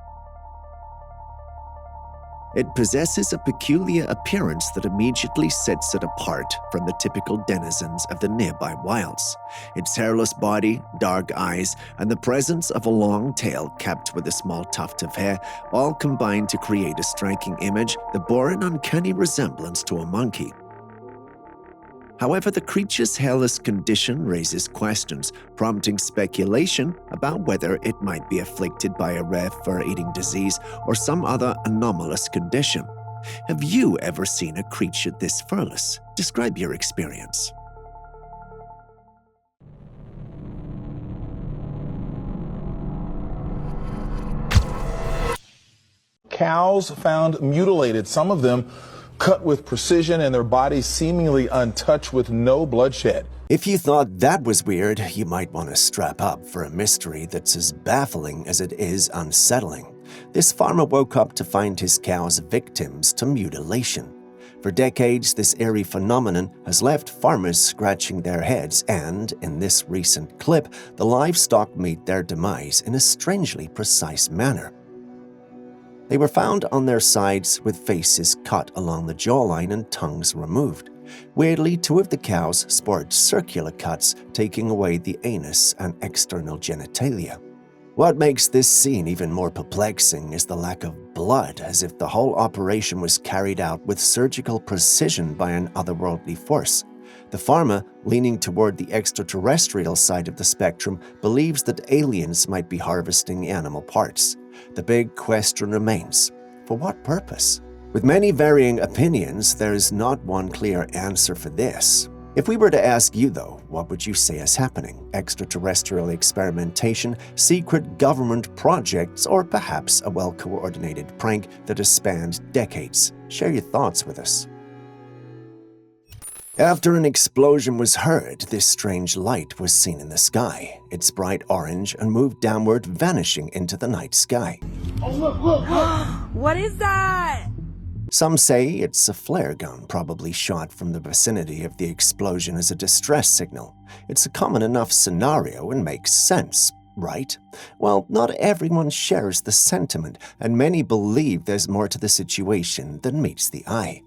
It possesses a peculiar appearance that immediately sets it apart from the typical denizens of the nearby wilds. Its hairless body, dark eyes, and the presence of a long tail capped with a small tuft of hair all combine to create a striking image that bore an uncanny resemblance to a monkey. However, the creature's hairless condition raises questions, prompting speculation about whether it might be afflicted by a rare fur-eating disease or some other anomalous condition. Have you ever seen a creature this furless? Describe your experience. Cows found mutilated, some of them cut with precision and their bodies seemingly untouched with no bloodshed. If you thought that was weird, you might want to strap up for a mystery that's as baffling as it is unsettling. This farmer woke up to find his cows victims to mutilation. For decades, this eerie phenomenon has left farmers scratching their heads, and in this recent clip, the livestock meet their demise in a strangely precise manner. They were found on their sides with faces cut along the jawline and tongues removed. Weirdly, two of the cows sported circular cuts, taking away the anus and external genitalia. What makes this scene even more perplexing is the lack of blood, as if the whole operation was carried out with surgical precision by an otherworldly force. The farmer, leaning toward the extraterrestrial side of the spectrum, believes that aliens might be harvesting animal parts. The big question remains, for what purpose? With many varying opinions, there is not one clear answer for this. If we were to ask you, though, what would you say is happening? Extraterrestrial experimentation, secret government projects, or perhaps a well-coordinated prank that has spanned decades? Share your thoughts with us. After an explosion was heard, this strange light was seen in the sky. It's bright orange and moved downward, vanishing into the night sky. Oh, look! What is that? Some say it's a flare gun, probably shot from the vicinity of the explosion as a distress signal. It's a common enough scenario and makes sense, right? Well, not everyone shares the sentiment, and many believe there's more to the situation than meets the eye.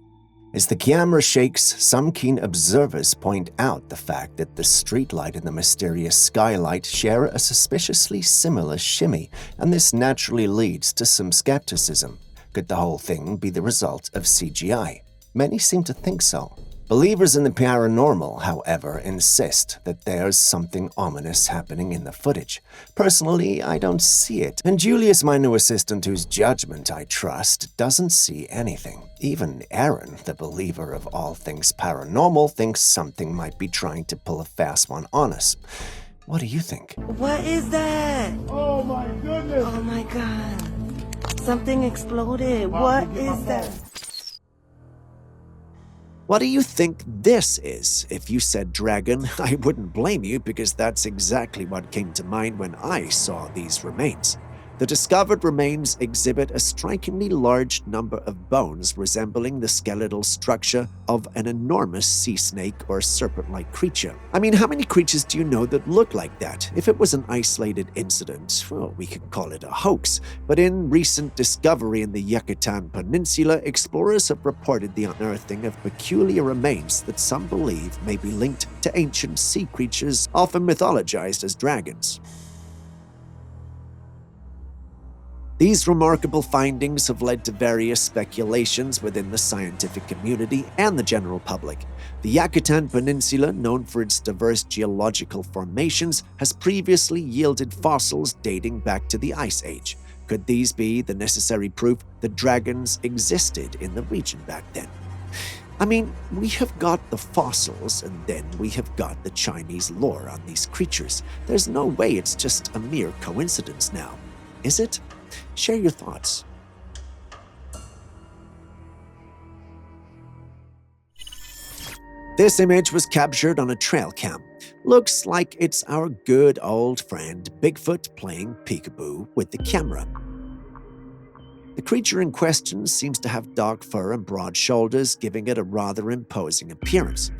As the camera shakes, some keen observers point out the fact that the streetlight and the mysterious skylight share a suspiciously similar shimmy, and this naturally leads to some skepticism. Could the whole thing be the result of CGI? Many seem to think so. Believers in the paranormal, however, insist that there's something ominous happening in the footage. Personally, I don't see it, and Julius, my new assistant whose judgment I trust, doesn't see anything. Even Aaron, the believer of all things paranormal, thinks something might be trying to pull a fast one on us. What do you think? What is that? Oh my goodness! Oh my god. Something exploded. What is that? What do you think this is? If you said dragon, I wouldn't blame you because that's exactly what came to mind when I saw these remains. The discovered remains exhibit a strikingly large number of bones resembling the skeletal structure of an enormous sea snake or serpent-like creature. I mean, how many creatures do you know that look like that? If it was an isolated incident, well, we could call it a hoax. But in recent discovery in the Yucatan Peninsula, explorers have reported the unearthing of peculiar remains that some believe may be linked to ancient sea creatures, often mythologized as dragons. These remarkable findings have led to various speculations within the scientific community and the general public. The Yucatan Peninsula, known for its diverse geological formations, has previously yielded fossils dating back to the Ice Age. Could these be the necessary proof that dragons existed in the region back then? I mean, we have got the fossils, and then we have got the Chinese lore on these creatures. There's no way it's just a mere coincidence now, is it? Share your thoughts. This image was captured on a Trailcam. Looks like it's our good old friend Bigfoot playing peekaboo with the camera. The creature in question seems to have dark fur and broad shoulders, giving it a rather imposing appearance.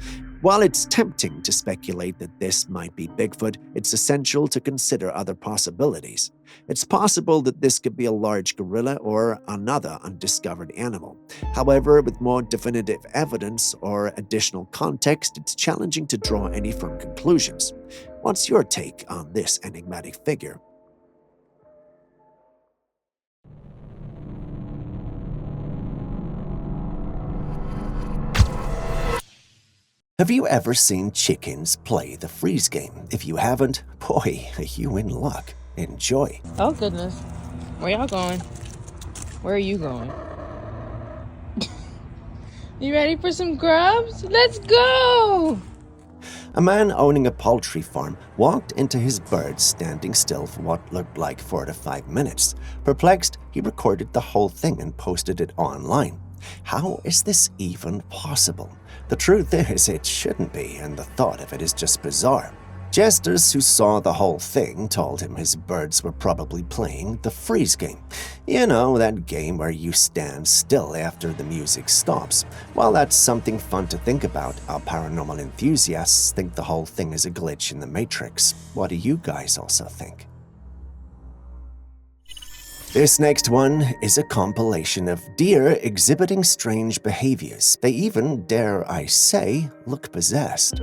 While it's tempting to speculate that this might be Bigfoot, it's essential to consider other possibilities. It's possible that this could be a large gorilla or another undiscovered animal. However, with more definitive evidence or additional context, it's challenging to draw any firm conclusions. What's your take on this enigmatic figure? Have you ever seen chickens play the freeze game? If you haven't, boy, are you in luck. Enjoy. Oh, goodness. Where y'all going? Where are you going? You ready for some grubs? Let's go! A man owning a poultry farm walked into his birds standing still for what looked like 4 to 5 minutes. Perplexed, he recorded the whole thing and posted it online. How is this even possible? The truth is, it shouldn't be, and the thought of it is just bizarre. Jesters who saw the whole thing told him his birds were probably playing the freeze game. You know, that game where you stand still after the music stops. While that's something fun to think about, our paranormal enthusiasts think the whole thing is a glitch in the Matrix. What do you guys also think? This next one is a compilation of deer exhibiting strange behaviors. They even, dare I say, look possessed.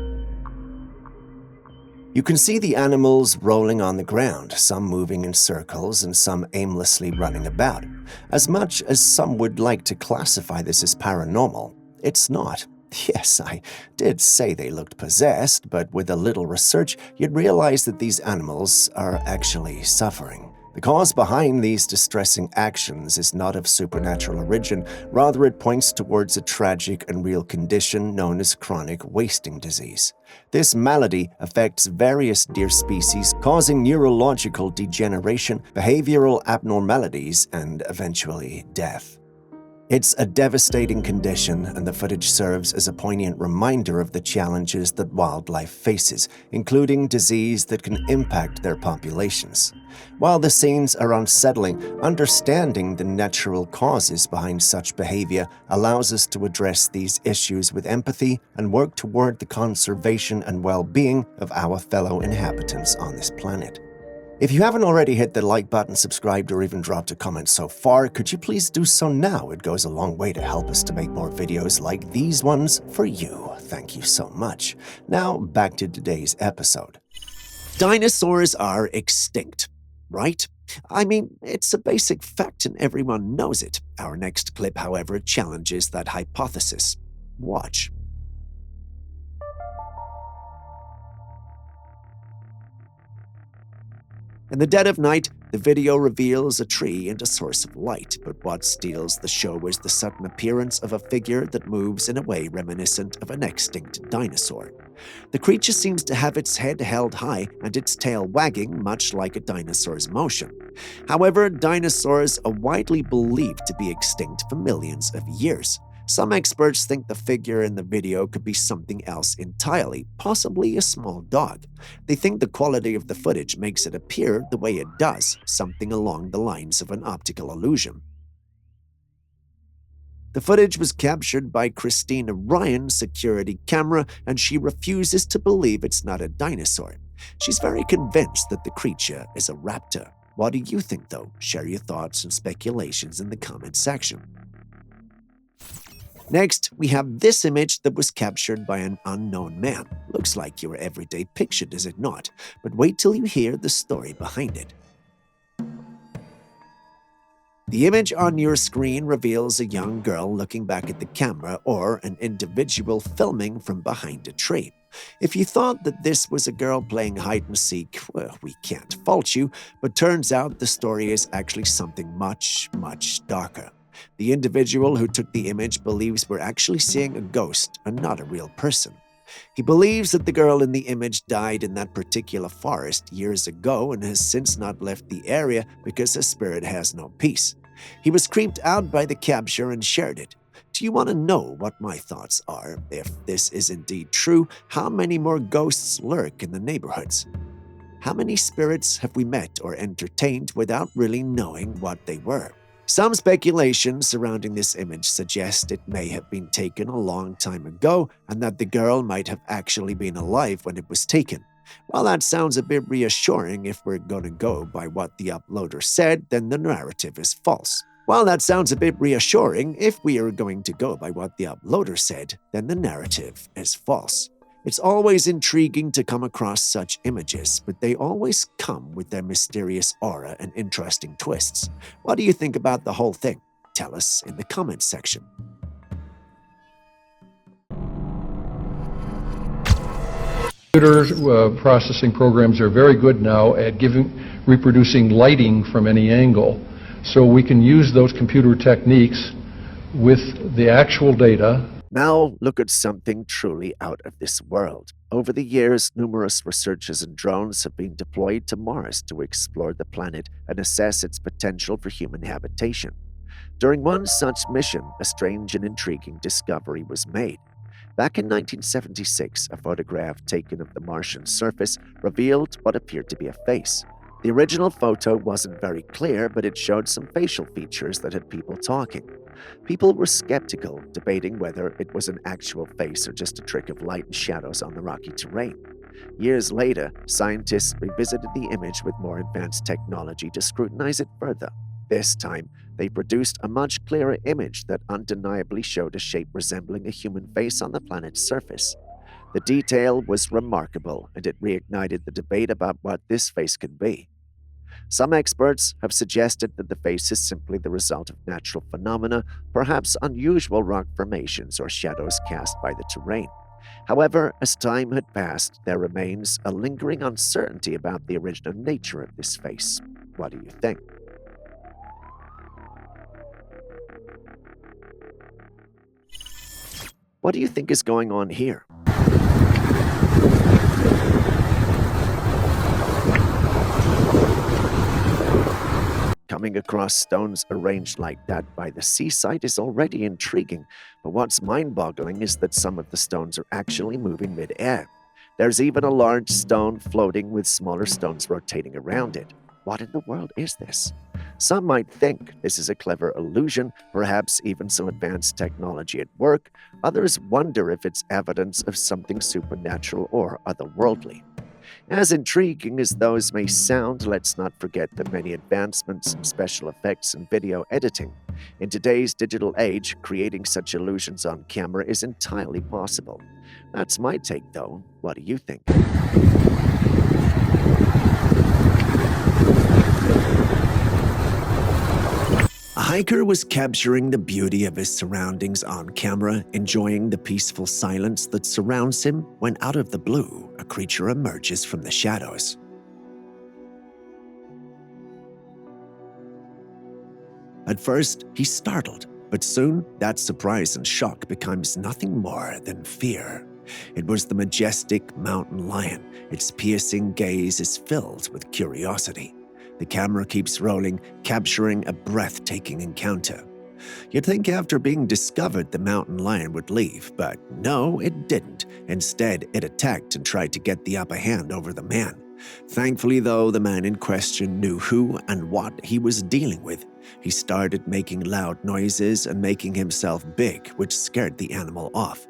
You can see the animals rolling on the ground, some moving in circles and some aimlessly running about. As much as some would like to classify this as paranormal, it's not. Yes, I did say they looked possessed, but with a little research, you'd realize that these animals are actually suffering. The cause behind these distressing actions is not of supernatural origin, rather it points towards a tragic and real condition known as chronic wasting disease. This malady affects various deer species, causing neurological degeneration, behavioral abnormalities, and eventually death. It's a devastating condition, and the footage serves as a poignant reminder of the challenges that wildlife faces, including disease that can impact their populations. While the scenes are unsettling, understanding the natural causes behind such behavior allows us to address these issues with empathy and work toward the conservation and well-being of our fellow inhabitants on this planet. If you haven't already hit the like button, subscribed, or even dropped a comment so far, could you please do so now? It goes a long way to help us to make more videos like these ones for you. Thank you so much. Now, back to today's episode. Dinosaurs are extinct, right? I mean, it's a basic fact and everyone knows it. Our next clip, however, challenges that hypothesis. Watch. In the dead of night, the video reveals a tree and a source of light, but what steals the show is the sudden appearance of a figure that moves in a way reminiscent of an extinct dinosaur. The creature seems to have its head held high and its tail wagging, much like a dinosaur's motion. However, dinosaurs are widely believed to be extinct for millions of years. Some experts think the figure in the video could be something else entirely, possibly a small dog. They think the quality of the footage makes it appear the way it does, something along the lines of an optical illusion. The footage was captured by Christina Ryan's security camera, and she refuses to believe it's not a dinosaur. She's very convinced that the creature is a raptor. What do you think, though? Share your thoughts and speculations in the comment section. Next, we have this image that was captured by an unknown man. Looks like your everyday picture, does it not? But wait till you hear the story behind it. The image on your screen reveals a young girl looking back at the camera, or an individual filming from behind a tree. If you thought that this was a girl playing hide and seek, well, we can't fault you, but turns out the story is actually something much, much darker. The individual who took the image believes we're actually seeing a ghost and not a real person. He believes that the girl in the image died in that particular forest years ago and has since not left the area because her spirit has no peace. He was creeped out by the capture and shared it. Do you want to know what my thoughts are? If this is indeed true, how many more ghosts lurk in the neighborhoods? How many spirits have we met or entertained without really knowing what they were? Some speculation surrounding this image suggest it may have been taken a long time ago and that the girl might have actually been alive when it was taken. While that sounds a bit reassuring if we're going to go by what the uploader said, then the narrative is false. While that sounds a bit reassuring if we are going to go by what the uploader said, then the narrative is false. It's always intriguing to come across such images, but they always come with their mysterious aura and interesting twists. What do you think about the whole thing? Tell us in the comments section. Computer processing programs are very good now at reproducing lighting from any angle. So we can use those computer techniques with the actual data. Now look at something truly out of this world. Over the years, numerous researchers and drones have been deployed to Mars to explore the planet and assess its potential for human habitation. During one such mission, a strange and intriguing discovery was made. Back in 1976, a photograph taken of the Martian surface revealed what appeared to be a face. The original photo wasn't very clear, but it showed some facial features that had people talking. People were skeptical, debating whether it was an actual face or just a trick of light and shadows on the rocky terrain. Years later, scientists revisited the image with more advanced technology to scrutinize it further. This time, they produced a much clearer image that undeniably showed a shape resembling a human face on the planet's surface. The detail was remarkable, and it reignited the debate about what this face could be. Some experts have suggested that the face is simply the result of natural phenomena, perhaps unusual rock formations or shadows cast by the terrain. However, as time had passed, there remains a lingering uncertainty about the original nature of this face. What do you think? What do you think is going on here? Coming across stones arranged like that by the seaside is already intriguing, but what's mind-boggling is that some of the stones are actually moving mid-air. There's even a large stone floating with smaller stones rotating around it. What in the world is this? Some might think this is a clever illusion, perhaps even some advanced technology at work. Others wonder if it's evidence of something supernatural or otherworldly. As intriguing as those may sound, let's not forget the many advancements in special effects and video editing. In today's digital age, creating such illusions on camera is entirely possible. That's my take, though. What do you think? A hiker was capturing the beauty of his surroundings on camera, enjoying the peaceful silence that surrounds him when out of the blue, a creature emerges from the shadows. At first, he's startled, but soon that surprise and shock becomes nothing more than fear. It was the majestic mountain lion. Its piercing gaze is filled with curiosity. The camera keeps rolling, capturing a breathtaking encounter. You'd think after being discovered the mountain lion would leave, but no, it didn't. Instead, it attacked and tried to get the upper hand over the man. Thankfully, though, the man in question knew who and what he was dealing with. He started making loud noises and making himself big, which scared the animal off.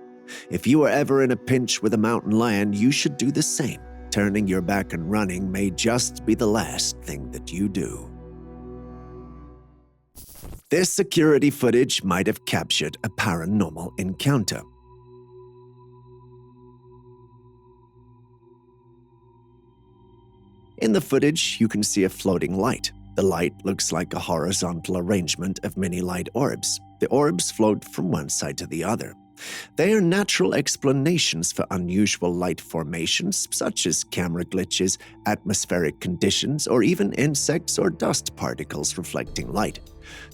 If you were ever in a pinch with a mountain lion, you should do the same. Turning your back and running may just be the last thing that you do. This security footage might have captured a paranormal encounter. In the footage, you can see a floating light. The light looks like a horizontal arrangement of many light orbs. The orbs float from one side to the other. They are natural explanations for unusual light formations, such as camera glitches, atmospheric conditions, or even insects or dust particles reflecting light.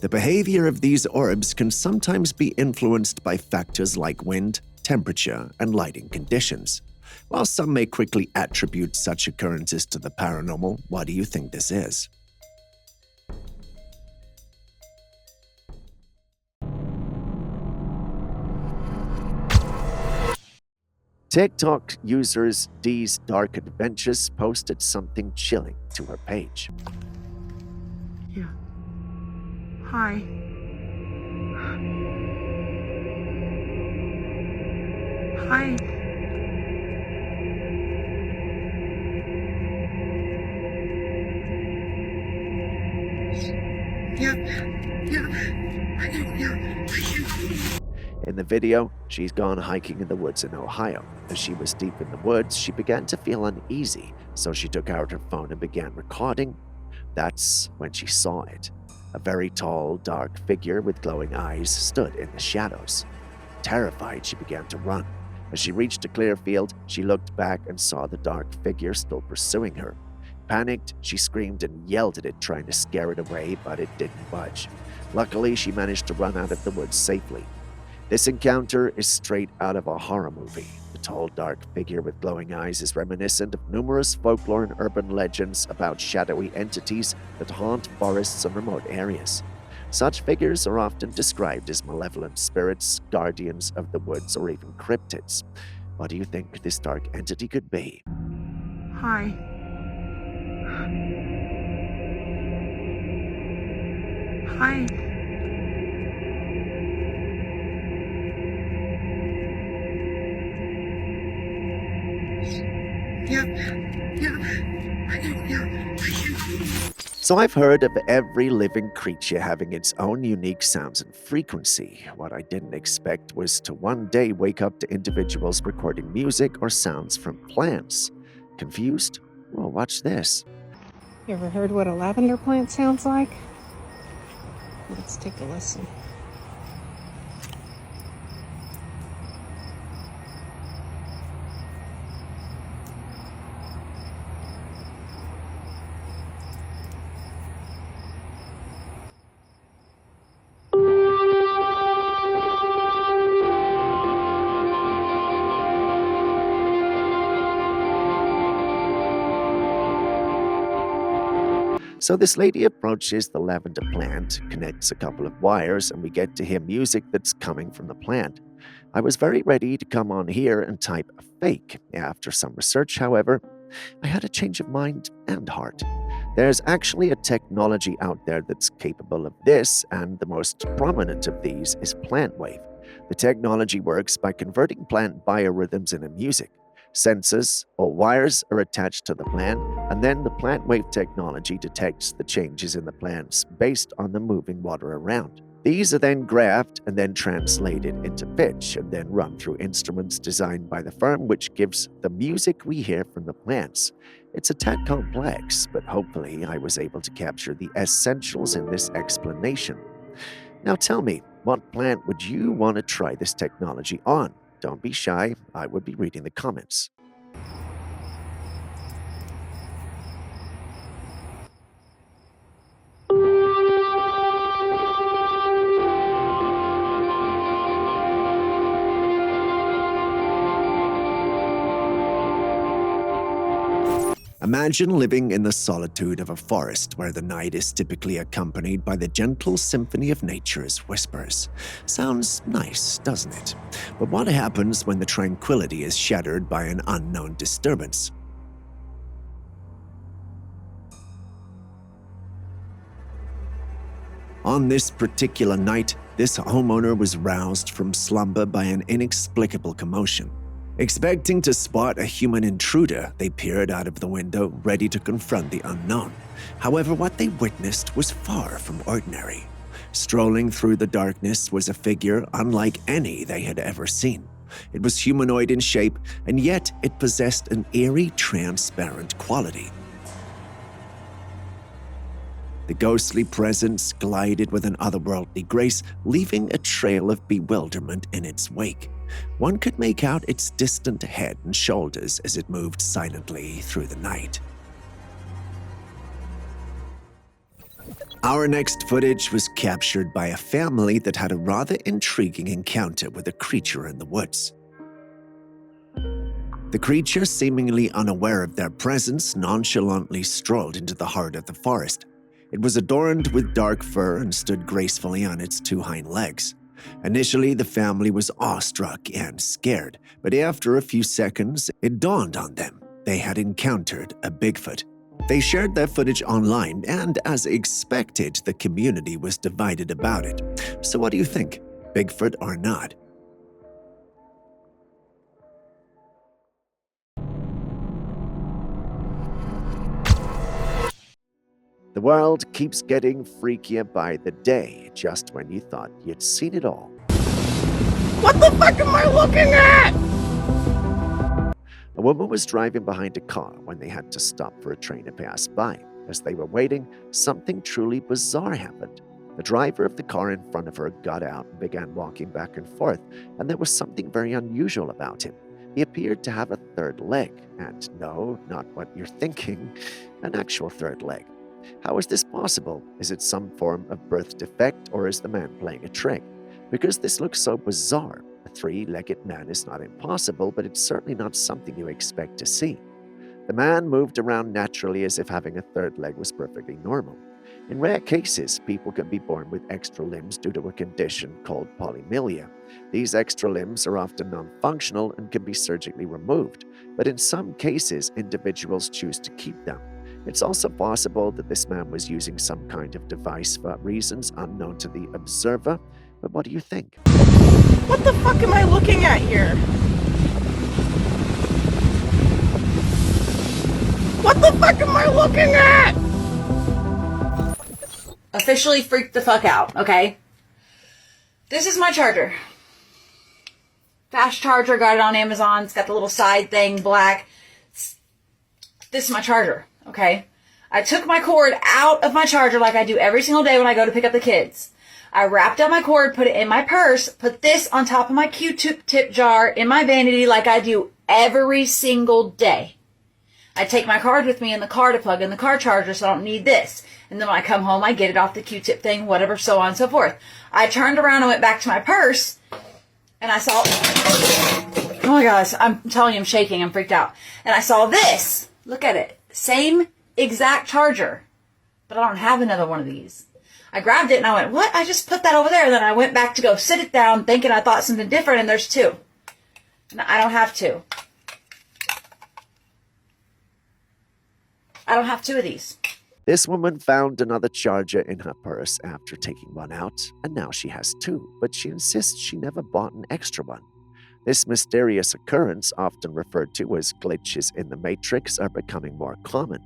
The behavior of these orbs can sometimes be influenced by factors like wind, temperature, and lighting conditions. While some may quickly attribute such occurrences to the paranormal, what do you think this is? TikTok users D's Dark Adventures posted something chilling to her page. Yeah. Hi. Hi. In the video, she's gone hiking in the woods in Ohio. As she was deep in the woods, she began to feel uneasy, so she took out her phone and began recording. That's when she saw it. A very tall, dark figure with glowing eyes stood in the shadows. Terrified, she began to run. As she reached a clear field, she looked back and saw the dark figure still pursuing her. Panicked, she screamed and yelled at it, trying to scare it away, but it didn't budge. Luckily, she managed to run out of the woods safely. This encounter is straight out of a horror movie. The tall, dark figure with glowing eyes is reminiscent of numerous folklore and urban legends about shadowy entities that haunt forests and remote areas. Such figures are often described as malevolent spirits, guardians of the woods, or even cryptids. What do you think this dark entity could be? Hi. Hi. So I've heard of every living creature having its own unique sounds and frequency. What I didn't expect was to one day wake up to individuals recording music or sounds from plants. Confused? Well, watch this. You ever heard what a lavender plant sounds like? Let's take a listen. So this lady approaches the lavender plant, connects a couple of wires, and we get to hear music that's coming from the plant. I was very ready to come on here and type a fake. After some research, however, I had a change of mind and heart. There's actually a technology out there that's capable of this, and the most prominent of these is PlantWave. The technology works by converting plant biorhythms into music. Sensors or wires are attached to the plant, and then the PlantWave technology detects the changes in the plants based on the moving water around. These are then graphed and then translated into pitch and then run through instruments designed by the firm, which gives the music we hear from the plants. It's a tad complex, but hopefully I was able to capture the essentials in this explanation. Now tell me, what plant would you want to try this technology on? Don't be shy, I would be reading the comments. Imagine living in the solitude of a forest where the night is typically accompanied by the gentle symphony of nature's whispers. Sounds nice, doesn't it? But what happens when the tranquility is shattered by an unknown disturbance? On this particular night, this homeowner was roused from slumber by an inexplicable commotion. Expecting to spot a human intruder, they peered out of the window, ready to confront the unknown. However, what they witnessed was far from ordinary. Strolling through the darkness was a figure unlike any they had ever seen. It was humanoid in shape, and yet it possessed an eerie, transparent quality. The ghostly presence glided with an otherworldly grace, leaving a trail of bewilderment in its wake. One could make out its distant head and shoulders as it moved silently through the night. Our next footage was captured by a family that had a rather intriguing encounter with a creature in the woods. The creature, seemingly unaware of their presence, nonchalantly strolled into the heart of the forest. It was adorned with dark fur and stood gracefully on its two hind legs. Initially, the family was awestruck and scared, but after a few seconds, it dawned on them they had encountered a Bigfoot. They shared their footage online, and as expected, the community was divided about it. So what do you think? Bigfoot or not? The world keeps getting freakier by the day, just when you thought you'd seen it all. What the fuck am I looking at? A woman was driving behind a car when they had to stop for a train to pass by. As they were waiting, something truly bizarre happened. The driver of the car in front of her got out and began walking back and forth, and there was something very unusual about him. He appeared to have a third leg, and no, not what you're thinking, an actual third leg. How is this possible? Is it some form of birth defect, or is the man playing a trick? Because this looks so bizarre. A three-legged man is not impossible, but it's certainly not something you expect to see. The man moved around naturally as if having a third leg was perfectly normal. In rare cases, people can be born with extra limbs due to a condition called polymorphia. These extra limbs are often non-functional and can be surgically removed, but in some cases, individuals choose to keep them. It's also possible that this man was using some kind of device for reasons unknown to the observer, but what do you think? What the fuck am I looking at here? What the fuck am I looking at? Officially freaked the fuck out, okay? This is my charger. Fast charger, got it on Amazon. It's got the little side thing, black. This is my charger, okay? I took my cord out of my charger like I do every single day when I go to pick up the kids. I wrapped up my cord, put it in my purse, put this on top of my Q-tip jar in my vanity like I do every single day. I take my card with me in the car to plug in the car charger, so I don't need this. And then when I come home, I get it off the Q-tip thing, whatever, so on and so forth. I turned around and went back to my purse, and I saw... Oh my gosh, I'm telling you, I'm shaking, I'm freaked out. And I saw this. Look at it. Same exact charger, but I don't have another one of these. I grabbed it and I went, what? I just put that over there. And then I went back to go sit it down thinking I thought something different, and there's two. And I don't have two. I don't have two of these. This woman found another charger in her purse after taking one out, and now she has two, but she insists she never bought an extra one. This mysterious occurrence, often referred to as glitches in the matrix, are becoming more common.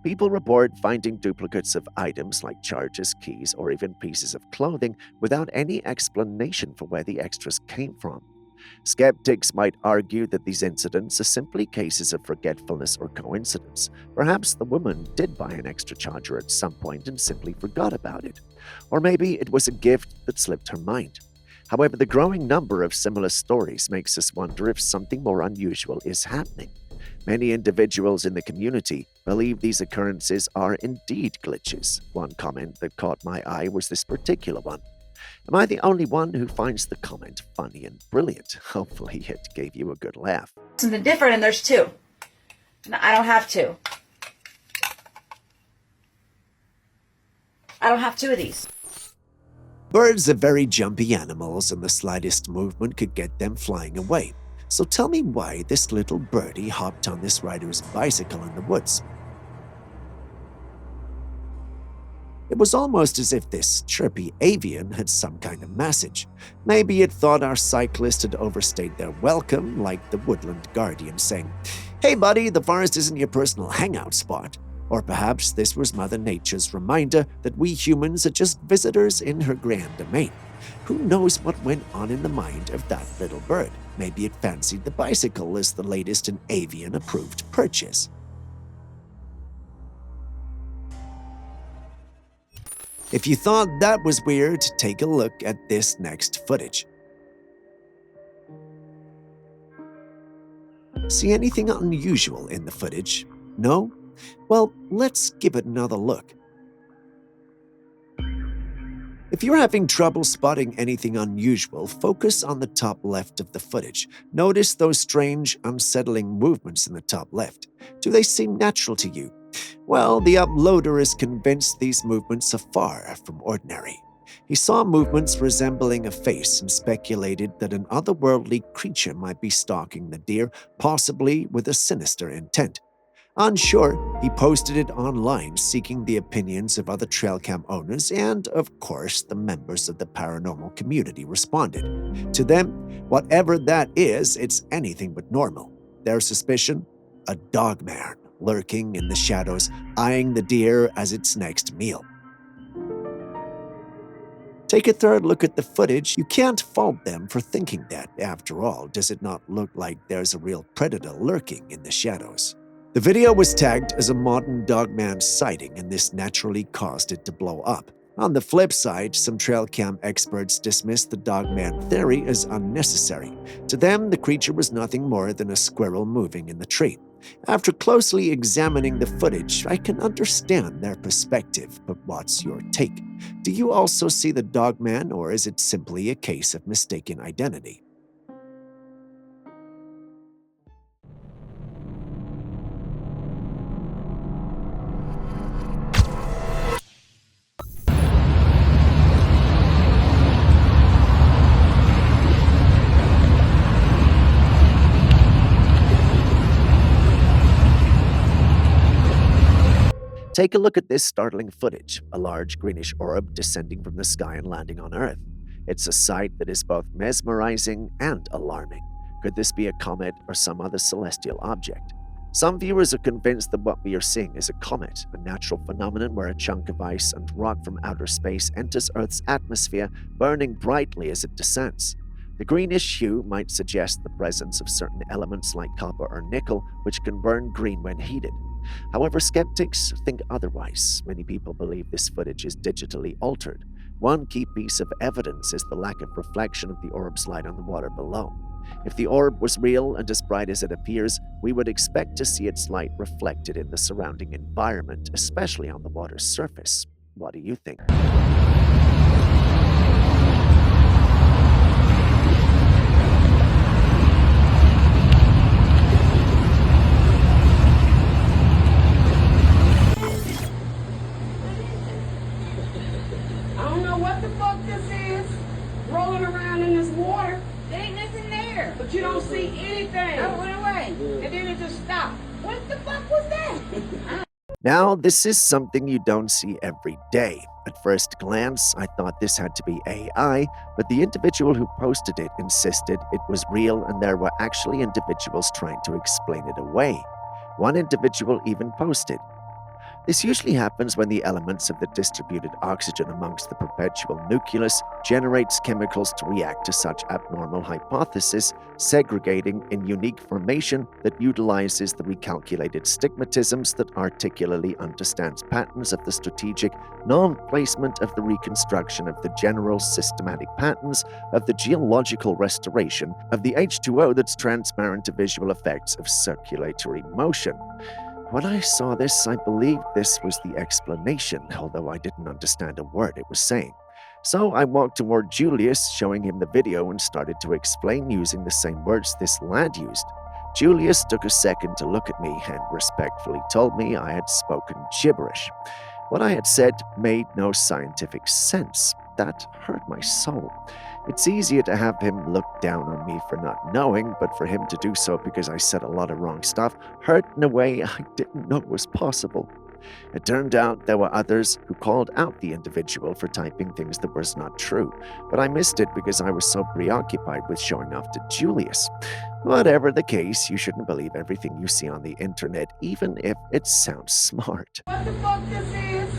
People report finding duplicates of items like chargers, keys, or even pieces of clothing without any explanation for where the extras came from. Skeptics might argue that these incidents are simply cases of forgetfulness or coincidence. Perhaps the woman did buy an extra charger at some point and simply forgot about it. Or maybe it was a gift that slipped her mind. However, the growing number of similar stories makes us wonder if something more unusual is happening. Many individuals in the community believe these occurrences are indeed glitches. One comment that caught my eye was this particular one. Am I the only one who finds the comment funny and brilliant? Hopefully it gave you a good laugh. Something different, and there's two. And I don't have two. I don't have two of these. Birds are very jumpy animals, and the slightest movement could get them flying away. So tell me why this little birdie hopped on this rider's bicycle in the woods. It was almost as if this chirpy avian had some kind of message. Maybe it thought our cyclist had overstayed their welcome, like the woodland guardian saying, "Hey buddy, the forest isn't your personal hangout spot." Or perhaps this was Mother Nature's reminder that we humans are just visitors in her grand domain. Who knows what went on in the mind of that little bird? Maybe it fancied the bicycle as the latest in avian-approved purchase. If you thought that was weird, take a look at this next footage. See anything unusual in the footage? No? Well, let's give it another look. If you're having trouble spotting anything unusual, focus on the top left of the footage. Notice those strange, unsettling movements in the top left. Do they seem natural to you? Well, the uploader is convinced these movements are far from ordinary. He saw movements resembling a face and speculated that an otherworldly creature might be stalking the deer, possibly with a sinister intent. Unsure, he posted it online seeking the opinions of other Trailcam owners and, of course, the members of the paranormal community responded. To them, whatever that is, it's anything but normal. Their suspicion? A dogman lurking in the shadows, eyeing the deer as its next meal. Take a third look at the footage. You can't fault them for thinking that. After all, does it not look like there's a real predator lurking in the shadows? The video was tagged as a modern dogman sighting, and this naturally caused it to blow up. On the flip side, some Trailcam experts dismissed the dogman theory as unnecessary. To them, the creature was nothing more than a squirrel moving in the tree. After closely examining the footage, I can understand their perspective, but what's your take? Do you also see the dogman, or is it simply a case of mistaken identity? Take a look at this startling footage, a large greenish orb descending from the sky and landing on Earth. It's a sight that is both mesmerizing and alarming. Could this be a comet or some other celestial object? Some viewers are convinced that what we are seeing is a comet, a natural phenomenon where a chunk of ice and rock from outer space enters Earth's atmosphere, burning brightly as it descends. The greenish hue might suggest the presence of certain elements like copper or nickel, which can burn green when heated. However, skeptics think otherwise. Many people believe this footage is digitally altered. One key piece of evidence is the lack of reflection of the orb's light on the water below. If the orb was real and as bright as it appears, we would expect to see its light reflected in the surrounding environment, especially on the water's surface. What do you think? But you don't see anything. I went away. And then it just stopped. What the fuck was that? Now, this is something you don't see every day. At first glance, I thought this had to be AI, but the individual who posted it insisted it was real and there were actually individuals trying to explain it away. One individual even posted, "This usually happens when the elements of the distributed oxygen amongst the perpetual nucleus generates chemicals to react to such abnormal hypothesis, segregating in unique formation that utilizes the recalculated stigmatisms that articulately understands patterns of the strategic non-placement of the reconstruction of the general systematic patterns of the geological restoration of the H2O that's transparent to visual effects of circulatory motion." When I saw this, I believed this was the explanation, although I didn't understand a word it was saying. So I walked toward Julius, showing him the video, and started to explain using the same words this lad used. Julius took a second to look at me and respectfully told me I had spoken gibberish. What I had said made no scientific sense. That hurt my soul. It's easier to have him look down on me for not knowing, but for him to do so because I said a lot of wrong stuff hurt in a way I didn't know was possible. It turned out there were others who called out the individual for typing things that was not true, but I missed it because I was so preoccupied with showing off to Julius. Whatever the case, you shouldn't believe everything you see on the internet, even if it sounds smart. What the fuck this is?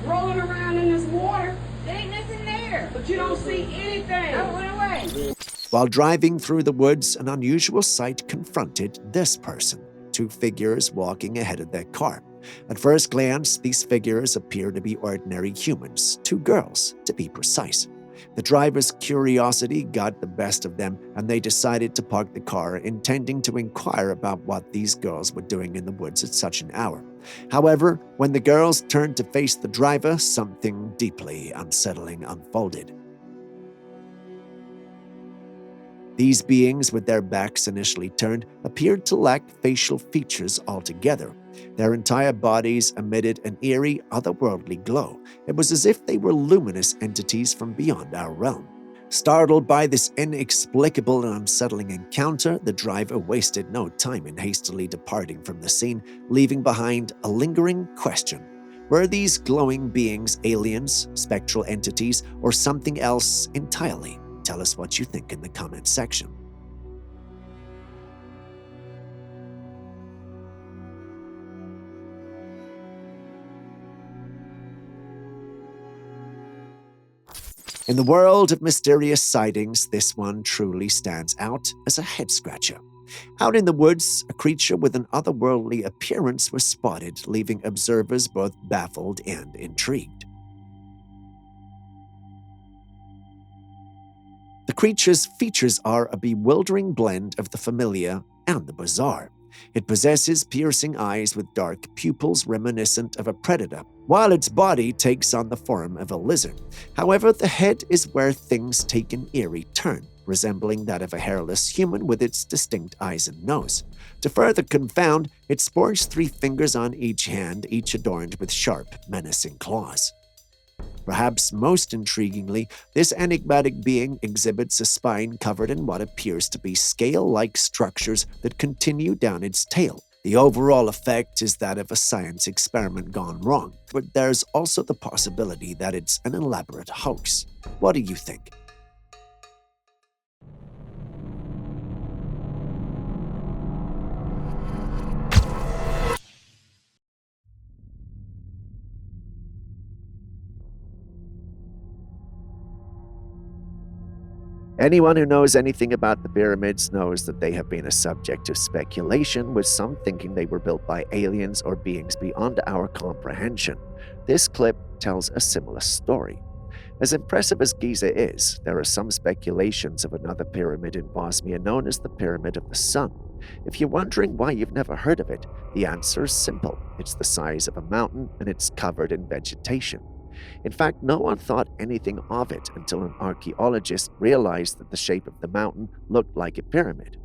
Rolling around in this water. There ain't nothing there. But you don't see anything. I went away. While driving through the woods, an unusual sight confronted this person. Two figures walking ahead of their car. At first glance, these figures appear to be ordinary humans, two girls, to be precise. The driver's curiosity got the best of them, and they decided to park the car, intending to inquire about what these girls were doing in the woods at such an hour. However, when the girls turned to face the driver, something deeply unsettling unfolded. These beings, with their backs initially turned, appeared to lack facial features altogether. Their entire bodies emitted an eerie, otherworldly glow. It was as if they were luminous entities from beyond our realm. Startled by this inexplicable and unsettling encounter, the driver wasted no time in hastily departing from the scene, leaving behind a lingering question. Were these glowing beings aliens, spectral entities, or something else entirely? Tell us what you think in the comments section. In the world of mysterious sightings, this one truly stands out as a head-scratcher. Out in the woods, a creature with an otherworldly appearance was spotted, leaving observers both baffled and intrigued. The creature's features are a bewildering blend of the familiar and the bizarre. It possesses piercing eyes with dark pupils reminiscent of a predator, while its body takes on the form of a lizard. However, the head is where things take an eerie turn, resembling that of a hairless human with its distinct eyes and nose. To further confound, it sports 3 fingers on each hand, each adorned with sharp, menacing claws. Perhaps most intriguingly, this enigmatic being exhibits a spine covered in what appears to be scale-like structures that continue down its tail. The overall effect is that of a science experiment gone wrong, but there's also the possibility that it's an elaborate hoax. What do you think? Anyone who knows anything about the pyramids knows that they have been a subject of speculation, with some thinking they were built by aliens or beings beyond our comprehension. This clip tells a similar story. As impressive as Giza is, there are some speculations of another pyramid in Bosnia known as the Pyramid of the Sun. If you're wondering why you've never heard of it, the answer is simple. It's the size of a mountain and it's covered in vegetation. In fact, no one thought anything of it until an archaeologist realized that the shape of the mountain looked like a pyramid.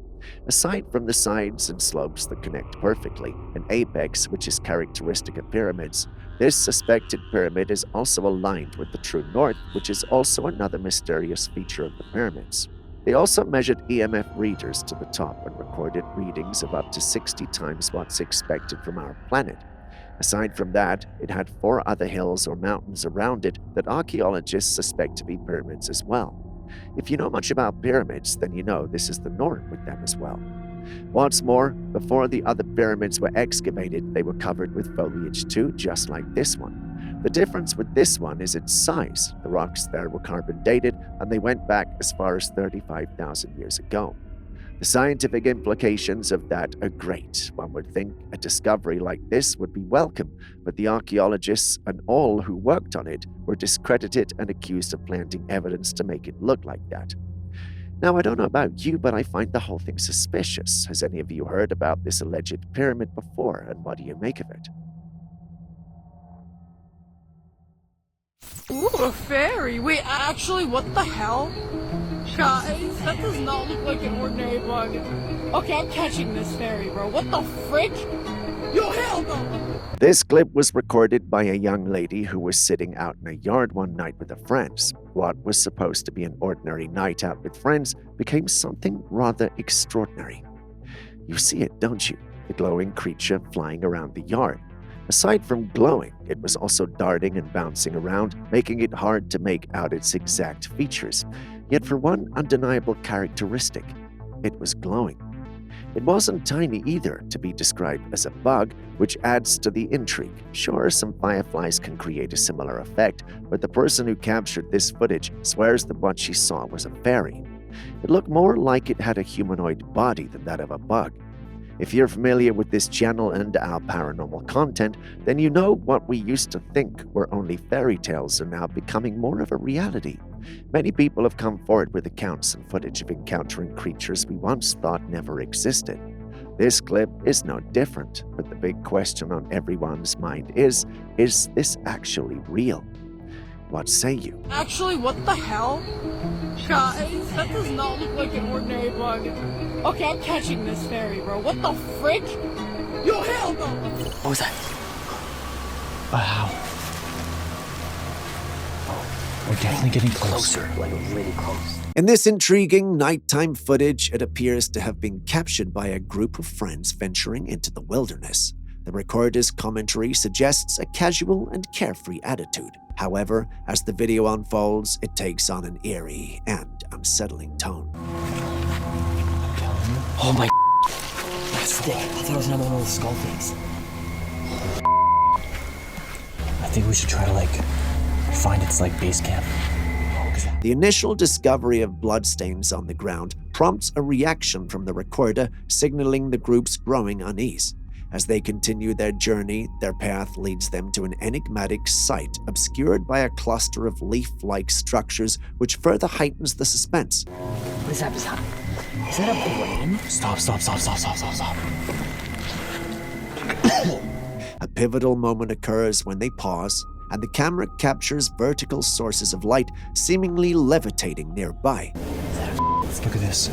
Aside from the sides and slopes that connect perfectly, an apex which is characteristic of pyramids, this suspected pyramid is also aligned with the true north, which is also another mysterious feature of the pyramids. They also measured EMF readers to the top and recorded readings of up to 60 times what's expected from our planet. Aside from that, it had 4 other hills or mountains around it that archaeologists suspect to be pyramids as well. If you know much about pyramids, then you know this is the norm with them as well. What's more, before the other pyramids were excavated, they were covered with foliage too, just like this one. The difference with this one is its size. The rocks there were carbon dated, and they went back as far as 35,000 years ago. The scientific implications of that are great. One would think a discovery like this would be welcome, but the archaeologists and all who worked on it were discredited and accused of planting evidence to make it look like that. Now, I don't know about you, but I find the whole thing suspicious. Has any of you heard about this alleged pyramid before, and what do you make of it? Ooh, a fairy. Wait, actually, what the hell? Guys, that does not look like an ordinary bug. Okay, I'm catching this fairy, bro. What the frick? Yo, hell no! This clip was recorded by a young lady who was sitting out in a yard one night with her friends. What was supposed to be an ordinary night out with friends became something rather extraordinary. You see it, don't you? The glowing creature flying around the yard. Aside from glowing, it was also darting and bouncing around, making it hard to make out its exact features. Yet for one undeniable characteristic, it was glowing. It wasn't tiny either, to be described as a bug, which adds to the intrigue. Sure, some fireflies can create a similar effect, but the person who captured this footage swears that what she saw was a fairy. It looked more like it had a humanoid body than that of a bug. If you're familiar with this channel and our paranormal content, then you know what we used to think were only fairy tales are now becoming more of a reality. Many people have come forward with accounts and footage of encountering creatures we once thought never existed. This clip is no different, but the big question on everyone's mind is this actually real? What say you? Actually, what the hell? Guys, that does not look like an ordinary bug. Okay, I'm catching this fairy, bro. What the frick? Yo, hell no! What was that? Wow. Oh, we're definitely getting closer. Like really close. In this intriguing nighttime footage, it appears to have been captured by a group of friends venturing into the wilderness. The recorder's commentary suggests a casual and carefree attitude. However, as the video unfolds, it takes on an eerie and unsettling tone. Oh my that's thick. I thought it was another one of those skull things. I think we should try to find its base camp. The initial discovery of bloodstains on the ground prompts a reaction from the recorder, signaling the group's growing unease. As they continue their journey, their path leads them to an enigmatic site obscured by a cluster of leaf-like structures, which further heightens the suspense. What is that? Is that a brain? Stop. A pivotal moment occurs when they pause, and the camera captures vertical sources of light seemingly levitating nearby. Let's look at this.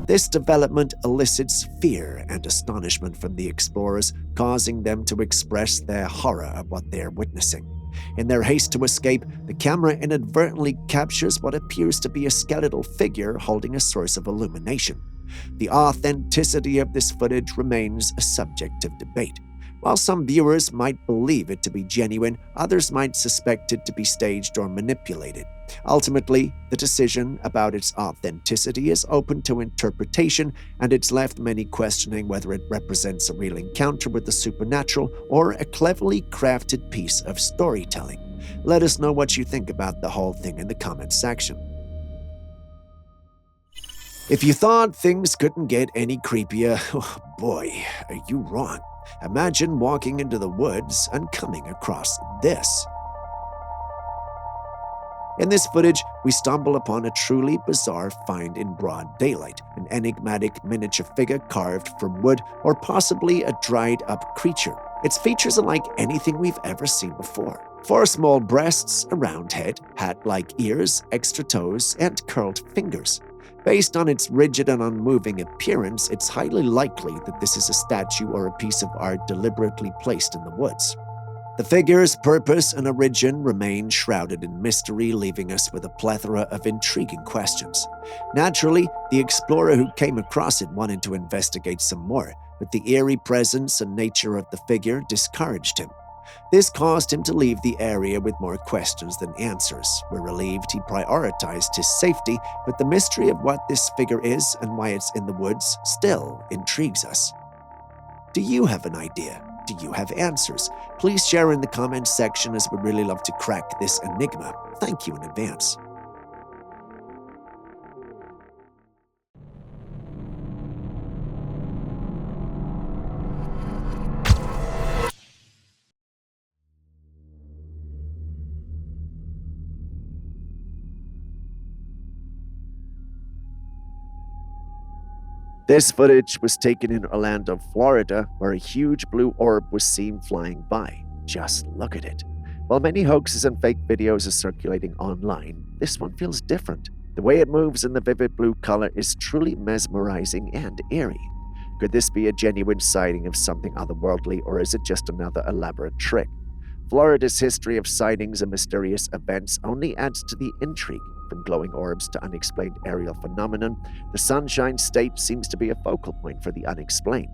This development elicits fear and astonishment from the explorers, causing them to express their horror of what they're witnessing. In their haste to escape, the camera inadvertently captures what appears to be a skeletal figure holding a source of illumination. The authenticity of this footage remains a subject of debate. While some viewers might believe it to be genuine, others might suspect it to be staged or manipulated. Ultimately, the decision about its authenticity is open to interpretation, and it's left many questioning whether it represents a real encounter with the supernatural or a cleverly crafted piece of storytelling. Let us know what you think about the whole thing in the comments section. If you thought things couldn't get any creepier, oh boy, are you wrong. Imagine walking into the woods and coming across this. In this footage, we stumble upon a truly bizarre find in broad daylight, an enigmatic miniature figure carved from wood, or possibly a dried-up creature. Its features are like anything we've ever seen before. 4 small breasts, a round head, hat-like ears, extra toes, and curled fingers. Based on its rigid and unmoving appearance, it's highly likely that this is a statue or a piece of art deliberately placed in the woods. The figure's purpose and origin remain shrouded in mystery, leaving us with a plethora of intriguing questions. Naturally, the explorer who came across it wanted to investigate some more, but the eerie presence and nature of the figure discouraged him. This caused him to leave the area with more questions than answers. We're relieved he prioritized his safety, but the mystery of what this figure is and why it's in the woods still intrigues us. Do you have an idea? Do you have answers? Please share in the comments section, as we'd really love to crack this enigma. Thank you in advance. This footage was taken in Orlando, Florida, where a huge blue orb was seen flying by. Just look at it. While many hoaxes and fake videos are circulating online, this one feels different. The way it moves in the vivid blue color is truly mesmerizing and eerie. Could this be a genuine sighting of something otherworldly, or is it just another elaborate trick? Florida's history of sightings and mysterious events only adds to the intrigue. From glowing orbs to unexplained aerial phenomenon, the Sunshine State seems to be a focal point for the unexplained.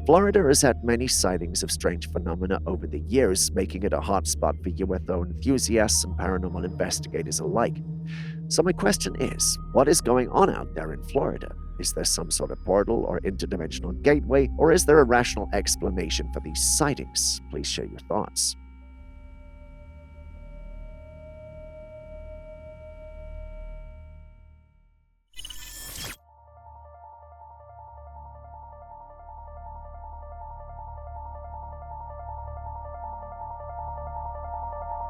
Florida has had many sightings of strange phenomena over the years, making it a hotspot for UFO enthusiasts and paranormal investigators alike. So my question is, what is going on out there in Florida? Is there some sort of portal or interdimensional gateway, or is there a rational explanation for these sightings? Please share your thoughts.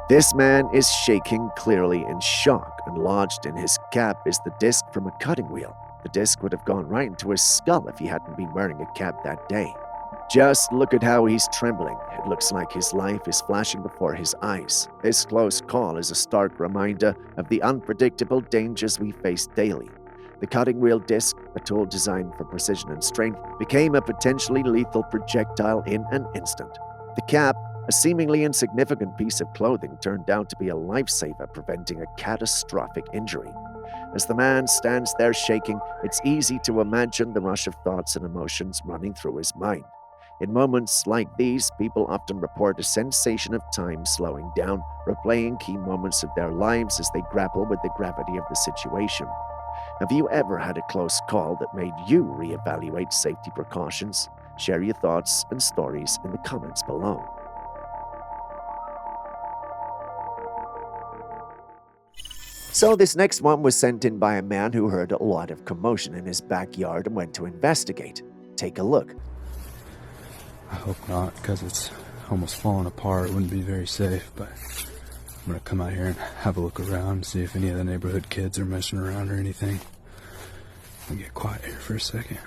This man is shaking, clearly in shock, and lodged in his cap is the disc from a cutting wheel. The disc would have gone right into his skull if he hadn't been wearing a cap that day. Just look at how he's trembling. It looks like his life is flashing before his eyes. This close call is a stark reminder of the unpredictable dangers we face daily. The cutting wheel disc, a tool designed for precision and strength, became a potentially lethal projectile in an instant. The cap, A seemingly insignificant piece of clothing turned out to be a lifesaver, preventing a catastrophic injury. As the man stands there shaking, it's easy to imagine the rush of thoughts and emotions running through his mind. In moments like these, people often report a sensation of time slowing down, replaying key moments of their lives as they grapple with the gravity of the situation. Have you ever had a close call that made you reevaluate safety precautions? Share your thoughts and stories in the comments below. So this next one was sent in by a man who heard a lot of commotion in his backyard and went to investigate. Take a look. I hope not, because it's almost falling apart. It wouldn't be very safe, but I'm going to come out here and have a look around, see if any of the neighborhood kids are messing around or anything. I'll get quiet here for a second.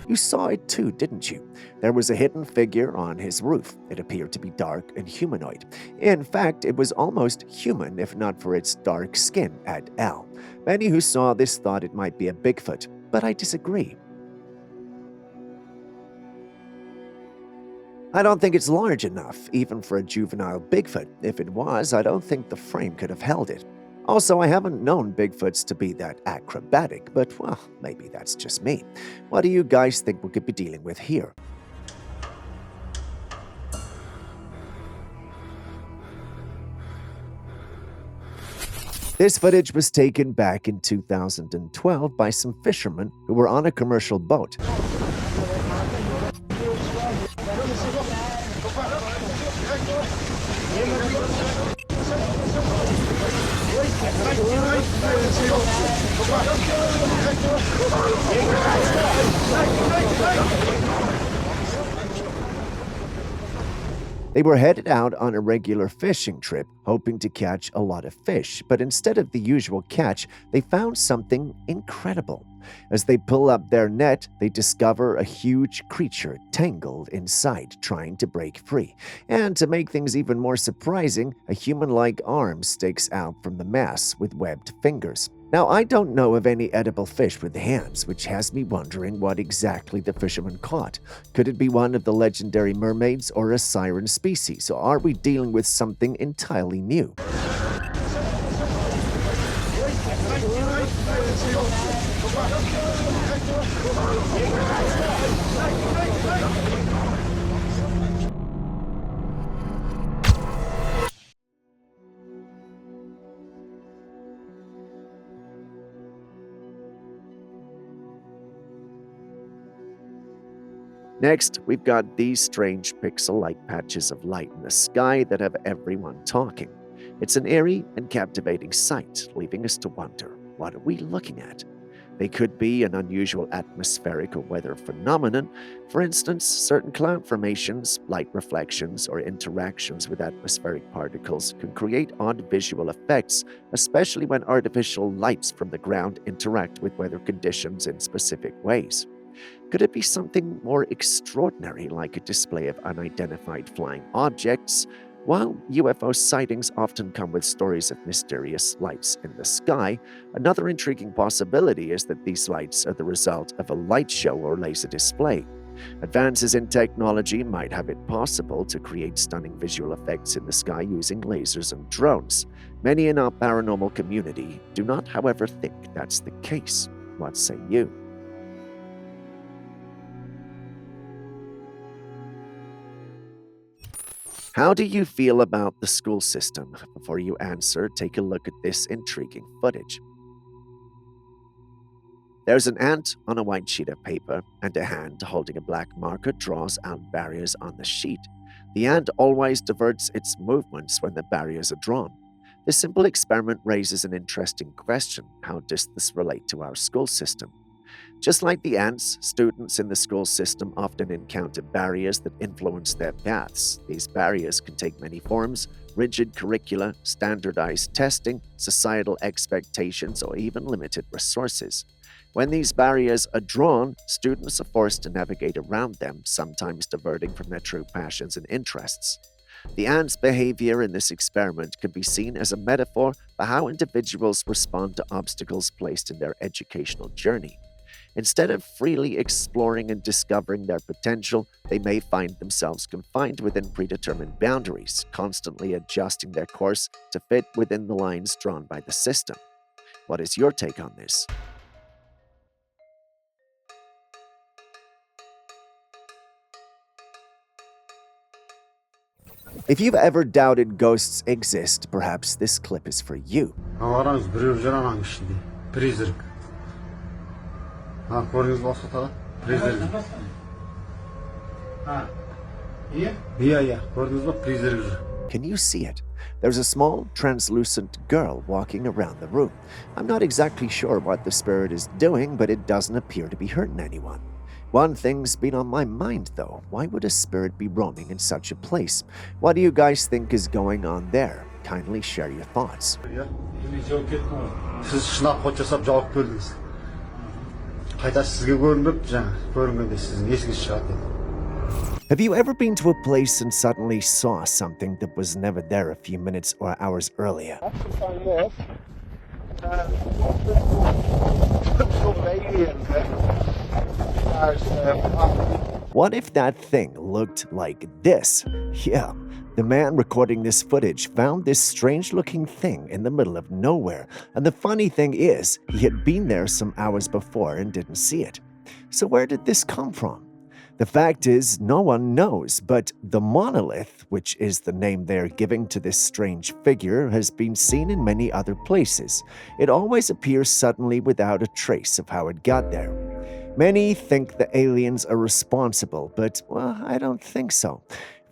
You saw it too, didn't you? There was a hidden figure on his roof. It appeared to be dark and humanoid. In fact, it was almost human if not for its dark skin et al. Many who saw this thought it might be a Bigfoot, but I disagree. I don't think it's large enough, even for a juvenile Bigfoot. If it was, I don't think the frame could have held it. Also, I haven't known Bigfoots to be that acrobatic, but, well, maybe that's just me. What do you guys think we could be dealing with here? This footage was taken back in 2012 by some fishermen who were on a commercial boat. They were headed out on a regular fishing trip, hoping to catch a lot of fish, but instead of the usual catch, they found something incredible. As they pull up their net, they discover a huge creature tangled inside, trying to break free. And to make things even more surprising, a human-like arm sticks out from the mass with webbed fingers. Now, I don't know of any edible fish with hands, which has me wondering what exactly the fisherman caught. Could it be one of the legendary mermaids or a siren species, or are we dealing with something entirely new? Next, we've got these strange pixel-like patches of light in the sky that have everyone talking. It's an eerie and captivating sight, leaving us to wonder, what are we looking at? They could be an unusual atmospheric or weather phenomenon. For instance, certain cloud formations, light reflections, or interactions with atmospheric particles can create odd visual effects, especially when artificial lights from the ground interact with weather conditions in specific ways. Could it be something more extraordinary, like a display of unidentified flying objects? While UFO sightings often come with stories of mysterious lights in the sky, another intriguing possibility is that these lights are the result of a light show or laser display. Advances in technology might have it possible to create stunning visual effects in the sky using lasers and drones. Many in our paranormal community do not, however, think that's the case. What say you? How do you feel about the school system? Before you answer, take a look at this intriguing footage. There's an ant on a white sheet of paper, and a hand holding a black marker draws out barriers on the sheet. The ant always diverts its movements when the barriers are drawn. This simple experiment raises an interesting question. How does this relate to our school system? Just like the ants, students in the school system often encounter barriers that influence their paths. These barriers can take many forms: rigid curricula, standardized testing, societal expectations, or even limited resources. When these barriers are drawn, students are forced to navigate around them, sometimes diverting from their true passions and interests. The ants' behavior in this experiment could be seen as a metaphor for how individuals respond to obstacles placed in their educational journey. Instead of freely exploring and discovering their potential, they may find themselves confined within predetermined boundaries, constantly adjusting their course to fit within the lines drawn by the system. What is your take on this? If you've ever doubted ghosts exist, perhaps this clip is for you. Can you see it? There's a small, translucent girl walking around the room. I'm not exactly sure what the spirit is doing, but it doesn't appear to be hurting anyone. One thing's been on my mind, though. Why would a spirit be roaming in such a place? What do you guys think is going on there? Kindly share your thoughts. Have you ever been to a place and suddenly saw something that was never there a few minutes or hours earlier? What if that thing looked like this? Yeah, the man recording this footage found this strange-looking thing in the middle of nowhere, and the funny thing is, he had been there some hours before and didn't see it. So where did this come from? The fact is, no one knows, but the monolith, which is the name they're giving to this strange figure, has been seen in many other places. It always appears suddenly without a trace of how it got there. Many think the aliens are responsible, but, well, I don't think so.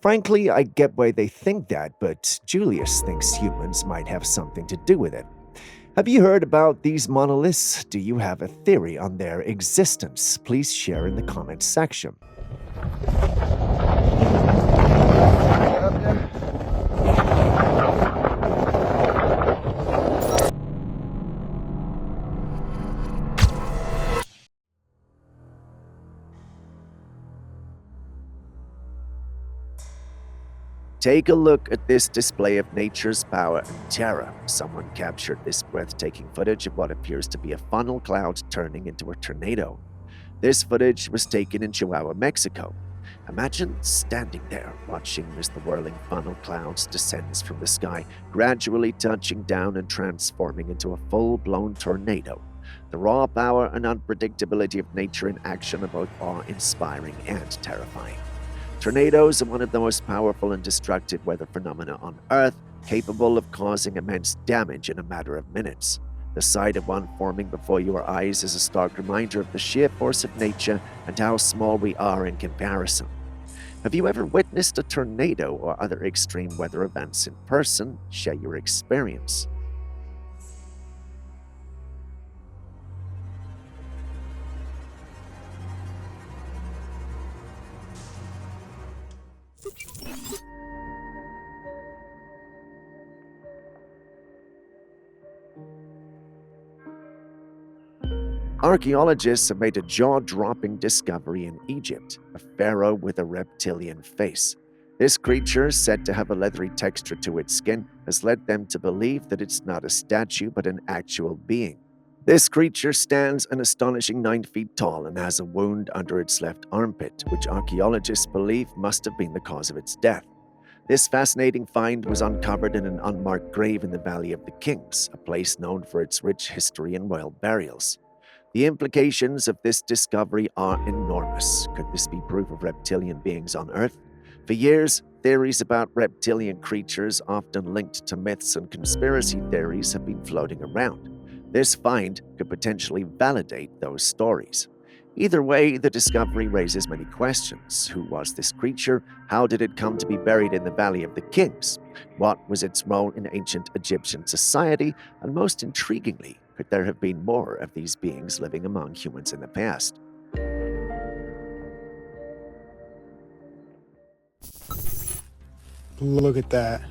Frankly, I get why they think that, but Julius thinks humans might have something to do with it. Have you heard about these monoliths? Do you have a theory on their existence? Please share in the comments section. Take a look at this display of nature's power and terror. Someone captured this breathtaking footage of what appears to be a funnel cloud turning into a tornado. This footage was taken in Chihuahua, Mexico. Imagine standing there, watching as the whirling funnel clouds descends from the sky, gradually touching down and transforming into a full-blown tornado. The raw power and unpredictability of nature in action are both awe-inspiring and terrifying. Tornadoes are one of the most powerful and destructive weather phenomena on Earth, capable of causing immense damage in a matter of minutes. The sight of one forming before your eyes is a stark reminder of the sheer force of nature and how small we are in comparison. Have you ever witnessed a tornado or other extreme weather events in person? Share your experience. Archaeologists have made a jaw-dropping discovery in Egypt, a pharaoh with a reptilian face. This creature, said to have a leathery texture to its skin, has led them to believe that it's not a statue but an actual being. This creature stands an astonishing 9 feet tall and has a wound under its left armpit, which archaeologists believe must have been the cause of its death. This fascinating find was uncovered in an unmarked grave in the Valley of the Kings, a place known for its rich history and royal burials. The implications of this discovery are enormous. Could this be proof of reptilian beings on Earth? For years, theories about reptilian creatures, often linked to myths and conspiracy theories, have been floating around. This find could potentially validate those stories. Either way, the discovery raises many questions. Who was this creature? How did it come to be buried in the Valley of the Kings? What was its role in ancient Egyptian society? And most intriguingly, Could there have been more of these beings living among humans in the past? Look at that.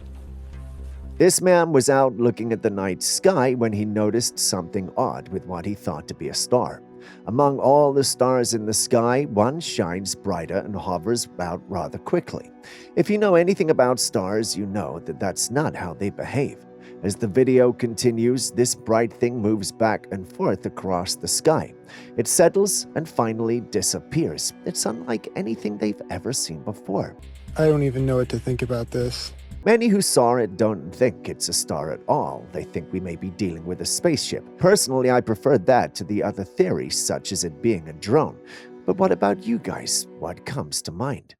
This man was out looking at the night sky when he noticed something odd with what he thought to be a star. Among all the stars in the sky, one shines brighter and hovers out rather quickly. If you know anything about stars, you know that that's not how they behave. As the video continues, this bright thing moves back and forth across the sky. It settles and finally disappears. It's unlike anything they've ever seen before. I don't even know what to think about this. Many who saw it don't think it's a star at all. They think we may be dealing with a spaceship. Personally, I prefer that to the other theories, such as it being a drone. But what about you guys? What comes to mind?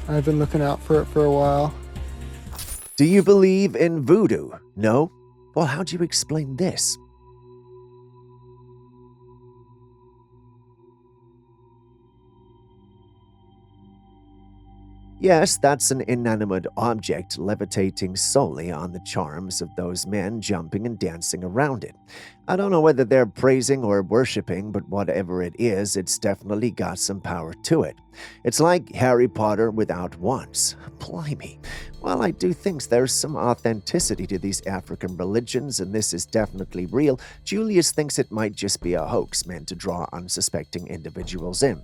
I've been looking out for it for a while. Do you believe in voodoo? No? Well, how do you explain this? Yes, that's an inanimate object levitating solely on the charms of those men jumping and dancing around it. I don't know whether they're praising or worshipping, but whatever it is, it's definitely got some power to it. It's like Harry Potter without wands. Blimey. Well, I do think there's some authenticity to these African religions, and this is definitely real. Julius thinks it might just be a hoax meant to draw unsuspecting individuals in.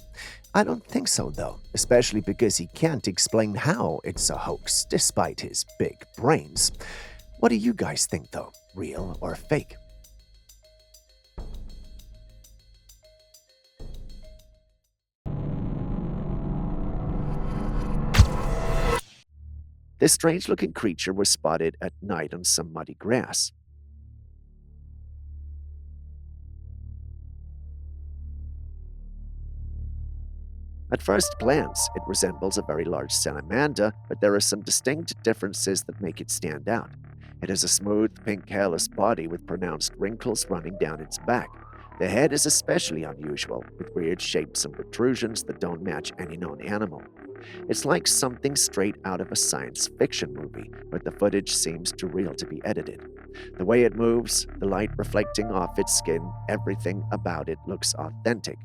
I don't think so, though, especially because he can't explain how it's a hoax, despite his big brains. What do you guys think, though? Real or fake? This strange-looking creature was spotted at night on some muddy grass. At first glance, it resembles a very large salamander, but there are some distinct differences that make it stand out. It has a smooth, pink, hairless body with pronounced wrinkles running down its back. The head is especially unusual, with weird shapes and protrusions that don't match any known animal. It's like something straight out of a science fiction movie, but the footage seems too real to be edited. The way it moves, the light reflecting off its skin, everything about it looks authentic.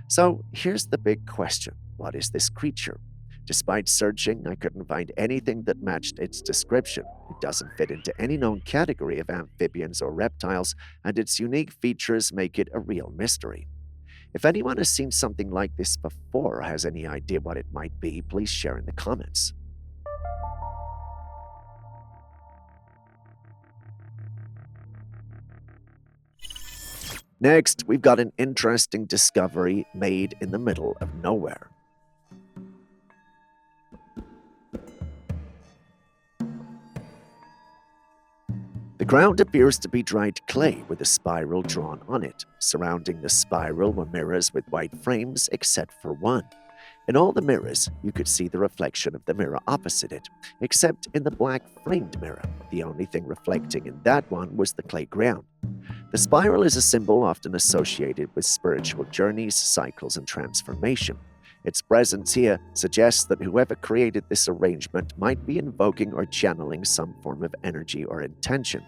So here's the big question. What is this creature? Despite searching, I couldn't find anything that matched its description. It doesn't fit into any known category of amphibians or reptiles, and its unique features make it a real mystery. If anyone has seen something like this before or has any idea what it might be, please share in the comments. Next, we've got an interesting discovery made in the middle of nowhere. The ground appears to be dried clay with a spiral drawn on it. Surrounding the spiral were mirrors with white frames, except for one. In all the mirrors, you could see the reflection of the mirror opposite it, except in the black framed mirror. The only thing reflecting in that one was the clay ground. The spiral is a symbol often associated with spiritual journeys, cycles, and transformation. Its presence here suggests that whoever created this arrangement might be invoking or channeling some form of energy or intention.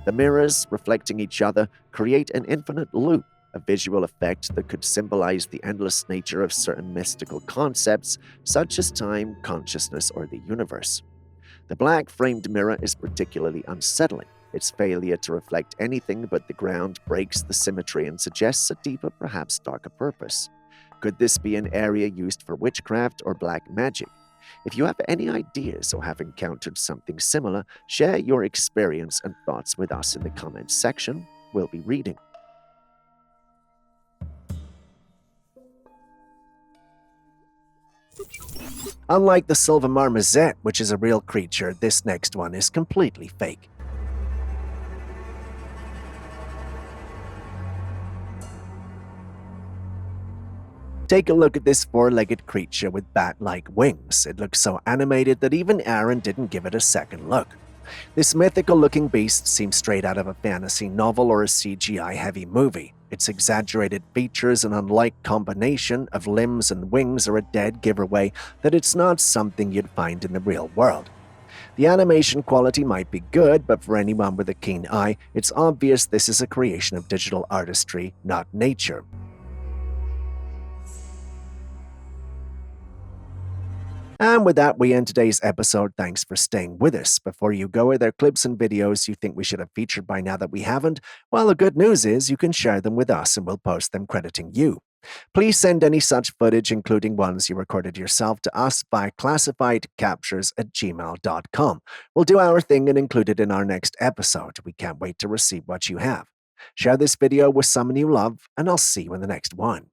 The mirrors, reflecting each other, create an infinite loop, a visual effect that could symbolize the endless nature of certain mystical concepts, such as time, consciousness, or the universe. The black framed mirror is particularly unsettling. Its failure to reflect anything but the ground breaks the symmetry and suggests a deeper, perhaps darker purpose. Could this be an area used for witchcraft or black magic? If you have any ideas or have encountered something similar, share your experience and thoughts with us in the comments section. We'll be reading. Unlike the silver marmoset, which is a real creature, this next one is completely fake. Take a look at this four-legged creature with bat-like wings. It looks so animated that even Aaron didn't give it a second look. This mythical-looking beast seems straight out of a fantasy novel or a CGI-heavy movie. Its exaggerated features and unlike combination of limbs and wings are a dead giveaway that it's not something you'd find in the real world. The animation quality might be good, but for anyone with a keen eye, it's obvious this is a creation of digital artistry, not nature. And with that, we end today's episode. Thanks for staying with us. Before you go, are there clips and videos you think we should have featured by now that we haven't? Well, the good news is you can share them with us and we'll post them crediting you. Please send any such footage, including ones you recorded yourself, to us by classifiedcaptures@gmail.com. We'll do our thing and include it in our next episode. We can't wait to receive what you have. Share this video with someone you love, and I'll see you in the next one.